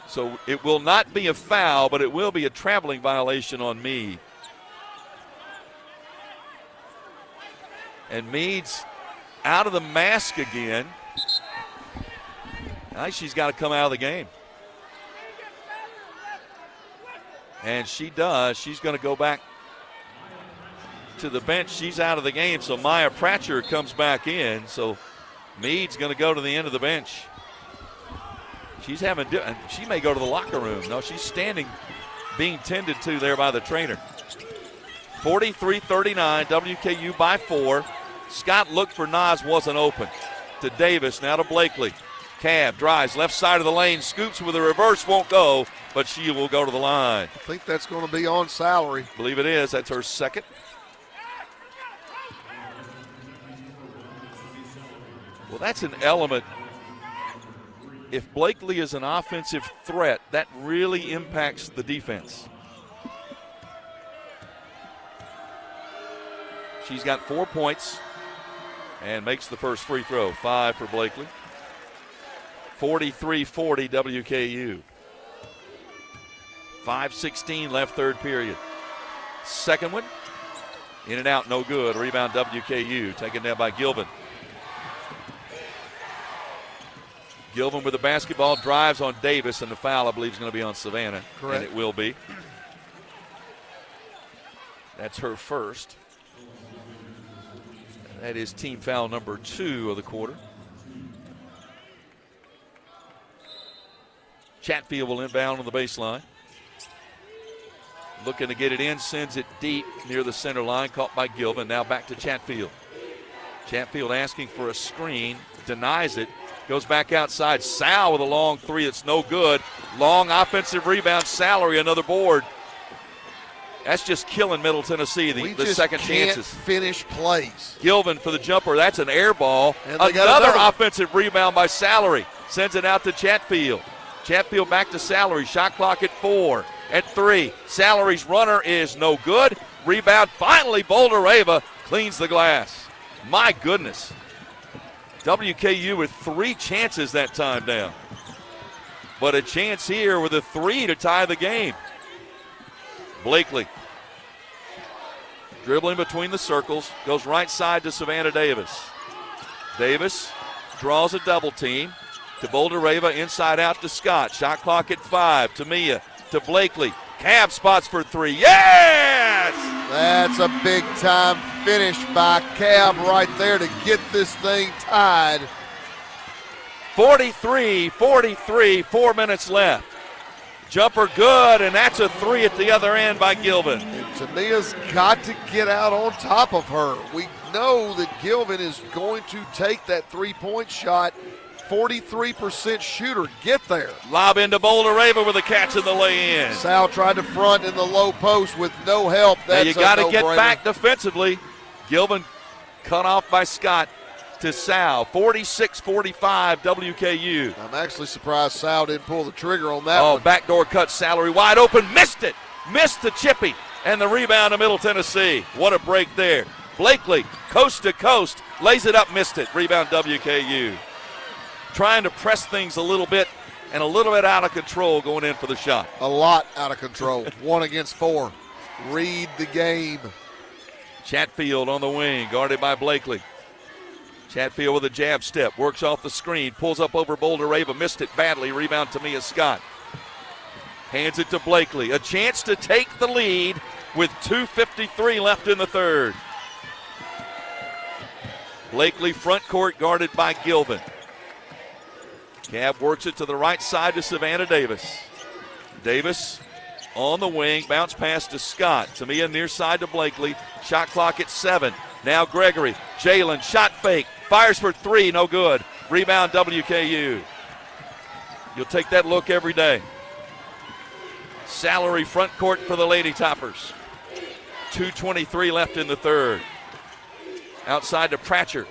So it will not be a foul, but it will be a traveling violation on Meade. And Meade's out of the mask again. Now she's got to come out of the game. And she does. She's going to go back to the bench. She's out of the game, so Maya Pratcher comes back in. So Meade's going to go to the end of the bench. She may go to the locker room. No, she's standing, being tended to there by the trainer. 43-39, WKU by 4. Scott looked for Nas, wasn't open. To Davis, now to Blakely. Cab drives left side of the lane, scoops with a reverse, won't go, but she will go to the line. I think that's going to be on Salary. Believe it is. That's her second. Well, that's an element. If Blakely is an offensive threat, that really impacts the defense. She's got 4 points and makes the first free throw. 5 for Blakely. 43-40 WKU. 5:16 left third period. Second one, in and out, no good. Rebound WKU, taken down by Gilvin. Gilvin with the basketball, drives on Davis, and the foul, I believe, is going to be on Savannah. Correct. And it will be. That's her first. That is team foul number 2 of the quarter. Chatfield will inbound on the baseline. Looking to get it in, sends it deep near the center line, caught by Gilvin. Now back to Chatfield. Chatfield asking for a screen, denies it, goes back outside. Sal with a long three that's no good. Long offensive rebound, Salary, another board. That's just killing Middle Tennessee, the second chances. Finish plays. Gilvin for the jumper, that's an air ball. And another offensive rebound by Salary. Sends it out to Chatfield. Chatfield back to Salary, shot clock at 4. At 3, Salary's runner is no good. Rebound, finally Boulder-Ava cleans the glass. My goodness. WKU with 3 chances that time down. But a chance here with a 3 to tie the game. Blakely. Dribbling between the circles, goes right side to Savannah Davis. Davis draws a double team to Boulder-Ava, inside out to Scott. Shot clock at 5, to Mia. To Blakely. Cab spots for 3. Yes! That's a big-time finish by Cab right there to get this thing tied. 43-43, 4 minutes left. Jumper good, and that's a 3 at the other end by Gilvin. And Tamia's got to get out on top of her. We know that Gilvin is going to take that three-point shot. 43% shooter, get there. Lob into Boulder-Ava with a catch in the lay-in. Sal tried to front in the low post with no help. That's you got to get back defensively. Gilvin cut off by Scott to Sal. 46-45 WKU. I'm actually surprised Sal didn't pull the trigger on that one. Backdoor cut, Salary wide open, missed it. Missed the chippy, and the rebound to Middle Tennessee. What a break there. Blakely, coast to coast, lays it up, missed it. Rebound WKU. Trying to press things a little bit and a little bit out of control going in for the shot. A lot out of control. 1 against 4. Read the game. Chatfield on the wing, guarded by Blakely. Chatfield with a jab step, works off the screen, pulls up over Boulder Rava, missed it badly, rebound to Mia Scott. Hands it to Blakely, a chance to take the lead with 2:53 left in the third. Blakely front court guarded by Gilvin. Cab works it to the right side to Savannah Davis. Davis on the wing, bounce pass to Scott. Tamia near side to Blakely. Shot clock at 7. Now Gregory. Jalen, shot fake. Fires for 3, no good. Rebound WKU. You'll take that look every day. Salary front court for the Lady Toppers. 2:23 left in the third. Outside to Pratcher.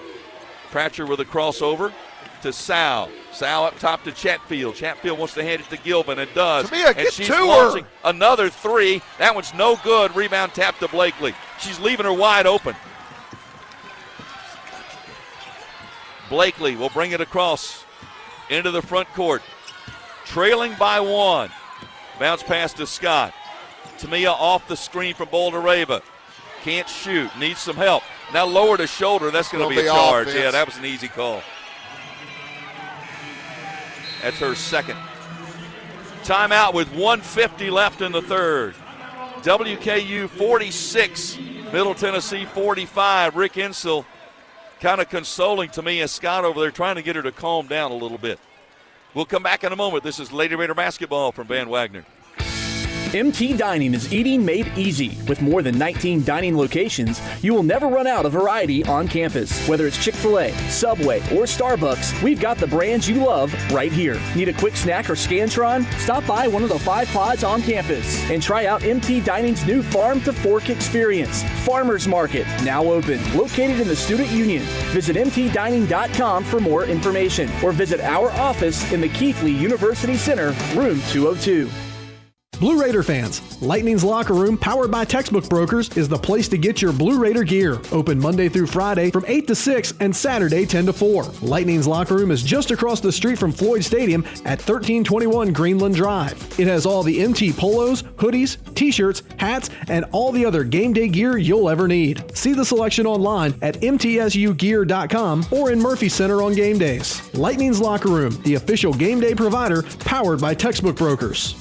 Pratcher with a crossover to Sal. Sal up top to Chatfield. Chatfield wants to hand it to Gilvin and does. Tamia, and she's launching another 3. That one's no good. Rebound tap to Blakely. She's leaving her wide open. Blakely will bring it across into the front court. Trailing by 1. Bounce pass to Scott. Tamia off the screen from Boulder Rava. Can't shoot. Needs some help. Now lower to shoulder. That's going to be a charge. Offense. Yeah, that was an easy call. That's her second. Timeout with 1:50 left in the third. WKU 46, Middle Tennessee 45. Rick Insel kind of consoling Tamia Scott over there, trying to get her to calm down a little bit. We'll come back in a moment. This is Lady Raider basketball from Van Wagner. MT Dining is eating made easy. With more than 19 dining locations, you will never run out of variety on campus. Whether it's Chick-fil-A, Subway, or Starbucks, we've got the brands you love right here. Need a quick snack or Scantron? Stop by one of the 5 pods on campus and try out MT Dining's new Farm to Fork experience. Farmers Market, now open, located in the Student Union. Visit mtdining.com for more information or visit our office in the Keithley University Center, room 202. Blue Raider fans, Lightning's Locker Room, powered by Textbook Brokers, is the place to get your Blue Raider gear. Open Monday through Friday from 8 to 6 and Saturday 10 to 4. Lightning's Locker Room is just across the street from Floyd Stadium at 1321 Greenland Drive. It has all the MT polos, hoodies, t-shirts, hats, and all the other game day gear you'll ever need. See the selection online at mtsugear.com or in Murphy Center on game days. Lightning's Locker Room, the official game day provider, powered by Textbook Brokers.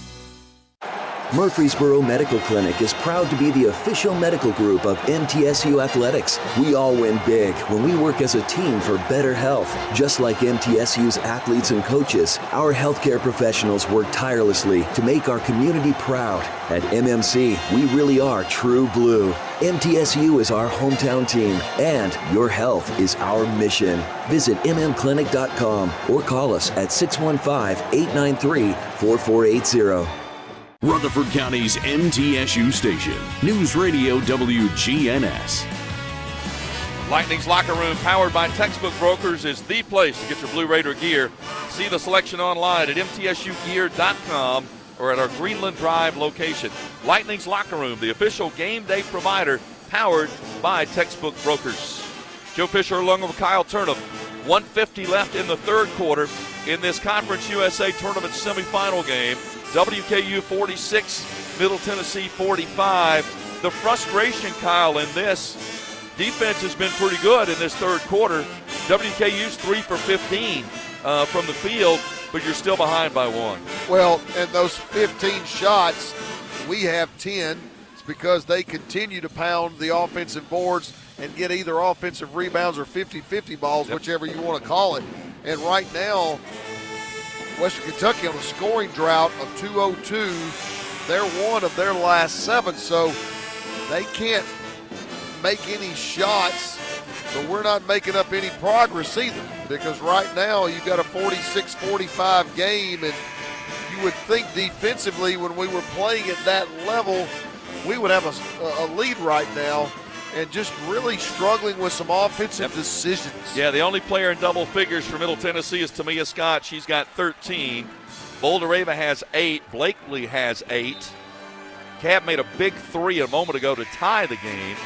Murfreesboro Medical Clinic is proud to be the official medical group of MTSU Athletics. We all win big when we work as a team for better health. Just like MTSU's athletes and coaches, our healthcare professionals work tirelessly to make our community proud. At MMC, we really are true blue. MTSU is our hometown team, and your health is our mission. Visit mmclinic.com or call us at 615-893-4480. Rutherford County's MTSU station, News Radio WGNS. Lightning's Locker Room, powered by Textbook Brokers, is the place to get your Blue Raider gear. See the selection online at mtsugear.com or at our Greenland Drive location. Lightning's Locker Room, the official game day provider, powered by Textbook Brokers. Joe Fisher along with Kyle Turnip. 1:50 left in the third quarter in this Conference USA Tournament semifinal game. WKU 46, Middle Tennessee 45. The frustration, Kyle, in this defense has been pretty good in this third quarter. WKU's 3 for 15 from the field, but you're still behind by 1. Well, and those 15 shots, we have 10. It's because they continue to pound the offensive boards and get either offensive rebounds or 50-50 balls, whichever you want to call it. And right now, Western Kentucky on a scoring drought of 202. They're one of their last 7, so they can't make any shots, but we're not making up any progress either, because right now you've got a 46-45 game, and you would think defensively when we were playing at that level, we would have a lead right now, and just really struggling with some offensive decisions. Yeah, the only player in double figures for Middle Tennessee is Tamia Scott. She's got 13. Boulder Rava has 8. Blakely has 8. Cab made a big 3 a moment ago to tie the game.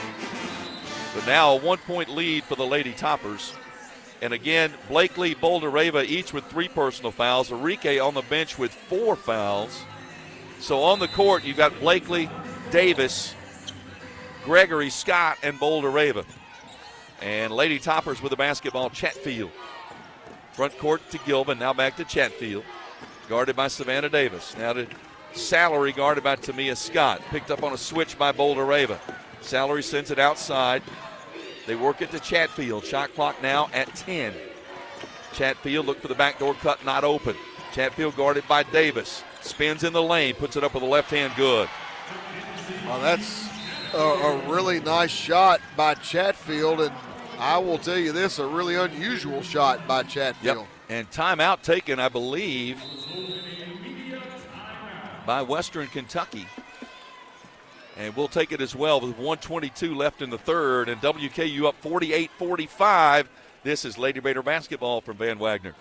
But now a 1-point lead for the Lady Toppers. And again, Blakely, Boulder Rava each with 3 personal fouls. Enrique on the bench with 4 fouls. So on the court, you've got Blakely, Davis, Gregory, Scott, and Boulder Raven. And Lady Toppers with the basketball, Chatfield. Front court to Gilman, now back to Chatfield. Guarded by Savannah Davis. Now to Salary, guarded by Tamia Scott. Picked up on a switch by Boulder Raven. Salary sends it outside. They work it to Chatfield. Shot clock now at 10. Chatfield look for the backdoor cut, not open. Chatfield guarded by Davis. Spins in the lane, puts it up with the left hand, good. Well, that's a really nice shot by Chatfield, and I will tell you this, a really unusual shot by Chatfield. Yep. And timeout taken, I believe, by Western Kentucky. And we'll take it as well with 1:22 left in the third, and WKU up 48-45. This is Lady Raider basketball from Van Wagner.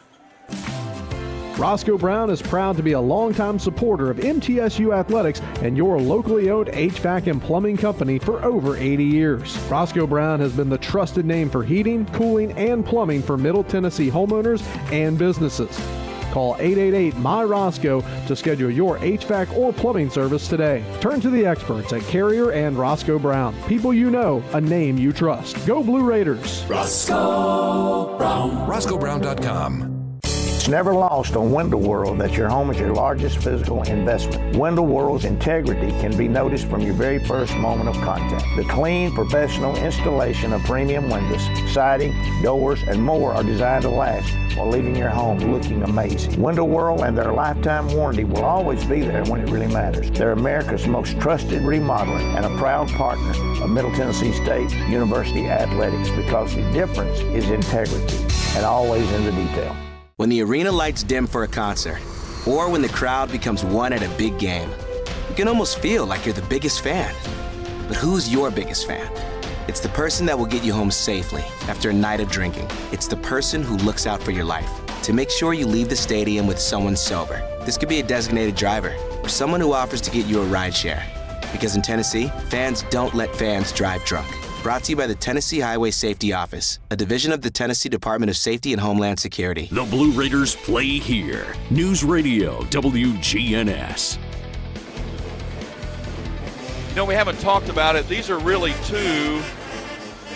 Roscoe Brown is proud to be a longtime supporter of MTSU athletics and your locally owned HVAC and plumbing company for over 80 years. Roscoe Brown has been the trusted name for heating, cooling, and plumbing for Middle Tennessee homeowners and businesses. Call 888-MY-ROSCOE to schedule your HVAC or plumbing service today. Turn to the experts at Carrier and Roscoe Brown. People you know, a name you trust. Go Blue Raiders. Roscoe Brown. RoscoeBrown.com. It's never lost on Window World that your home is your largest physical investment. Window World's integrity can be noticed from your very first moment of contact. The clean, professional installation of premium windows, siding, doors, and more are designed to last while leaving your home looking amazing. Window World and their lifetime warranty will always be there when it really matters. They're America's most trusted remodeler and a proud partner of Middle Tennessee State University Athletics because the difference is integrity and always in the detail. When the arena lights dim for a concert, or when the crowd becomes one at a big game, you can almost feel like you're the biggest fan. But who's your biggest fan? It's the person that will get you home safely after a night of drinking. It's the person who looks out for your life to make sure you leave the stadium with someone sober. This could be a designated driver or someone who offers to get you a ride share. Because in Tennessee, fans don't let fans drive drunk. Brought to you by the Tennessee Highway Safety Office, a division of the Tennessee Department of Safety and Homeland Security. The Blue Raiders play here. News Radio WGNS. You know, we haven't talked about it. These are really two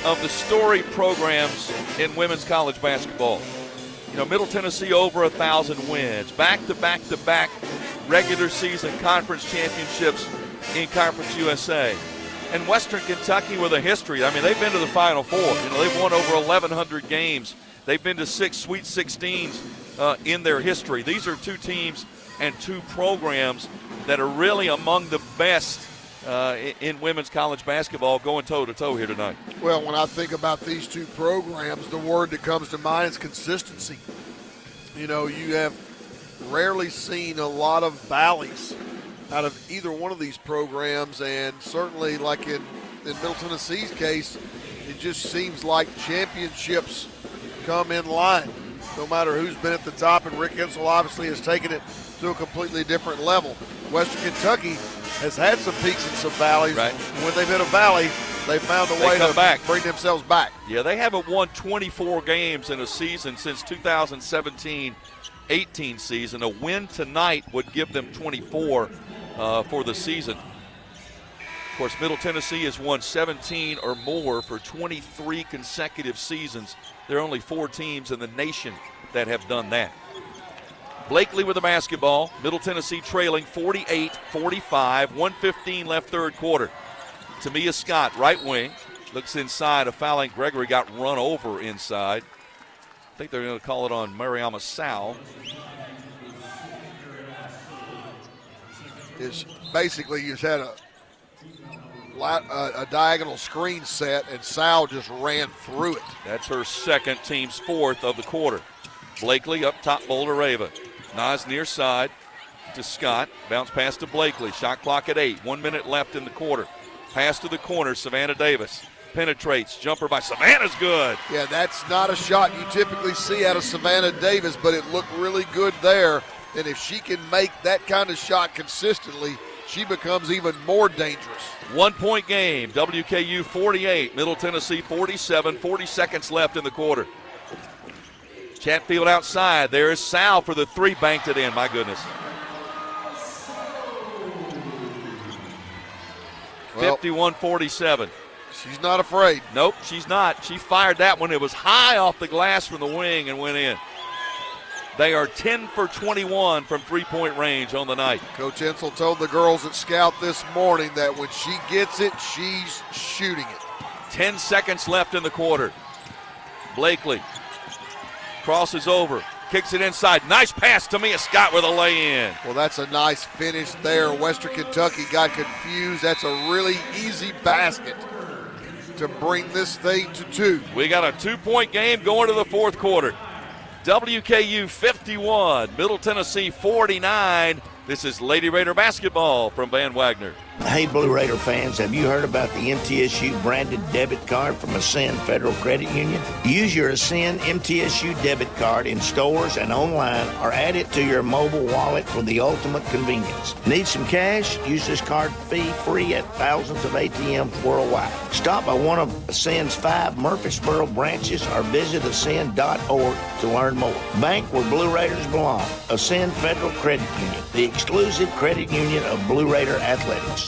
of the story programs in women's college basketball. You know, Middle Tennessee over 1,000 wins. Back-to-back-to-back regular season conference championships in Conference USA. And Western Kentucky with a history. I mean, they've been to the Final Four. You know, they've won over 1,100 games. They've been to 6 Sweet 16s in their history. These are two teams and two programs that are really among the best in women's college basketball going toe-to-toe here tonight. Well, when I think about these two programs, the word that comes to mind is consistency. You know, you have rarely seen a lot of valleys out of either one of these programs, and certainly like in Middle Tennessee's case, it just seems like championships come in line no matter who's been at the top, and Rick Hensel obviously has taken it to a completely different level. Western Kentucky has had some peaks and some valleys. Right. When they've hit a valley, they found a way to bring themselves back. Yeah, they haven't won 24 games in a season since 2017-18 season. A win tonight would give them 24 for the season. Of course, Middle Tennessee has won 17 or more for 23 consecutive seasons. There are only 4 teams in the nation that have done that. Blakely with the basketball. Middle Tennessee trailing 48-45, 1:15 left third quarter. Tamia Scott, right wing, looks inside. A fouling. Gregory got run over inside. I think they're going to call it on Mariama Sal. Is basically you just had a diagonal screen set, and Sal just ran through it. That's her second, team's fourth of the quarter. Blakely up top, Boulder Raven. Nas near side to Scott. Bounce pass to Blakely. Shot clock at 8. 1 minute left in the quarter. Pass to the corner, Savannah Davis. Penetrates. Jumper by Savannah's good. Yeah, that's not a shot you typically see out of Savannah Davis, but it looked really good there. And if she can make that kind of shot consistently, she becomes even more dangerous. 1 point game. WKU 48, Middle Tennessee 47. 40 seconds left in the quarter. Chatfield outside. There is Sal for the three. Banked it in. My goodness. 51-47. She's not afraid. Nope, she's not. She fired that one. It was high off the glass from the wing and went in. They are 10 for 21 from three-point range on the night. Coach Ensel told the girls at Scout this morning that when she gets it, she's shooting it. 10 seconds left in the quarter. Blakely crosses over, kicks it inside. Nice pass to Mia Scott with a lay-in. Well, that's a nice finish there. Western Kentucky got confused. That's a really easy basket to bring this thing to 2. We got a 2-point game going to the fourth quarter. WKU 51, Middle Tennessee 49. This is Lady Raider basketball from Van Wagner. Hey, Blue Raider fans, have you heard about the MTSU branded debit card from Ascend Federal Credit Union? Use your Ascend MTSU debit card in stores and online or add it to your mobile wallet for the ultimate convenience. Need some cash? Use this card fee-free at thousands of ATMs worldwide. Stop by one of Ascend's 5 Murfreesboro branches or visit ascend.org to learn more. Bank where Blue Raiders belong. Ascend Federal Credit Union, the exclusive credit union of Blue Raider athletics.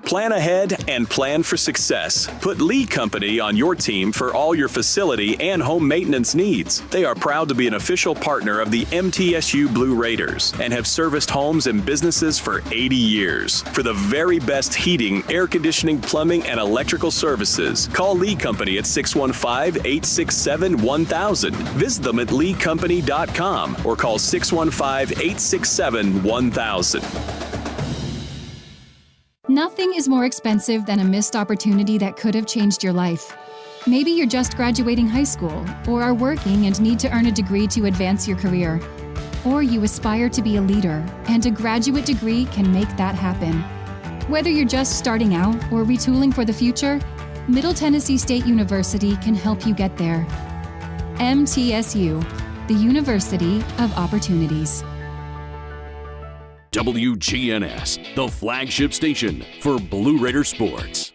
Plan ahead and plan for success. Put Lee Company on your team for all your facility and home maintenance needs. They are proud to be an official partner of the MTSU Blue Raiders and have serviced homes and businesses for 80 years. For the very best heating, air conditioning, plumbing, and electrical services, call Lee Company at 615-867-1000. Visit them at leecompany.com or call 615-867-1000. Nothing is more expensive than a missed opportunity that could have changed your life. Maybe you're just graduating high school, or are working and need to earn a degree to advance your career. Or you aspire to be a leader, and a graduate degree can make that happen. Whether you're just starting out or retooling for the future, Middle Tennessee State University can help you get there. MTSU, the University of Opportunities. WGNS, the flagship station for Blue Raider sports.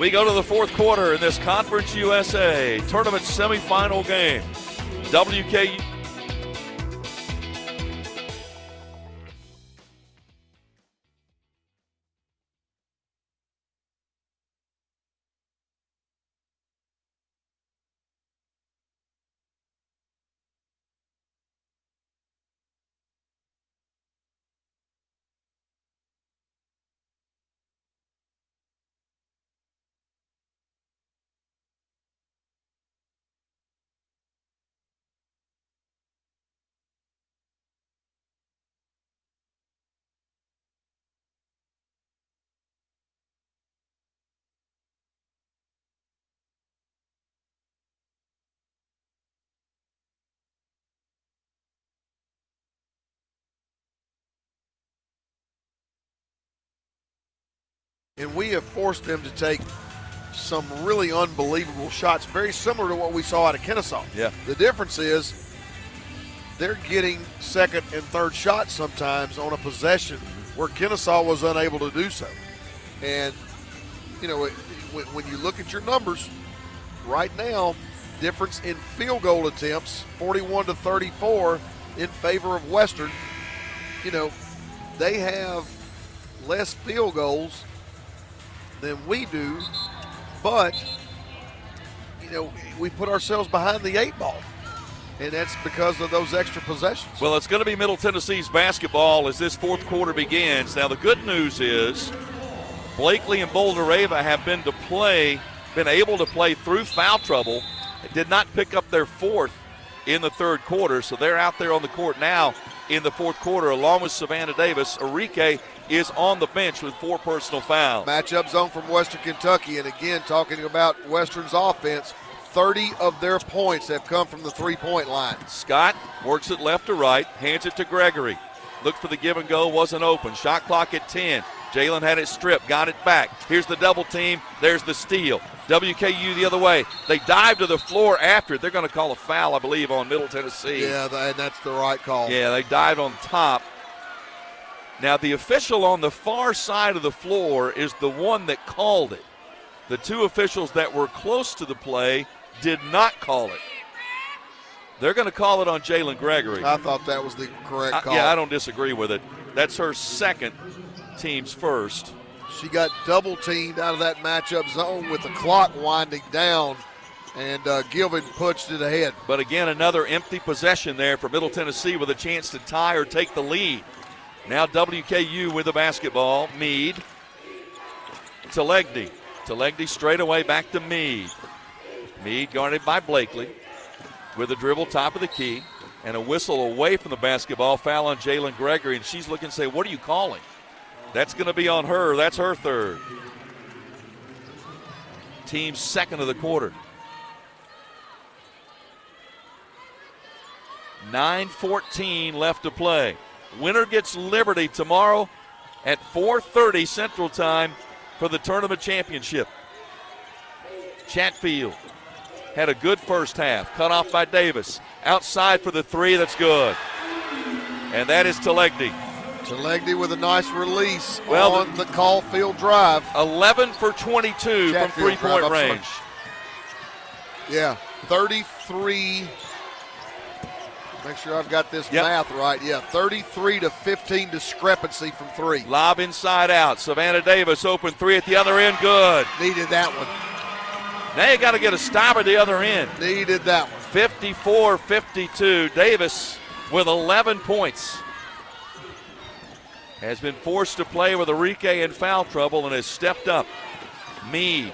We go to the fourth quarter in this Conference USA tournament semifinal game. WKU. And we have forced them to take some really unbelievable shots, very similar to what we saw out of Kennesaw. Yeah. The difference is they're getting second and third shots sometimes on a possession where Kennesaw was unable to do so. And, you know, when you look at your numbers, right now, difference in field goal attempts, 41-34 in favor of Western. You know, they have less field goals than we do, but, you know, we put ourselves behind the 8 ball, and that's because of those extra possessions. Well, it's going to be Middle Tennessee's basketball as this fourth quarter begins. Now, the good news is Blakely and Boulder Ava have been able to play through foul trouble. They did not pick up their fourth in the third quarter, so they're out there on the court now in the fourth quarter along with Savannah Davis. Enrique is on the bench with 4 personal fouls. Matchup zone from Western Kentucky, and again, talking about Western's offense, 30 of their points have come from the three-point line. Scott works it left to right, hands it to Gregory. Looked for the give and go, wasn't open. Shot clock at 10. Jalen had it stripped, got it back. Here's the double team, there's the steal. WKU the other way. They dive to the floor after it. They're going to call a foul, I believe, on Middle Tennessee. Yeah, and that's the right call. Yeah, they dived on top. Now, the official on the far side of the floor is the one that called it. The 2 officials that were close to the play did not call it. They're going to call it on Jalen Gregory. I thought that was the correct call. Yeah, I don't disagree with it. That's her second, team's first. She got double teamed out of that matchup zone with the clock winding down, and Gilvin punched it ahead. But again, another empty possession there for Middle Tennessee with a chance to tie or take the lead. Now WKU with the basketball. Meade to Legdy. To Legdy straight away back to Meade. Meade guarded by Blakely with a dribble top of the key and a whistle away from the basketball. Foul on Jalen Gregory, and she's looking to say, what are you calling? That's going to be on her. That's her third. Team's second of the quarter. 9:14 left to play. Winner gets Liberty tomorrow at 4:30 Central Time for the tournament championship. Chatfield had a good first half. Cut off by Davis. Outside for the three. That's good. And that is Telegny. Telegny with a nice release on the Caulfield drive. 11 for 22 from three-point range. Yeah, 33. Make sure I've got this math right. Yeah, 33 to 15 discrepancy from three. Lob inside out. Savannah Davis open three at the other end. Good. Needed that one. Now you got to get a stop at the other end. Needed that one. 54-52. Davis with 11 points. Has been forced to play with Enrique in foul trouble and has stepped up. Meade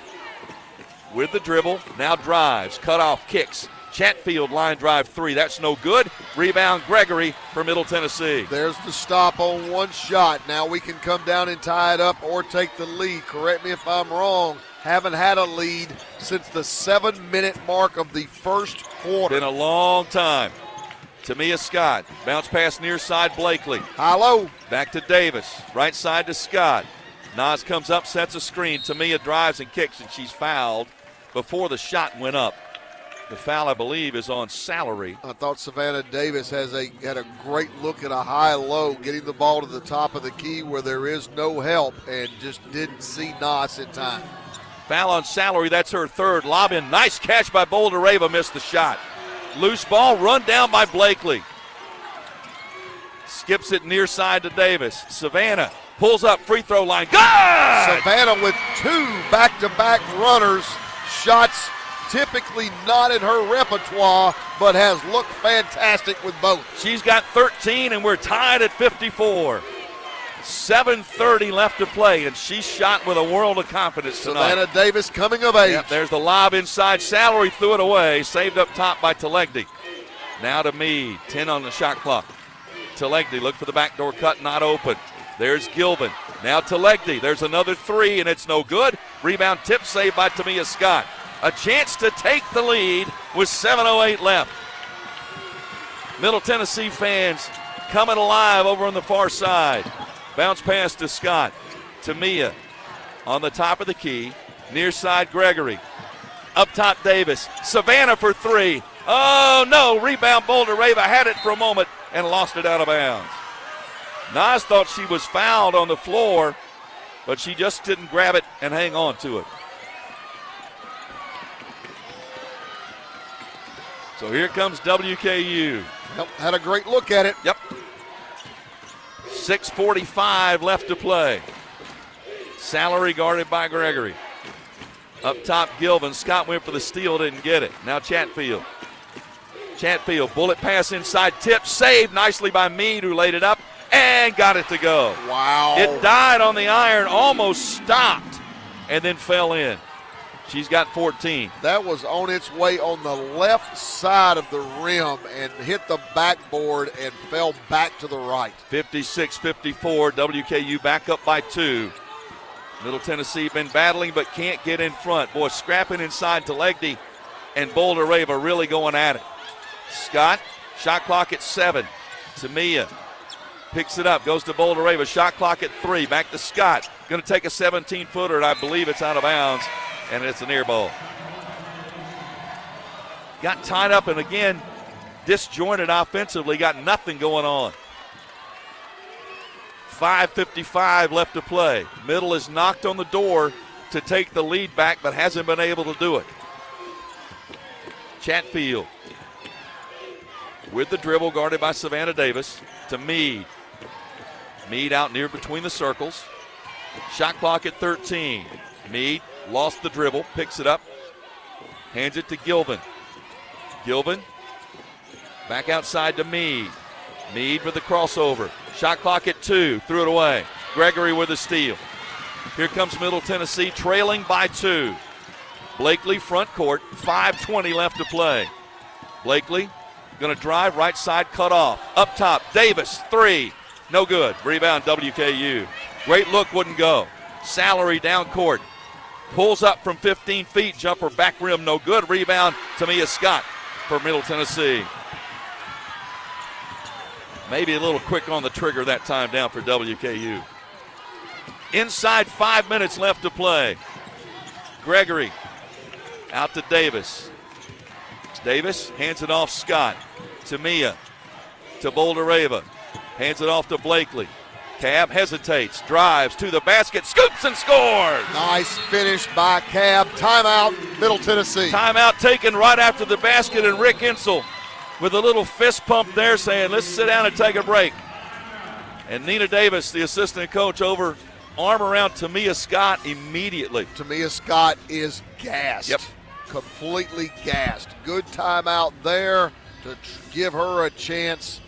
with the dribble. Now drives. Cut off. Kicks. Chatfield line drive three. That's no good. Rebound Gregory for Middle Tennessee. There's the stop on one shot. Now we can come down and tie it up or take the lead. Correct me if I'm wrong. Haven't had a lead since the 7-minute mark of the first quarter. Been a long time. Tamia Scott. Bounce pass near side Blakely. Hello. Back to Davis. Right side to Scott. Nas comes up, sets a screen. Tamia drives and kicks, and she's fouled before the shot went up. The foul, I believe, is on Salary. I thought Savannah Davis had a great look at a high-low, getting the ball to the top of the key where there is no help, and just didn't see Nas in time. Foul on Salary, that's her third. Lob in, nice catch by Boulder-Rava, missed the shot. Loose ball, run down by Blakely. Skips it near side to Davis. Savannah pulls up, free throw line, good! Savannah with two back-to-back runners, shots typically not in her repertoire, but has looked fantastic with both. She's got 13, and we're tied at 54. 7:30 left to play, and she shot with a world of confidence tonight. Savannah Davis coming of age. Yep, there's the lob inside. Salary threw it away. Saved up top by Telegny. Now to Meade. 10 on the shot clock. Telegny look for the backdoor cut, not open. There's Gilvin. Now Telegny. There's another three, and it's no good. Rebound tip saved by Tamia Scott. A chance to take the lead with 7:08 left. Middle Tennessee fans coming alive over on the far side. Bounce pass to Scott. Tamia on the top of the key. Near side Gregory. Up top Davis. Savannah for three. Oh no, rebound Boulder-Rava had it for a moment and lost it out of bounds. Nas thought she was fouled on the floor, but she just didn't grab it and hang on to it. So here comes WKU. Yep, had a great look at it. Yep. 6:45 left to play. Salary guarded by Gregory. Up top, Gilvin. Scott went for the steal, didn't get it. Now Chatfield. Chatfield, bullet pass inside, tip, saved nicely by Meade, who laid it up and got it to go. Wow. It died on the iron, almost stopped, and then fell in. She's got 14. That was on its way on the left side of the rim and hit the backboard and fell back to the right. 56-54, WKU back up by 2. Middle Tennessee been battling but can't get in front. Boy, scrapping inside to Legdy, and Boulder-Rava really going at it. Scott, shot clock at 7. Tamia picks it up, goes to Boulder-Rava, shot clock at 3. Back to Scott, going to take a 17-footer, and I believe it's out of bounds. And it's an air ball. Got tied up and again disjointed offensively, got nothing going on. 5:55 left to play. Middle has knocked on the door to take the lead back, but hasn't been able to do it. Chatfield with the dribble, guarded by Savannah Davis, to Meade. Meade out near between the circles. Shot clock at 13. Meade lost the dribble, picks it up, hands it to Gilvin. Gilvin back outside to Meade. Meade with the crossover. Shot clock at 2, threw it away. Gregory with the steal. Here comes Middle Tennessee trailing by 2. Blakely front court, 5:20 left to play. Blakely going to drive right side, cut off. Up top, Davis, 3. No good. Rebound, WKU. Great look, wouldn't go. Salary down court. Pulls up from 15 feet, jumper back rim, no good. Rebound, Tamia Scott for Middle Tennessee. Maybe a little quick on the trigger that time down for WKU. Inside 5 minutes left to play. Gregory out to Davis. Davis hands it off Scott. Tamia to Bouldereva. Hands it off to Blakely. Cab hesitates, drives to the basket, scoops and scores. Nice finish by Cab. Timeout, Middle Tennessee. Timeout taken right after the basket, and Rick Insel with a little fist pump there saying, let's sit down and take a break. And Nina Davis, the assistant coach, over arm around Tamia Scott immediately. Tamia Scott is gassed. Yep. Completely gassed. Good timeout there to give her a chance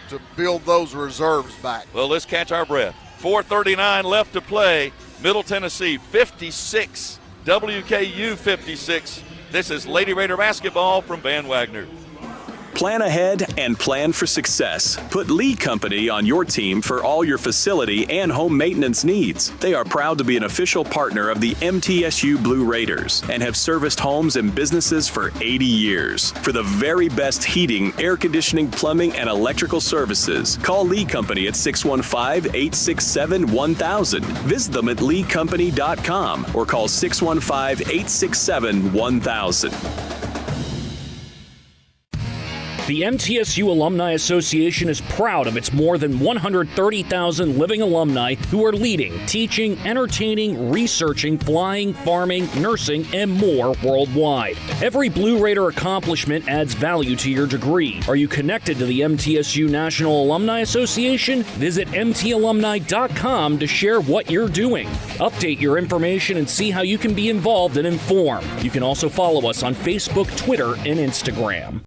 to build those reserves back. Well, let's catch our breath. 4:39 left to play. Middle Tennessee 56, WKU 56. This is Lady Raider basketball from Van Wagner. Plan ahead and plan for success. Put Lee Company on your team for all your facility and home maintenance needs. They are proud to be an official partner of the MTSU Blue Raiders and have serviced homes and businesses for 80 years. For the very best heating, air conditioning, plumbing, and electrical services, call Lee Company at 615-867-1000. Visit them at leecompany.com or call 615-867-1000. The MTSU Alumni Association is proud of its more than 130,000 living alumni who are leading, teaching, entertaining, researching, flying, farming, nursing, and more worldwide. Every Blue Raider accomplishment adds value to your degree. Are you connected to the MTSU National Alumni Association? Visit mtalumni.com to share what you're doing. Update your information and see how you can be involved and informed. You can also follow us on Facebook, Twitter, and Instagram.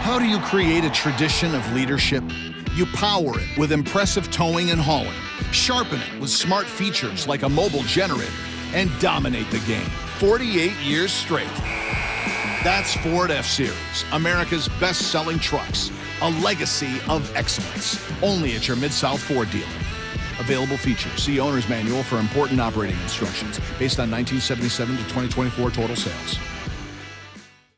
How do you create a tradition of leadership? You power it with impressive towing and hauling, sharpen it with smart features like a mobile generator, and dominate the game 48 years straight. That's Ford F-Series, America's best-selling trucks, a legacy of excellence, only at your Mid-South Ford dealer. Available features. See Owner's Manual for important operating instructions based on 1977 to 2024 total sales.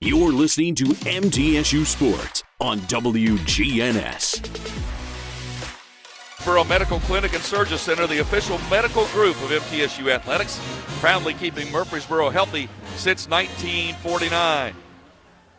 You're listening to MTSU Sports on WGNS. Borough Medical Clinic and Surgery Center, the official medical group of MTSU Athletics, proudly keeping Murfreesboro healthy since 1949.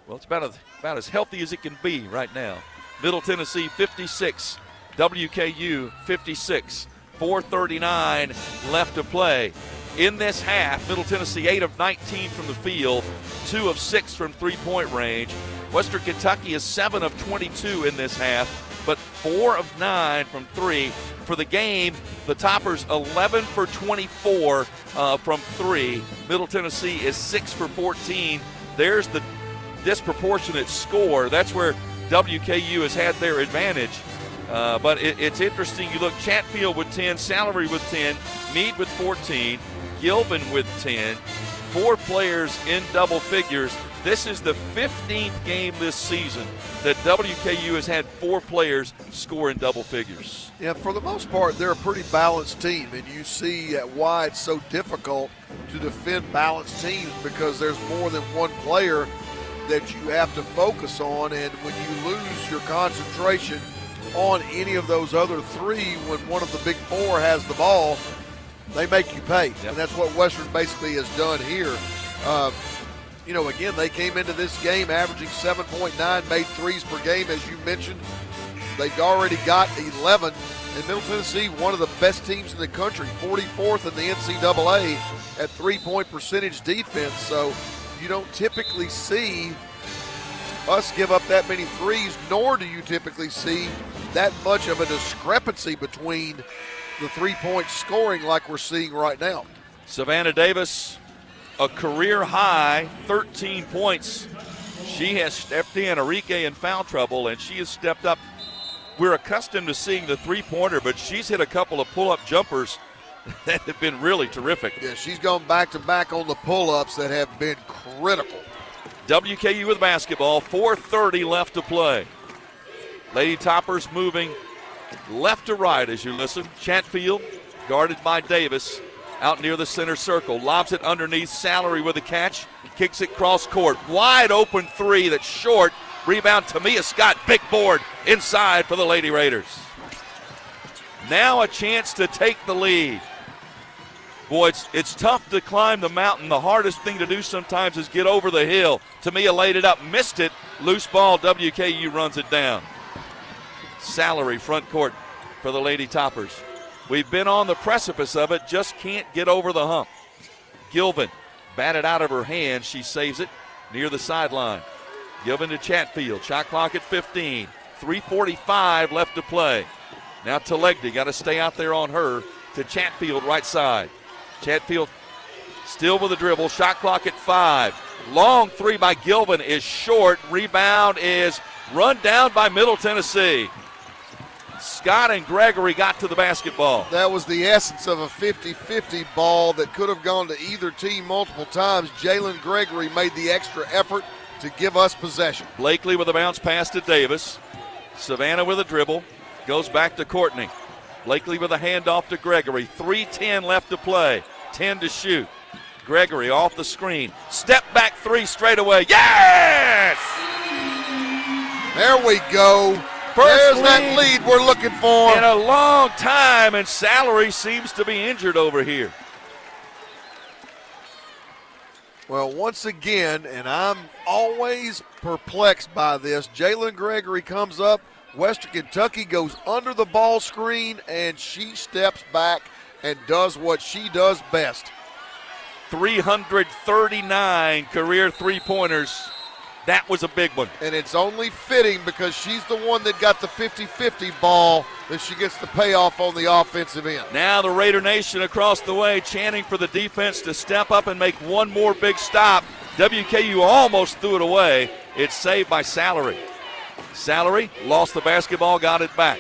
Well, it's about as healthy as it can be right now. Middle Tennessee 56, WKU 56, 4:39 left to play. In this half, Middle Tennessee 8 of 19 from the field, 2 of 6 from three-point range. Western Kentucky is 7 of 22 in this half, but 4 of 9 from 3. For the game, the Toppers 11 for 24 from 3. Middle Tennessee is 6 for 14. There's the disproportionate score. That's where WKU has had their advantage. But it's interesting. You look, Chatfield with 10, Salary with 10, Meade with 14, Gilvin with 10, 4 players in double figures. This is the 15th game this season that WKU has had 4 players score in double figures. Yeah, for the most part, they're a pretty balanced team, and you see why it's so difficult to defend balanced teams because there's more than one player that you have to focus on, and when you lose your concentration on any of those other 3 when one of the big 4 has the ball, they make you pay. Yep. And that's what Western basically has done here. Again, they came into this game averaging 7.9 made threes per game, as you mentioned. They've already got 11. And Middle Tennessee, one of the best teams in the country, 44th in the NCAA at three-point percentage defense. So you don't typically see us give up that many threes, nor do you typically see that much of a discrepancy between the three-point scoring like we're seeing right now. Savannah Davis, a career high 13 points. She has stepped in, Enrique in foul trouble, and she has stepped up. We're accustomed to seeing the three-pointer, but she's hit a couple of pull-up jumpers that have been really terrific. Yeah, she's gone back-to-back on the pull-ups that have been critical. WKU with basketball, 4:30 left to play. Lady Toppers moving left to right as you listen. Chatfield guarded by Davis out near the center circle. Lobs it underneath. Salary with a catch. Kicks it cross court. Wide open three that's short. Rebound Tamia Scott. Big board inside for the Lady Raiders. Now a chance to take the lead. Boy, it's tough to climb the mountain. The hardest thing to do sometimes is get over the hill. Tamia laid it up, missed it. Loose ball, WKU runs it down. Salary front court for the Lady Toppers. We've been on the precipice of it, just can't get over the hump. Gilvin batted out of her hand. She saves it near the sideline. Gilvin to Chatfield. Shot clock at 15. 3:45 left to play. Now Telegdi got to stay out there on her to Chatfield right side. Chatfield still with the dribble. Shot clock at 5. Long three by Gilvin is short. Rebound is run down by Middle Tennessee. Scott and Gregory got to the basketball. That was the essence of a 50-50 ball that could have gone to either team multiple times. Jalen Gregory made the extra effort to give us possession. Blakely with a bounce pass to Davis. Savannah with a dribble. Goes back to Courtney. Blakely with a handoff to Gregory. 3:10 left to play. 10 to shoot. Gregory off the screen. Step back three straight away. Yes! There we go. There's that lead we're looking for. In a long time, and Salary seems to be injured over here. Well, once again, and I'm always perplexed by this, Jalen Gregory comes up. Western Kentucky goes under the ball screen, and she steps back and does what she does best. 339 career three-pointers. That was a big one. And it's only fitting because she's the one that got the 50-50 ball that she gets the payoff on the offensive end. Now the Raider Nation across the way chanting for the defense to step up and make one more big stop. WKU almost threw it away. It's saved by Salary. Salary lost the basketball, got it back.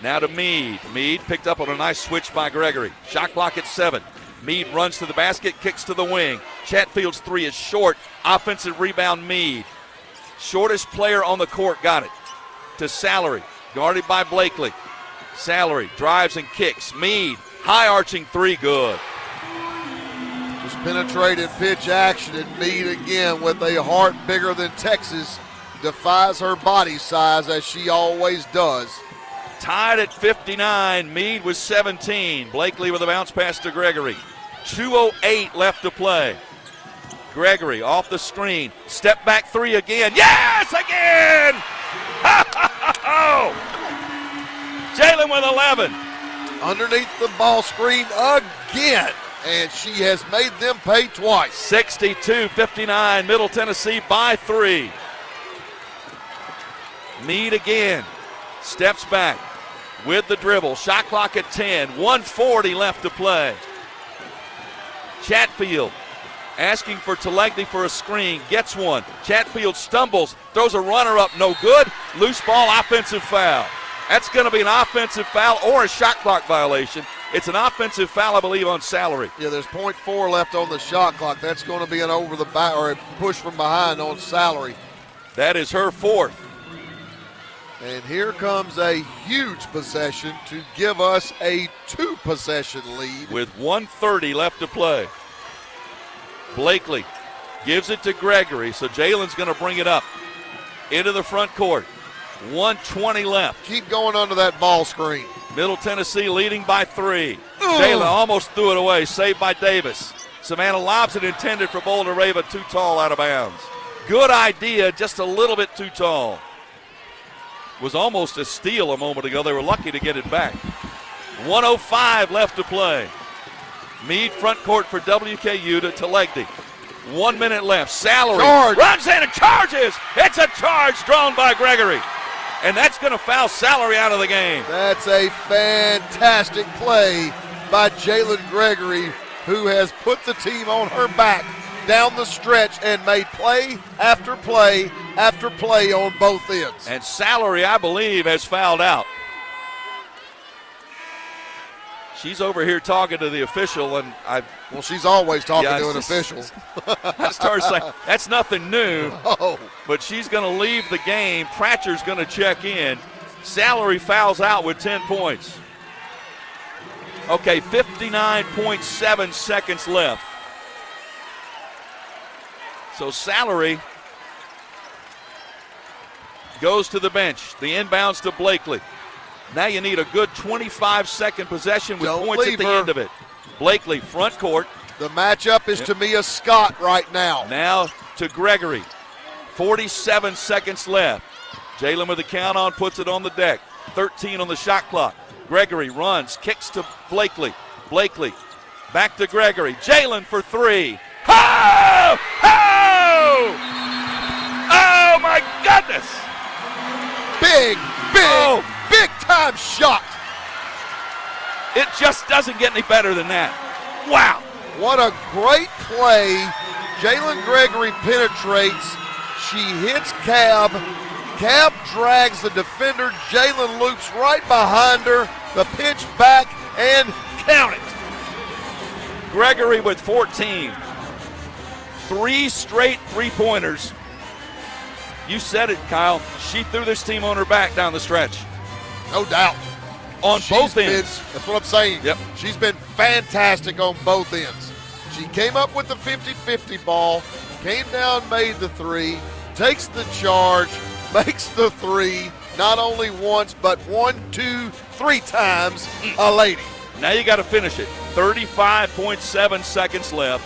Now to Meade. Meade picked up on a nice switch by Gregory. Shot clock at 7. Meade runs to the basket, kicks to the wing. Chatfield's three is short. Offensive rebound, Meade. Shortest player on the court got it. To Salary, guarded by Blakely. Salary drives and kicks. Meade, high arching three, good. Just penetrated pitch action, and Meade again with a heart bigger than Texas. Defies her body size as she always does. Tied at 59. Meade was 17. Blakely with a bounce pass to Gregory. 2:08 left to play. Gregory off the screen. Step back three again. Yes, again! Jalen with 11. Underneath the ball screen again. And she has made them pay twice. 62-59. Middle Tennessee by 3. Meade again. Steps back with the dribble. Shot clock at 10. 1:40 left to play. Chatfield asking for Telegdi for a screen. Gets one. Chatfield stumbles. Throws a runner up. No good. Loose ball. Offensive foul. That's going to be an offensive foul or a shot clock violation. It's an offensive foul, I believe, on Salary. Yeah, there's 0.4 left on the shot clock. That's going to be an over the back or a push from behind on Salary. That is her fourth. And here comes a huge possession to give us a 2-possession lead. With 1:30 left to play. Blakely gives it to Gregory, so Jalen's going to bring it up into the front court. 1:20 left. Keep going under that ball screen. Middle Tennessee leading by 3. Jalen almost threw it away, saved by Davis. Savannah lobs it, intended for Boulder Raven, too tall, out of bounds. Good idea, just a little bit too tall. Was almost a steal a moment ago. They were lucky to get it back. 1:05 left to play. Meade front court for WKU to Telegdi. 1 minute left. Salary runs in and charges. It's a charge drawn by Gregory. And that's going to foul Salary out of the game. That's a fantastic play by Jalen Gregory, who has put the team on her back down the stretch and made play after play after play on both ends. And Salary, I believe, has fouled out. She's over here talking to the official, and well, she's always talking to an official. I started saying, that's nothing new. Oh. But she's going to leave the game. Pratcher's going to check in. Salary fouls out with 10 points. Okay, 59.7 seconds left. So Salary goes to the bench. The inbounds to Blakely. Now you need a good 25-second possession with points at the end of it. Blakely, front court. The matchup is to Mia Scott right now. Now to Gregory. 47 seconds left. Jalen with the count on, puts it on the deck. 13 on the shot clock. Gregory runs, kicks to Blakely. Blakely back to Gregory. Jalen for three. Oh! Oh! Oh, my goodness! Big time shot. It just doesn't get any better than that. Wow. What a great play. Jalen Gregory penetrates. She hits Cab. Cab drags the defender. Jalen loops right behind her. The pitch back and count it. Gregory with 14. 3 straight three-pointers. You said it, Kyle. She threw this team on her back down the stretch. No doubt. On both ends. That's what I'm saying. Yep. She's been fantastic on both ends. She came up with the 50-50 ball, came down, made the three, takes the charge, makes the three, not only once, but 1, 2, 3 times a lady. Now you got to finish it. 35.7 seconds left,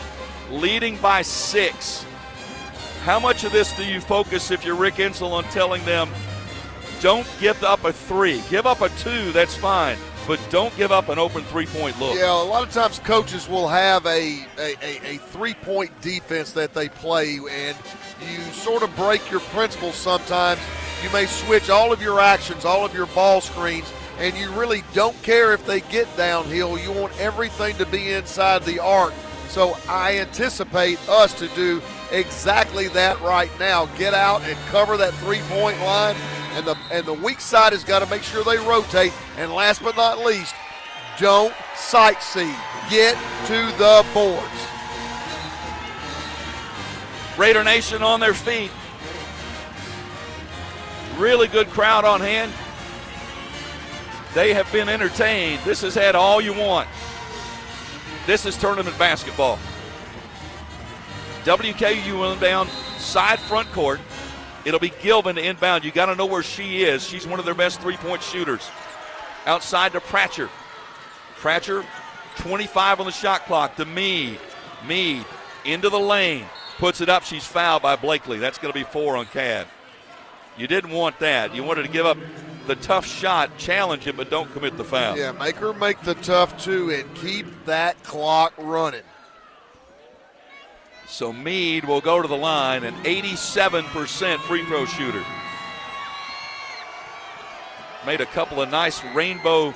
leading by 6. How much of this do you focus if you're Rick Insell on telling them, don't give up a 3. Give up a 2, that's fine. But don't give up an open three-point look. Yeah, a lot of times coaches will have a three-point defense that they play, and you sort of break your principles sometimes. You may switch all of your actions, all of your ball screens, and you really don't care if they get downhill. You want everything to be inside the arc. So I anticipate us to do exactly that right now. Get out and cover that three-point line. And the weak side has got to make sure they rotate. And last but not least, don't sightsee. Get to the boards. Raider Nation on their feet. Really good crowd on hand. They have been entertained. This has had all you want. This is tournament basketball. WKU inbound, side front court. It'll be Gilvin to inbound. You got to know where she is. She's one of their best three-point shooters. Outside to Pratcher. Pratcher, 25 on the shot clock to Meade. Meade into the lane. Puts it up. She's fouled by Blakely. That's going to be 4 on Cad. You didn't want that. You wanted to give up the tough shot, challenge it, but don't commit the foul. Yeah, make her make the tough 2 and keep that clock running. So Meade will go to the line, an 87% free throw shooter. Made a couple of nice rainbow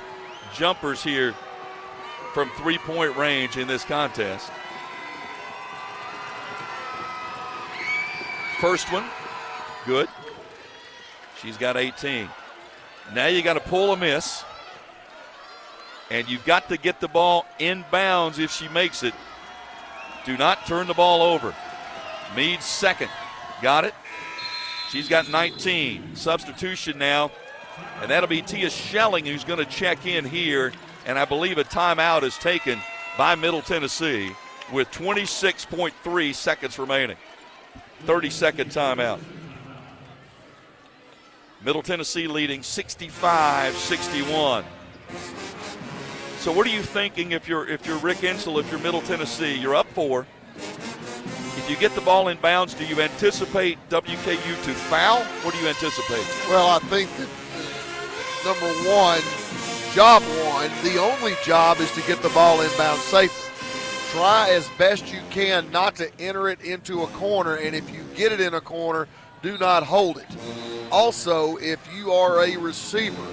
jumpers here from three-point range in this contest. First one, good. She's got 18. Now you got to pull a miss, and you've got to get the ball inbounds if she makes it. Do not turn the ball over. Meade's second. Got it. She's got 19. Substitution now, and that'll be Tia Schelling who's going to check in here, and I believe a timeout is taken by Middle Tennessee with 26.3 seconds remaining. 30-second timeout. Middle Tennessee leading 65-61. So what are you thinking if you're Rick Insell, if you're Middle Tennessee? You're up 4. If you get the ball in bounds, do you anticipate WKU to foul? What do you anticipate? Well, I think that number 1, job 1, the only job is to get the ball in bounds safely. Try as best you can not to enter it into a corner, and if you get it in a corner, do not hold it. Also, if you are a receiver,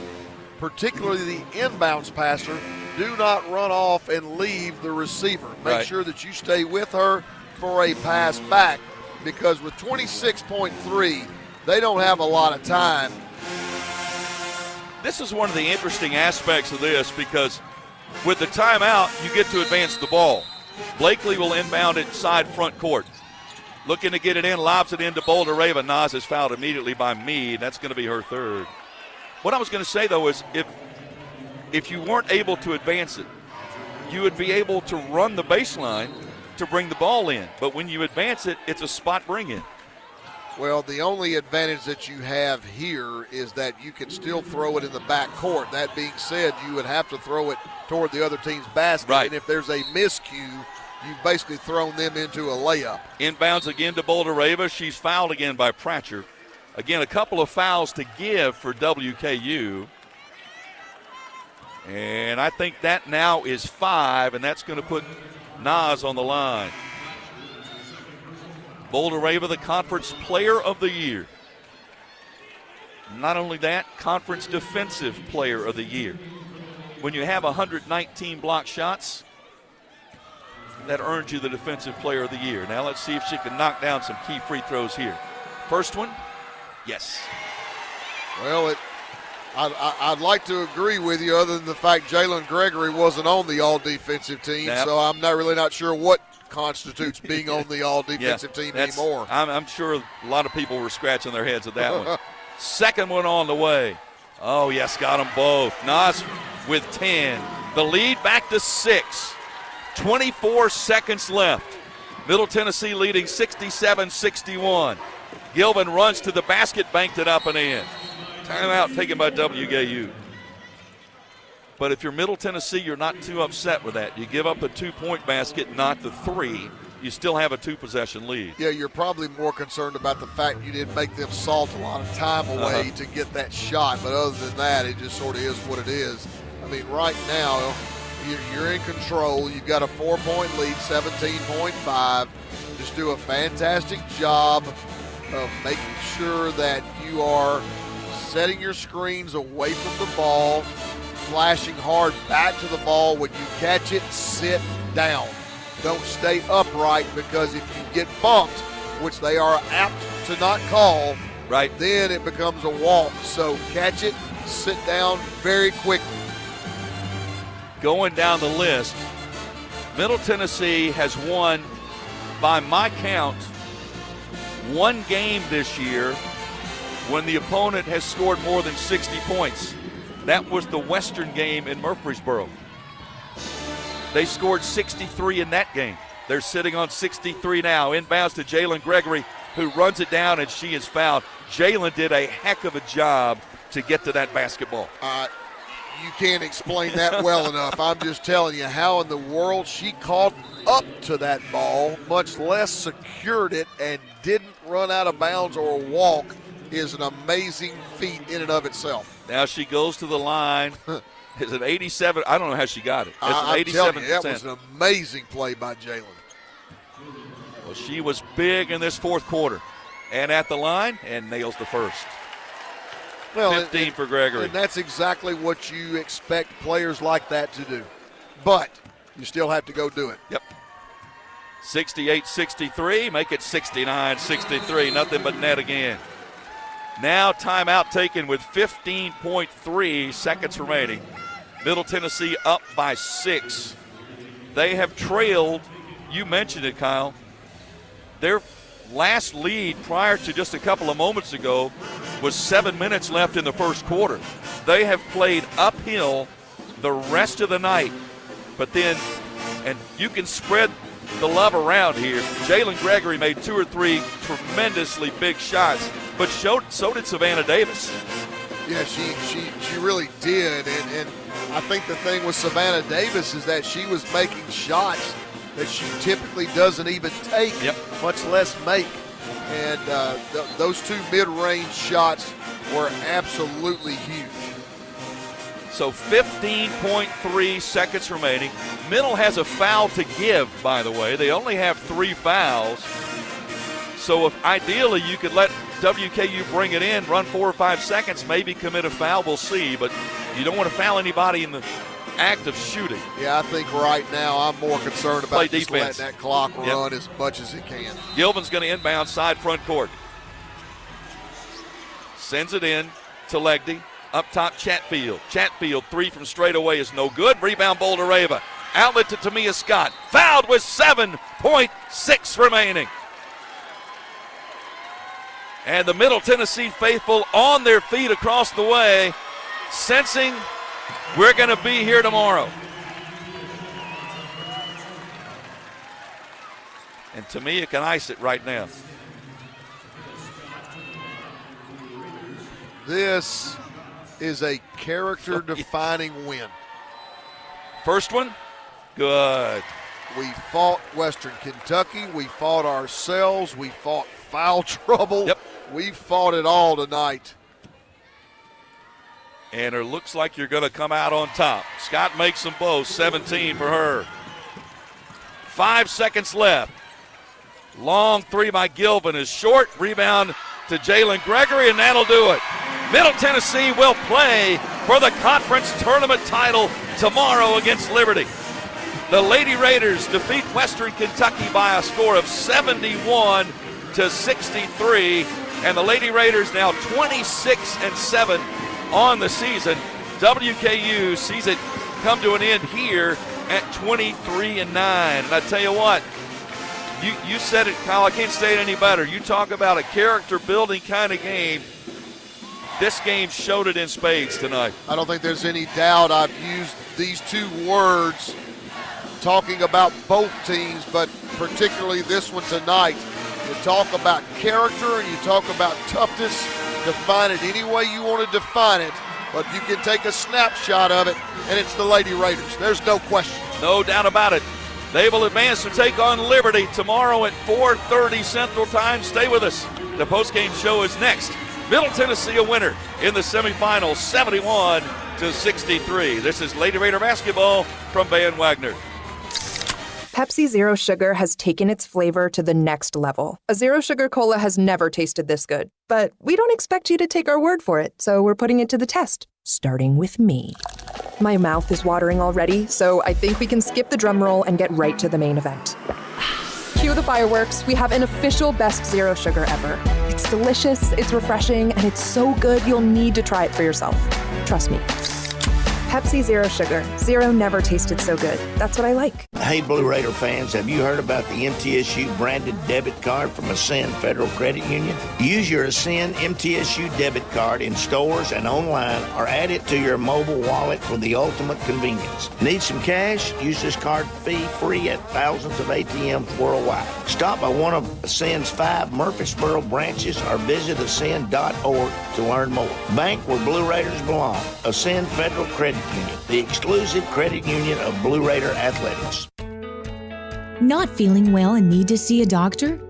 particularly the inbounds passer, do not run off and leave the receiver. Make sure that you stay with her for a pass back, because with 26.3, they don't have a lot of time. This is one of the interesting aspects of this, because with the timeout, you get to advance the ball. Blakely will inbound it side front court. Looking to get it in, lobs it into Boulder Raven. Nas is fouled immediately by Meade. That's going to be her third. What I was going to say, though, is if you weren't able to advance it, you would be able to run the baseline to bring the ball in. But when you advance it, it's a spot bring in. Well, the only advantage that you have here is that you can still throw it in the back court. That being said, you would have to throw it toward the other team's basket. Right. And if there's a miscue, you've basically thrown them into a layup. Inbounds again to Boulder Raven. She's fouled again by Pratcher. Again, a couple of fouls to give for WKU. And I think that now is 5, and that's going to put Nas on the line. Boulder Raven, the Conference Player of the Year. Not only that, Conference Defensive Player of the Year. When you have 119 block shots, that earns you the Defensive Player of the Year. Now let's see if she can knock down some key free throws here. First one, yes. Well, I'd like to agree with you, other than the fact Jalen Gregory wasn't on the all-defensive team, so I'm not sure what constitutes being on the all-defensive team anymore. I'm sure a lot of people were scratching their heads at that one. Second one on the way. Oh, yes, got them both. Nas with 10. The lead back to 6. 24 seconds left. Middle Tennessee leading 67-61. Gilvin runs to the basket, banked it up and in. Timeout taken by WKU. But if you're Middle Tennessee, you're not too upset with that. You give up a 2-point basket, not the 3. You still have a 2-possession lead. Yeah, you're probably more concerned about the fact you didn't make them salt a lot of time away to get that shot. But other than that, it just sort of is what it is. I mean, right now, you're in control. You've got a 4-point lead, 17.5. Just do a fantastic job of making sure that you are setting your screens away from the ball, flashing hard back to the ball. When you catch it, sit down. Don't stay upright, because if you get bumped, which they are apt to not call, then it becomes a walk. So catch it, sit down very quickly. Going down the list, Middle Tennessee has won, by my count, 1 game this year when the opponent has scored more than 60 points. That was the Western game in Murfreesboro. They scored 63 in that game. They're sitting on 63 now. Inbounds to Jalen Gregory, who runs it down, and she is fouled. Jalen did a heck of a job to get to that basketball. You can't explain that well enough. I'm just telling you how in the world she caught up to that ball, much less secured it, and didn't run out of bounds or walk, is an amazing feat in and of itself. Now she goes to the line. Is it 87? I don't know how she got it. It's I'm 87%. telling you, that was an amazing play by Jalen. Well, she was big in this fourth quarter. And at the line, and nails the first. Well, 15 for Gregory. And that's exactly what you expect players like that to do. But you still have to go do it. Yep. 68-63, make it 69-63. Nothing but net again. Now timeout taken with 15.3 seconds remaining. Middle Tennessee up by 6. They have trailed, you mentioned it, Kyle, their last lead prior to just a couple of moments ago was 7 minutes left in the first quarter. They have played uphill the rest of the night. But then, and you can spread the love around here, Jalen Gregory made 2 or 3 tremendously big shots, but so did Savannah Davis. Yeah, she really did. And I think the thing with Savannah Davis is that she was making shots that she typically doesn't even take, much less make. And those 2 mid-range shots were absolutely huge. So 15.3 seconds remaining. Middle has a foul to give, by the way. They only have 3 fouls. So if ideally you could let WKU bring it in, run 4 or 5 seconds, maybe commit a foul, we'll see. But you don't want to foul anybody in the act of shooting. Yeah, I think right now I'm more concerned about just letting that clock run as much as it can. Gilvin's going to inbound side front court. Sends it in to Legdy. Up top, Chatfield. Chatfield, 3 from straight away is no good. Rebound, Bouldereva. Outlet to Tamia Scott. Fouled with 7.6 remaining. And the Middle Tennessee faithful on their feet across the way, sensing we're going to be here tomorrow. And Tamia can ice it right now. This is a character-defining win. First one? Good. We fought Western Kentucky. We fought ourselves. We fought foul trouble. Yep. We fought it all tonight. And it looks like you're going to come out on top. Scott makes them both, 17 for her. 5 seconds left. Long 3 by Gilvin is short. Rebound to Jalen Gregory, and that'll do it. Middle Tennessee will play for the conference tournament title tomorrow against Liberty. The Lady Raiders defeat Western Kentucky by a score of 71-63, and the Lady Raiders now 26-7 on the season. WKU sees it come to an end here at 23-9. And I tell you what, you said it, Kyle, I can't say it any better. You talk about a character-building kind of game. This game showed it in spades tonight. I don't think there's any doubt I've used these 2 words talking about both teams, but particularly this one tonight. You talk about character and you talk about toughness. Define it any way you want to define it, but you can take a snapshot of it, and it's the Lady Raiders. There's no question. No doubt about it. They will advance to take on Liberty tomorrow at 4:30 Central Time. Stay with us. The postgame show is next. Middle Tennessee a winner in the semifinals, 71-63. This is Lady Raider basketball from Van Wagner. Pepsi Zero Sugar has taken its flavor to the next level. A Zero Sugar Cola has never tasted this good. But we don't expect you to take our word for it, so we're putting it to the test, starting with me. My mouth is watering already, so I think we can skip the drum roll and get right to the main event. Cue the fireworks. We have an official best Zero Sugar ever. It's delicious, it's refreshing, and it's so good you'll need to try it for yourself. Trust me. Pepsi Zero Sugar. Zero never tasted so good. That's what I like. Hey, Blue Raider fans, have you heard about the MTSU branded debit card from Ascend Federal Credit Union? Use your Ascend MTSU debit card in stores and online, or add it to your mobile wallet for the ultimate convenience. Need some cash? Use this card fee-free at thousands of ATMs worldwide. Stop by one of Ascend's 5 Murfreesboro branches or visit ascend.org to learn more. Bank where Blue Raiders belong. Ascend Federal Credit Union, the exclusive credit union of Blue Raider Athletics. Not feeling well and need to see a doctor?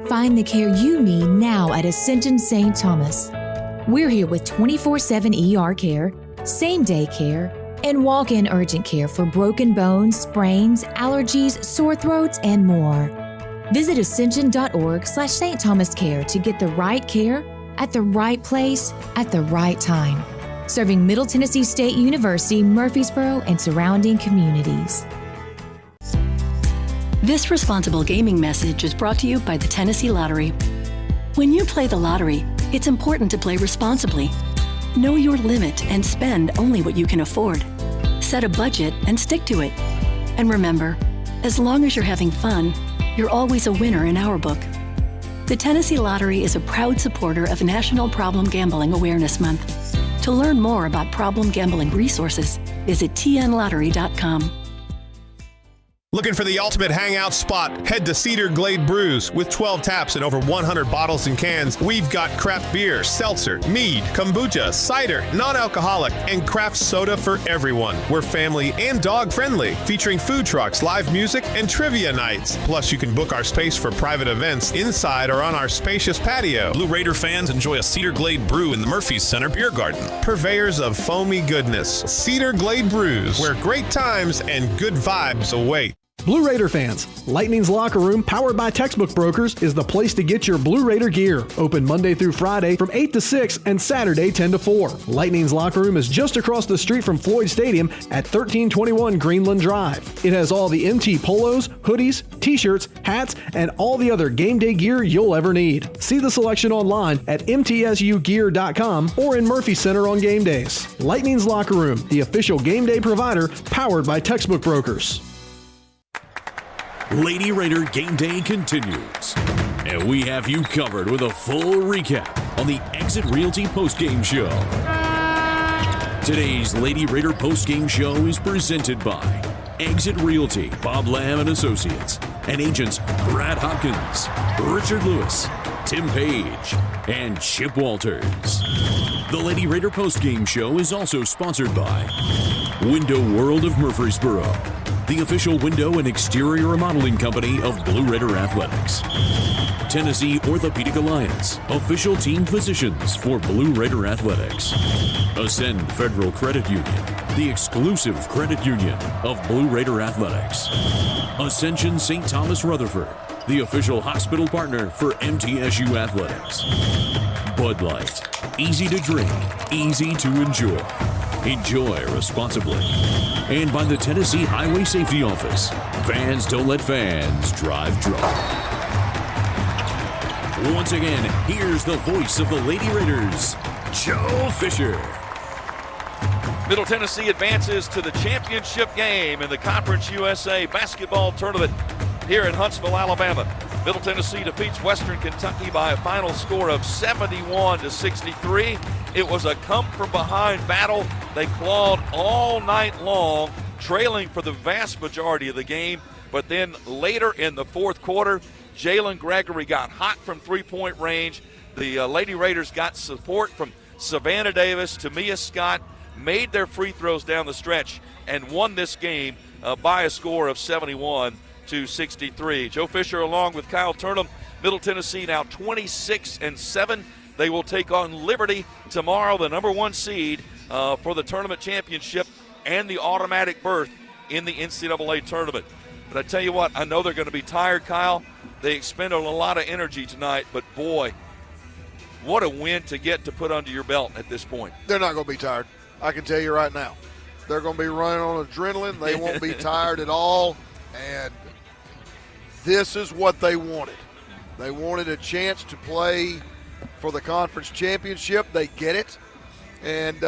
Find the care you need now at Ascension St. Thomas. We're here with 24/7 ER care, same-day care, and walk-in urgent care for broken bones, sprains, allergies, sore throats, and more. Visit ascension.org/St. Thomas Care to get the right care at the right place at the right time. Serving Middle Tennessee State University, Murfreesboro, and surrounding communities. This responsible gaming message is brought to you by the Tennessee Lottery. When you play the lottery, it's important to play responsibly. Know your limit and spend only what you can afford. Set a budget and stick to it. And remember, as long as you're having fun, you're always a winner in our book. The Tennessee Lottery is a proud supporter of National Problem Gambling Awareness Month. To learn more about problem gambling resources, visit tnlottery.com. Looking for the ultimate hangout spot? Head to Cedar Glade Brews. With 12 taps and over 100 bottles and cans, we've got craft beer, seltzer, mead, kombucha, cider, non-alcoholic, and craft soda for everyone. We're family and dog-friendly, featuring food trucks, live music, and trivia nights. Plus, you can book our space for private events inside or on our spacious patio. Blue Raider fans enjoy a Cedar Glade brew in the Murphy's Center Beer Garden. Purveyors of foamy goodness, Cedar Glade Brews, where great times and good vibes await. Blue Raider fans, Lightning's Locker Room, powered by Textbook Brokers, is the place to get your Blue Raider gear. Open Monday through Friday from 8 to 6 and Saturday 10 to 4. Lightning's Locker Room is just across the street from Floyd Stadium at 1321 Greenland Drive. It has all the MT polos, hoodies, t-shirts, hats, and all the other game day gear you'll ever need. See the selection online at mtsugear.com or in Murphy Center on game days. Lightning's Locker Room, the official game day provider, powered by Textbook Brokers. Lady Raider Game Day continues, and we have you covered with a full recap on the Exit Realty postgame show. Today's Lady Raider postgame show is presented by Exit Realty, Bob Lamb and Associates, and agents Brad Hopkins, Richard Lewis, Tim Page, and Chip Walters. The Lady Raider postgame show is also sponsored by Window World of Murfreesboro, the official window and exterior remodeling company of Blue Raider Athletics. Tennessee Orthopedic Alliance, official team physicians for Blue Raider Athletics. Ascend Federal Credit Union, the exclusive credit union of Blue Raider Athletics. Ascension St. Thomas Rutherford, the official hospital partner for MTSU Athletics. Bud Light, easy to drink, easy to enjoy. Enjoy responsibly. And by the Tennessee Highway Safety Office, fans don't let fans drive drunk. Once again, here's the voice of the Lady Raiders, Joe Fisher. Middle Tennessee advances to the championship game in the Conference USA basketball tournament here in Huntsville, Alabama. Middle Tennessee defeats Western Kentucky by a final score of 71-63. It was a come-from-behind battle. They clawed all night long, trailing for the vast majority of the game. But then later in the fourth quarter, Jalen Gregory got hot from three-point range. The Lady Raiders got support from Savannah Davis, Tamia Scott, made their free throws down the stretch, and won this game by a score of 71-63. Joe Fisher along with Kyle Turnham. Middle Tennessee now 26-7. They will take on Liberty tomorrow, the number one seed for the tournament championship and the automatic berth in the NCAA tournament. But I tell you what, I know they're going to be tired, Kyle. They expended a lot of energy tonight, but boy, what a win to get to put under your belt at this point. They're not going to be tired. I can tell you right now. They're going to be running on adrenaline. They won't be tired at all. And this is what they wanted. They wanted a chance to play for the conference championship. They get it. And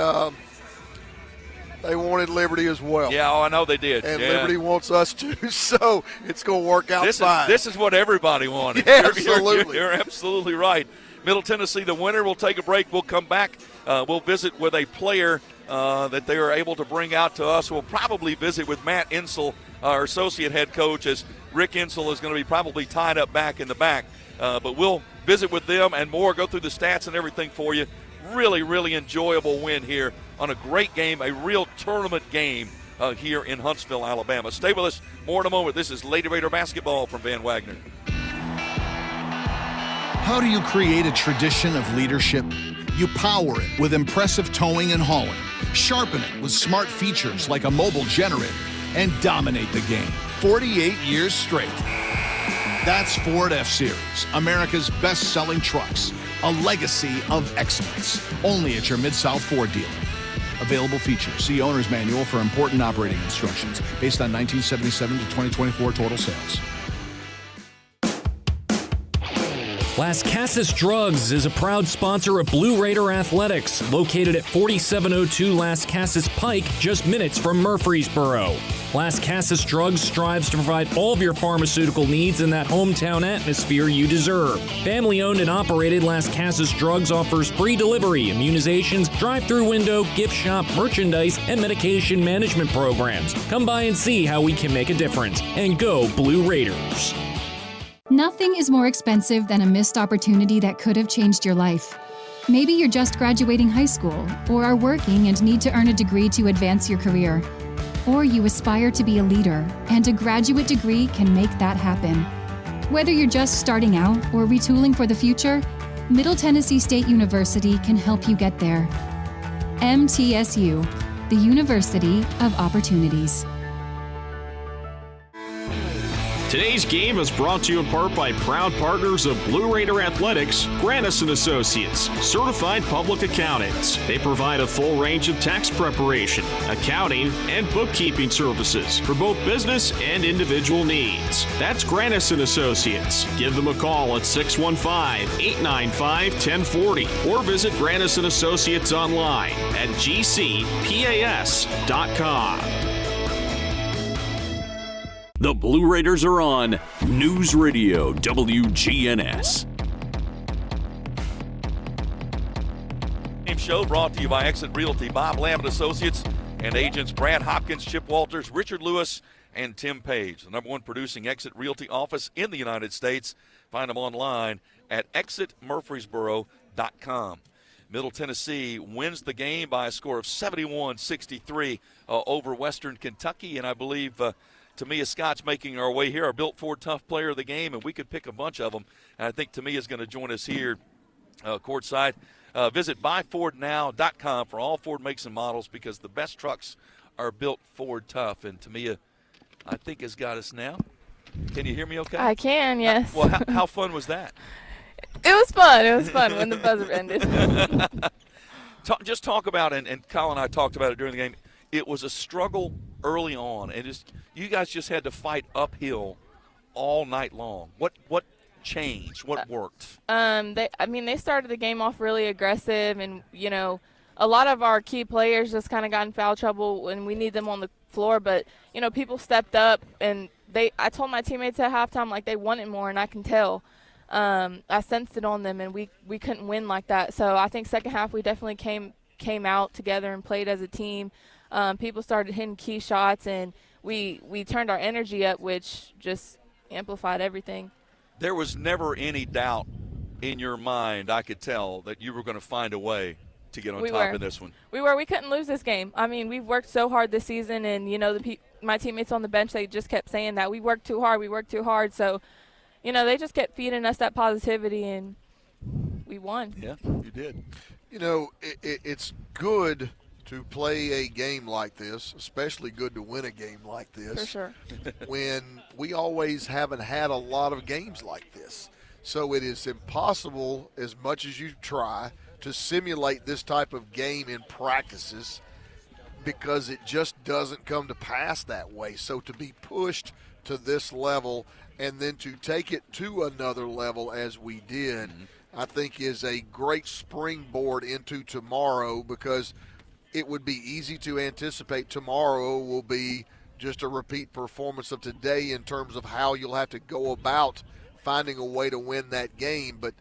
they wanted Liberty as well. Yeah, I know they did. And Liberty wants us to, so it's going to work out fine. This is what everybody wanted. Yeah, absolutely. You're absolutely right. Middle Tennessee, the winner, will take a break. We'll come back. We'll visit with a player that they are able to bring out to us. We'll probably visit with Matt Insel, our associate head coach, as Rick Insel is going to be probably tied up back in the back. But we'll visit with them and more, go through the stats and everything for you. Really, really enjoyable win here on a great game, a real tournament game here in Huntsville, Alabama. Stay with us. More in a moment. This is Lady Raider basketball from Van Wagner. How do you create a tradition of leadership? You power it with impressive towing and hauling, sharpen it with smart features like a mobile generator, and dominate the game 48 years straight. That's Ford F-Series, America's best-selling trucks, a legacy of excellence, only at your Mid-South Ford dealer. Available features. See Owner's Manual for important operating instructions based on 1977 to 2024 total sales. Las Casas Drugs is a proud sponsor of Blue Raider Athletics, located at 4702 Las Casas Pike, just minutes from Murfreesboro. Las Casas Drugs strives to provide all of your pharmaceutical needs in that hometown atmosphere you deserve. Family-owned and operated, Las Casas Drugs offers free delivery, immunizations, drive-through window, gift shop, merchandise, and medication management programs. Come by and see how we can make a difference. And go Blue Raiders. Nothing is more expensive than a missed opportunity that could have changed your life. Maybe you're just graduating high school, or are working and need to earn a degree to advance your career. Or you aspire to be a leader, and a graduate degree can make that happen. Whether you're just starting out or retooling for the future, Middle Tennessee State University can help you get there. MTSU, the University of Opportunities. Today's game is brought to you in part by proud partners of Blue Raider Athletics, Granis & Associates, certified public accountants. They provide a full range of tax preparation, accounting, and bookkeeping services for both business and individual needs. That's Granis & Associates. Give them a call at 615-895-1040 or visit Granis & Associates online at gcpas.com. The Blue Raiders are on News Radio WGNS. Game show brought to you by Exit Realty, Bob Lamb & Associates, and agents Brad Hopkins, Chip Walters, Richard Lewis, and Tim Page. The #1 producing Exit Realty office in the United States. Find them online at exitmurfreesboro.com. Middle Tennessee wins the game by a score of 71-63 over Western Kentucky, and I believe Tamia Scott's making our way here, our Built Ford Tough Player of the game, and we could pick a bunch of them. And I think Tamia's going to join us here courtside. Visit buyfordnow.com for all Ford makes and models, because the best trucks are Built Ford Tough. And Tamia, I think, has got us now. Can you hear me okay? I can, yes. How fun was that? It was fun. It was fun when the buzzer ended. Just talk about, and Kyle and I talked about it during the game, it was a struggle early on, and you guys just had to fight uphill all night long. What changed? What worked? They started the game off really aggressive, and a lot of our key players just kind of got in foul trouble when we need them on the floor. But people stepped up, and I told my teammates at halftime, like, they wanted more, and I can tell. I sensed it on them, and we couldn't win like that. So I think second half we definitely came out together and played as a team. People started hitting key shots, and we turned our energy up, which just amplified everything. There was never any doubt in your mind, I could tell, that you were going to find a way to get on top in this one. We couldn't lose this game. I mean, we've worked so hard this season, and my teammates on the bench, they just kept saying that we worked too hard. So they just kept feeding us that positivity, and we won. Yeah, you did. It's good to play a game like this, especially good to win a game like this. For sure. When we always haven't had a lot of games like this. So it is impossible, as much as you try, to simulate this type of game in practices, because it just doesn't come to pass that way. So to be pushed to this level and then to take it to another level as we did, I think is a great springboard into tomorrow, because it would be easy to anticipate tomorrow will be just a repeat performance of today in terms of how you'll have to go about finding a way to win that game. But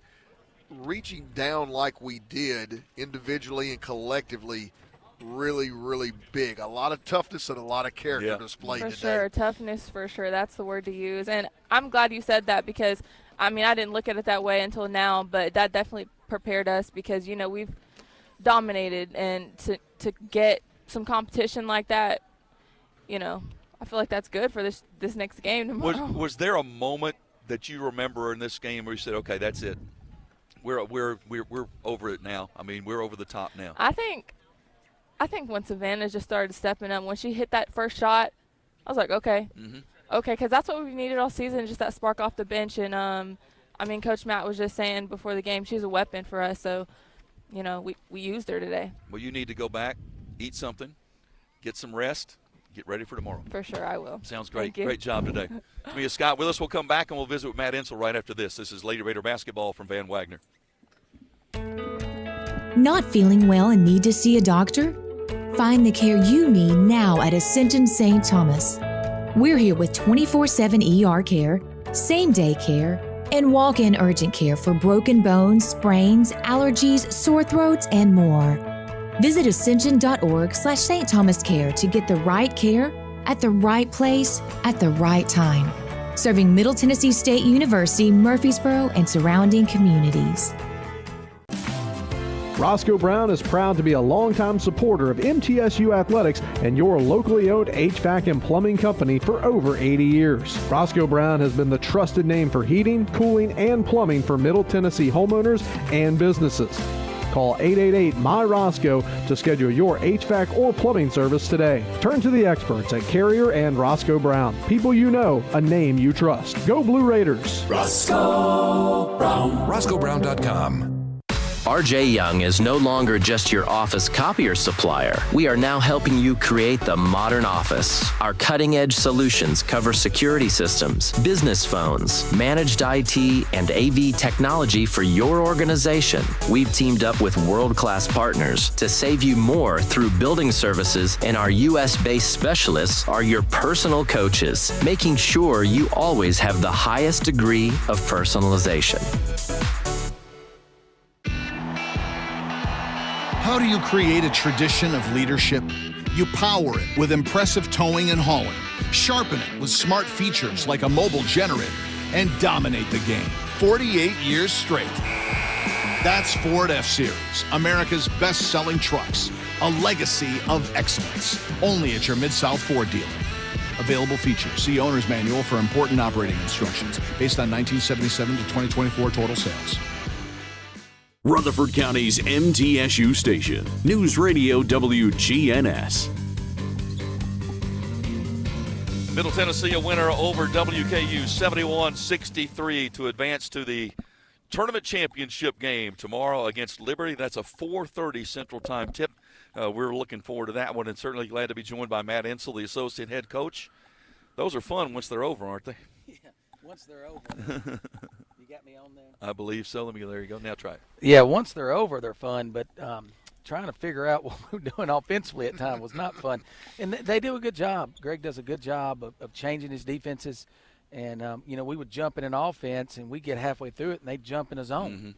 reaching down like we did individually and collectively, really, really big. A lot of toughness and a lot of character displayed today. For sure, toughness for sure. That's the word to use. And I'm glad you said that, because, I didn't look at it that way until now, but that definitely prepared us, because, we've dominated, and to get some competition like that, I feel like that's good for this next game tomorrow. Was there a moment that you remember in this game where you said, okay, that's it, we're over it now? We're over the top now. I think when Savannah just started stepping up, when she hit that first shot, I was like, okay, because that's what we've needed all season, just that spark off the bench. And Coach Matt was just saying before the game, she's a weapon for us. So we used her today. Well, you need to go back, eat something, get some rest, get ready for tomorrow. For sure, I will. Sounds great. Great job today. Tamia Scott with us. We'll come back and we'll visit with Matt Insel right after this. This is Lady Raider basketball from Van Wagner. Not feeling well and need to see a doctor? Find the care you need now at Ascension St. Thomas. We're here with 24/7 ER care, same-day care, and walk-in urgent care for broken bones, sprains, allergies, sore throats, and more. Visit ascension.org/St. Thomas Care to get the right care at the right place at the right time. Serving Middle Tennessee State University, Murfreesboro, and surrounding communities. Roscoe Brown is proud to be a longtime supporter of MTSU athletics and your locally owned HVAC and plumbing company for over 80 years. Roscoe Brown has been the trusted name for heating, cooling, and plumbing for Middle Tennessee homeowners and businesses. Call 888-MY-ROSCOE to schedule your HVAC or plumbing service today. Turn to the experts at Carrier and Roscoe Brown. People you know, a name you trust. Go Blue Raiders. Roscoe Brown. RoscoeBrown.com. RJ Young is no longer just your office copier supplier. We are now helping you create the modern office. Our cutting-edge solutions cover security systems, business phones, managed IT, and AV technology for your organization. We've teamed up with world-class partners to save you more through building services, and our U.S.-based specialists are your personal coaches, making sure you always have the highest degree of personalization. How do you create a tradition of leadership? You power it with impressive towing and hauling, sharpen it with smart features like a mobile generator, and dominate the game 48 years straight. That's Ford F-Series, America's best-selling trucks, a legacy of excellence, only at your Mid-South Ford dealer. Available features. See Owner's Manual for important operating instructions based on 1977 to 2024 total sales. Rutherford County's MTSU station, News Radio WGNS. Middle Tennessee a winner over WKU 71-63 to advance to the tournament championship game tomorrow against Liberty. That's a 4:30 Central Time tip. We're looking forward to that one, and certainly glad to be joined by Matt Insel, the associate head coach. Those are fun once they're over, aren't they? Yeah, once they're over. You got me on there? I believe so. There you go. Now try it. Yeah, once they're over, they're fun, but trying to figure out what we're doing offensively at times was not fun. And they do a good job. Greg does a good job of changing his defenses. And, we would jump in an offense, and we get halfway through it, and they'd jump in a zone.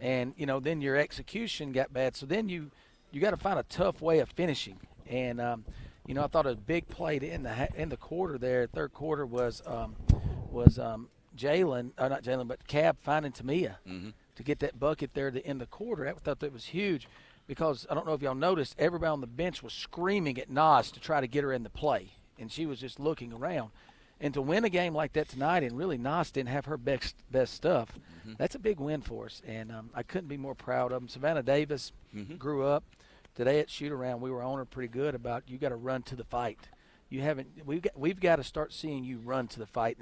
Mm-hmm. And, then your execution got bad. So then you got to find a tough way of finishing. And, I thought a big play in the quarter there, third quarter was Jalen, not Jalen, but Cab finding Tamia to get that bucket there in the quarter. I thought that was huge because I don't know if y'all noticed, everybody on the bench was screaming at Nas to try to get her in the play, and she was just looking around. And to win a game like that tonight, and really Nas didn't have her best stuff, that's a big win for us, and I couldn't be more proud of them. Savannah Davis grew up. Today at shoot-around, we were on her pretty good about you got to run to the fight. We've got to start seeing you run to the fight.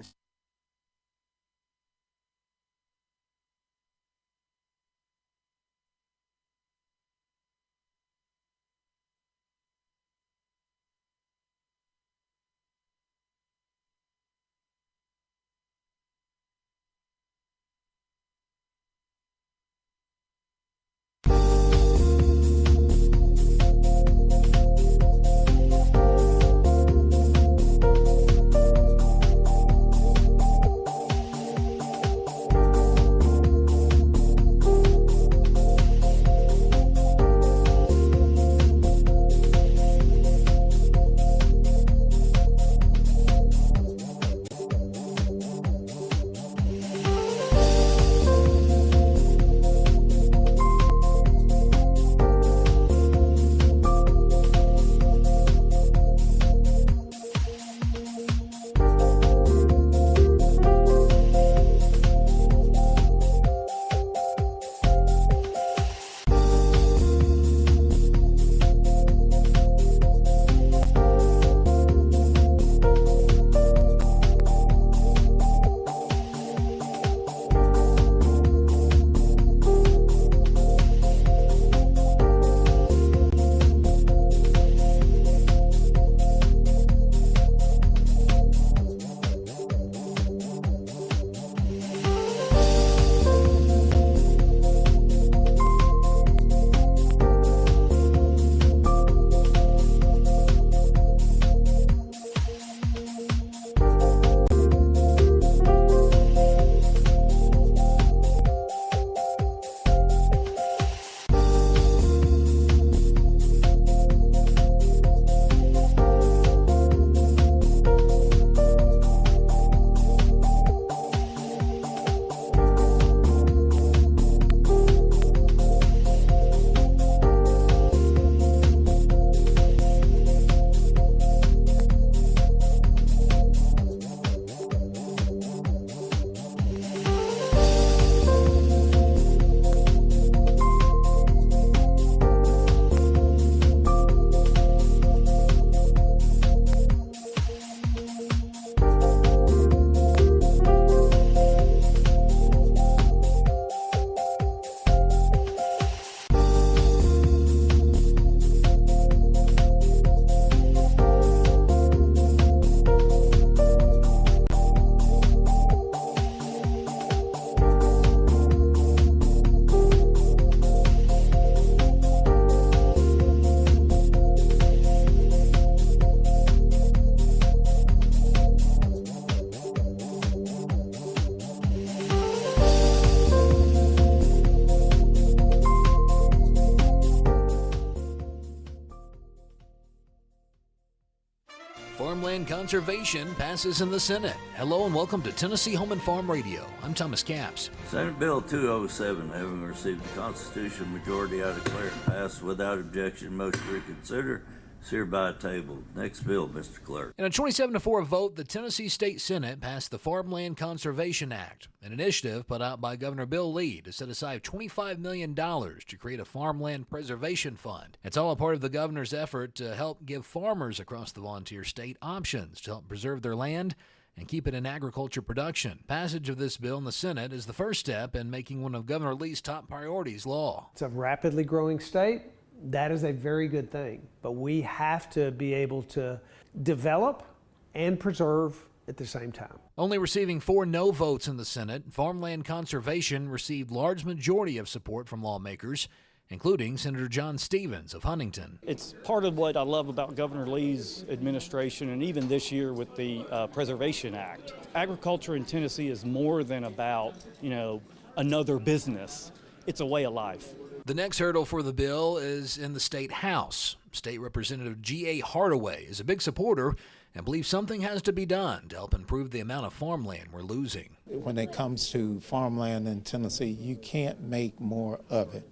conservation passes in the Senate. Hello and welcome to Tennessee Home and Farm Radio. I'm Thomas Capps. Senate Bill 207, having received the constitutional majority, I declare it passed without objection. Motion to reconsider is hereby tabled. Next bill, Mr. Clerk. In a 27-4 vote, the Tennessee State Senate passed the Farmland Conservation Act, an initiative put out by Governor Bill Lee to set aside $25 million to create a farmland preservation fund. It's all a part of the governor's effort to help give farmers across the volunteer state options to help preserve their land and keep it in agriculture production. Passage of this bill in the Senate is the first step in making one of Governor Lee's top priorities law. It's a rapidly growing state. That is a very good thing, but we have to be able to develop and preserve at the same time. Only receiving 4 no votes in the Senate, farmland conservation received large majority of support from lawmakers, including Senator John Stevens of Huntington. It's part of what I love about Governor Lee's administration, and even this year with the Preservation Act. Agriculture in Tennessee is more than about, another business. It's a way of life. The next hurdle for the bill is in the state house. State Representative G.A. Hardaway is a big supporter and believes something has to be done to help improve the amount of farmland we're losing. When it comes to farmland in Tennessee, you can't make more of it.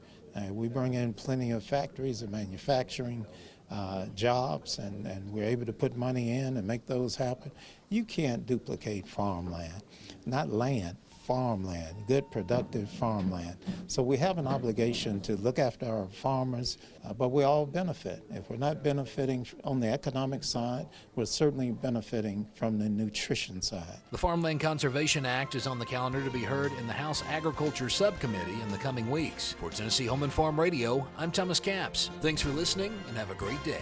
We bring in plenty of factories and manufacturing jobs, and we're able to put money in and make those happen. You can't duplicate farmland, not land. Farmland, good productive farmland. So we have an obligation to look after our farmers, but we all benefit. If we're not benefiting on the economic side, we're certainly benefiting from the nutrition side. The Farmland Conservation Act is on the calendar to be heard in the House Agriculture Subcommittee in the coming weeks. For Tennessee Home and Farm Radio, I'm Thomas Capps. Thanks for listening and have a great day.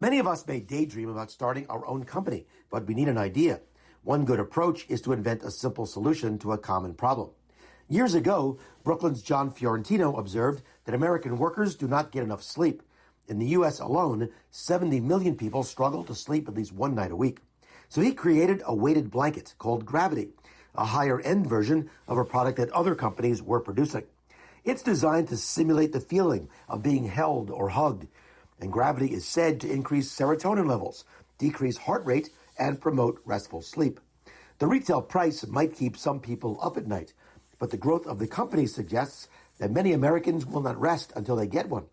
Many of us may daydream about starting our own company, but we need an idea. One good approach is to invent a simple solution to a common problem. Years ago, Brooklyn's John Fiorentino observed that American workers do not get enough sleep. In the U.S. alone, 70 million people struggle to sleep at least one night a week. So he created a weighted blanket called Gravity, a higher-end version of a product that other companies were producing. It's designed to simulate the feeling of being held or hugged. And Gravity is said to increase serotonin levels, decrease heart rate, and promote restful sleep. The retail price might keep some people up at night, but the growth of the company suggests that many Americans will not rest until they get one.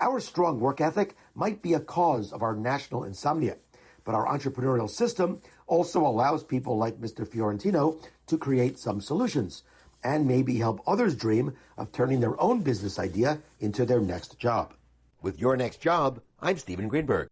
Our strong work ethic might be a cause of our national insomnia, but our entrepreneurial system also allows people like Mr. Fiorentino to create some solutions and maybe help others dream of turning their own business idea into their next job. With Your Next Job, I'm Stephen Greenberg.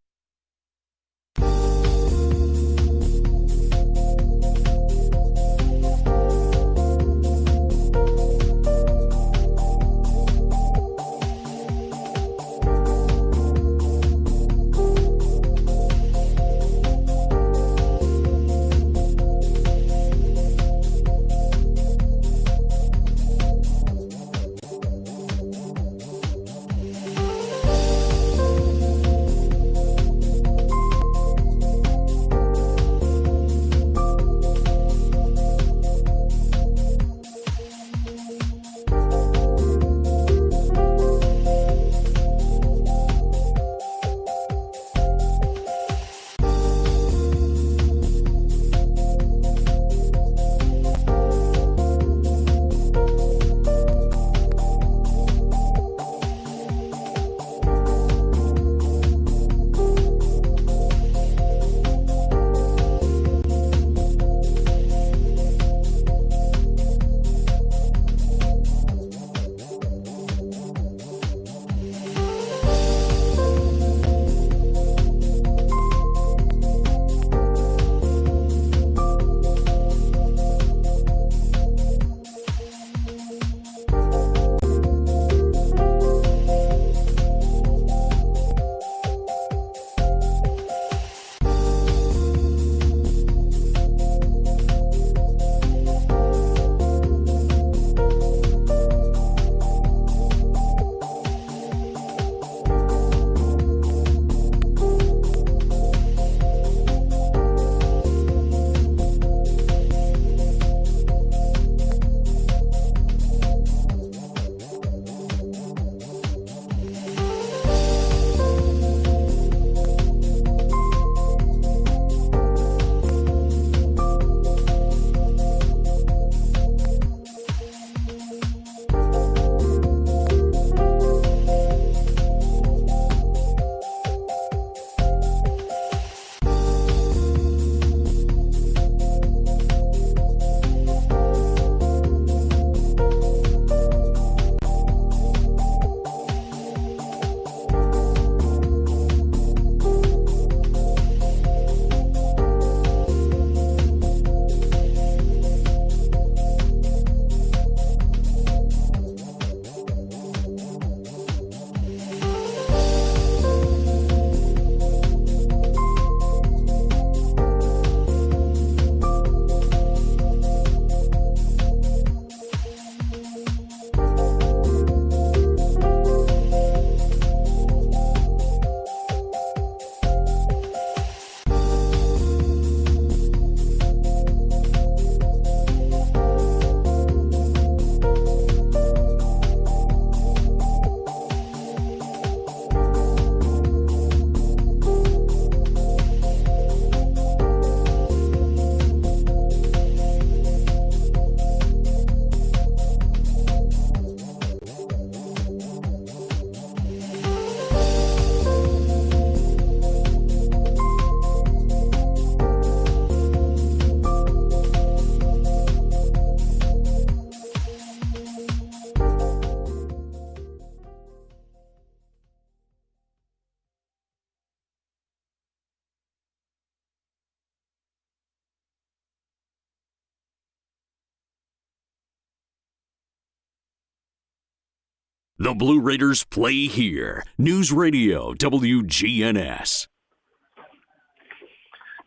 The Blue Raiders play here. News Radio WGNS.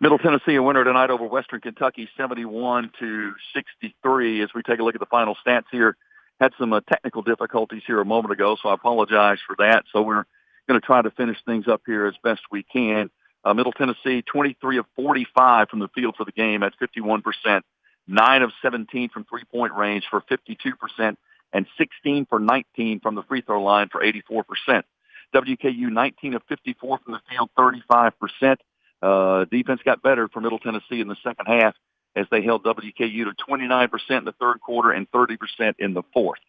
Middle Tennessee a winner tonight over Western Kentucky, 71-63. As we take a look at the final stats here, had some technical difficulties here a moment ago, so I apologize for that. So we're going to try to finish things up here as best we can. Middle Tennessee, 23 of 45 from the field for the game at 51%, 9 of 17 from three-point range for 52%, and 16 for 19 from the free throw line for 84%. WKU, 19 of 54 from the field, 35%. Defense got better for Middle Tennessee in the second half as they held WKU to 29% in the third quarter and 30% in the fourth.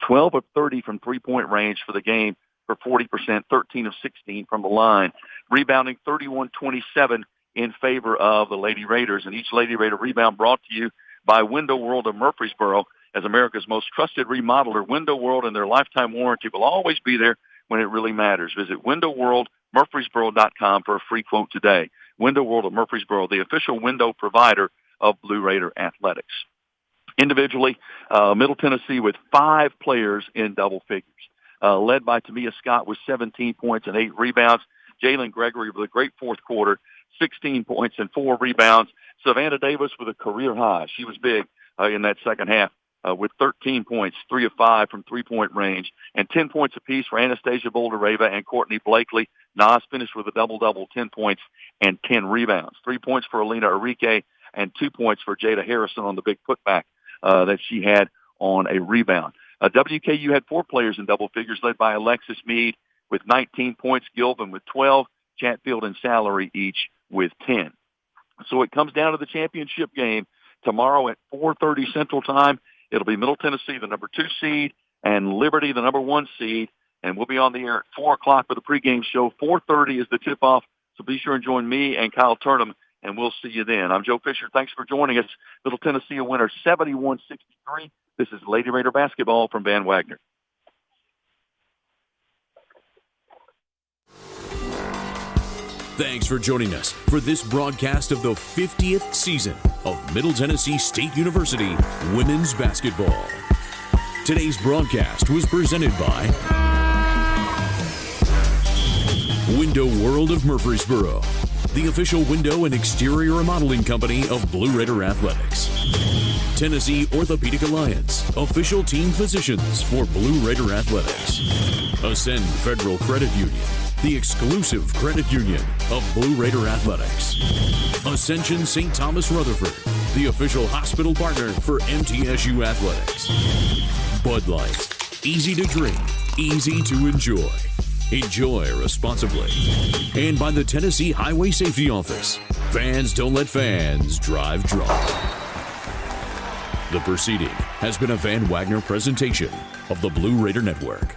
12 of 30 from three-point range for the game for 40%, 13 of 16 from the line. Rebounding 31-27 in favor of the Lady Raiders. And each Lady Raider rebound brought to you by Window World of Murfreesboro. As America's most trusted remodeler, Window World and their lifetime warranty will always be there when it really matters. Visit windowworldmurfreesboro.com for a free quote today. Window World of Murfreesboro, the official window provider of Blue Raider athletics. Individually, Middle Tennessee with 5 players in double figures, led by Tamia Scott with 17 points and 8 rebounds. Jalen Gregory with a great fourth quarter, 16 points and 4 rebounds. Savannah Davis with a career high. She was big in that second half with 13 points, 3 of 5 from three-point range, and 10 points apiece for Anastasia Boldereva and Courtney Blakely. Nas finished with a double-double, 10 points and 10 rebounds. 3 points for Alina Enrique and 2 points for Jada Harrison on the big putback that she had on a rebound. WKU had 4 players in double figures, led by Alexis Meade with 19 points, Gilvin with 12, Chatfield and Salary each with 10. So it comes down to the championship game tomorrow at 4:30 Central Time. It'll be Middle Tennessee, the number 2 seed, and Liberty, the number 1 seed. And we'll be on the air at 4 o'clock for the pregame show. 4:30 is the tip-off, so be sure and join me and Kyle Turnham, and we'll see you then. I'm Joe Fisher. Thanks for joining us. Middle Tennessee a winner, 71-63. This is Lady Raider basketball from Van Wagner. Thanks for joining us for this broadcast of the 50th season of Middle Tennessee State University Women's Basketball. Today's broadcast was presented by Window World of Murfreesboro, the official window and exterior remodeling company of Blue Raider Athletics. Tennessee Orthopedic Alliance, official team physicians for Blue Raider Athletics. Ascend Federal Credit Union, the exclusive credit union of Blue Raider Athletics. Ascension St. Thomas Rutherford, the official hospital partner for MTSU Athletics. Bud Light, easy to drink, easy to enjoy. Enjoy responsibly. And by the Tennessee Highway Safety Office, fans don't let fans drive drunk. The proceeding has been a Van Wagner presentation of the Blue Raider Network.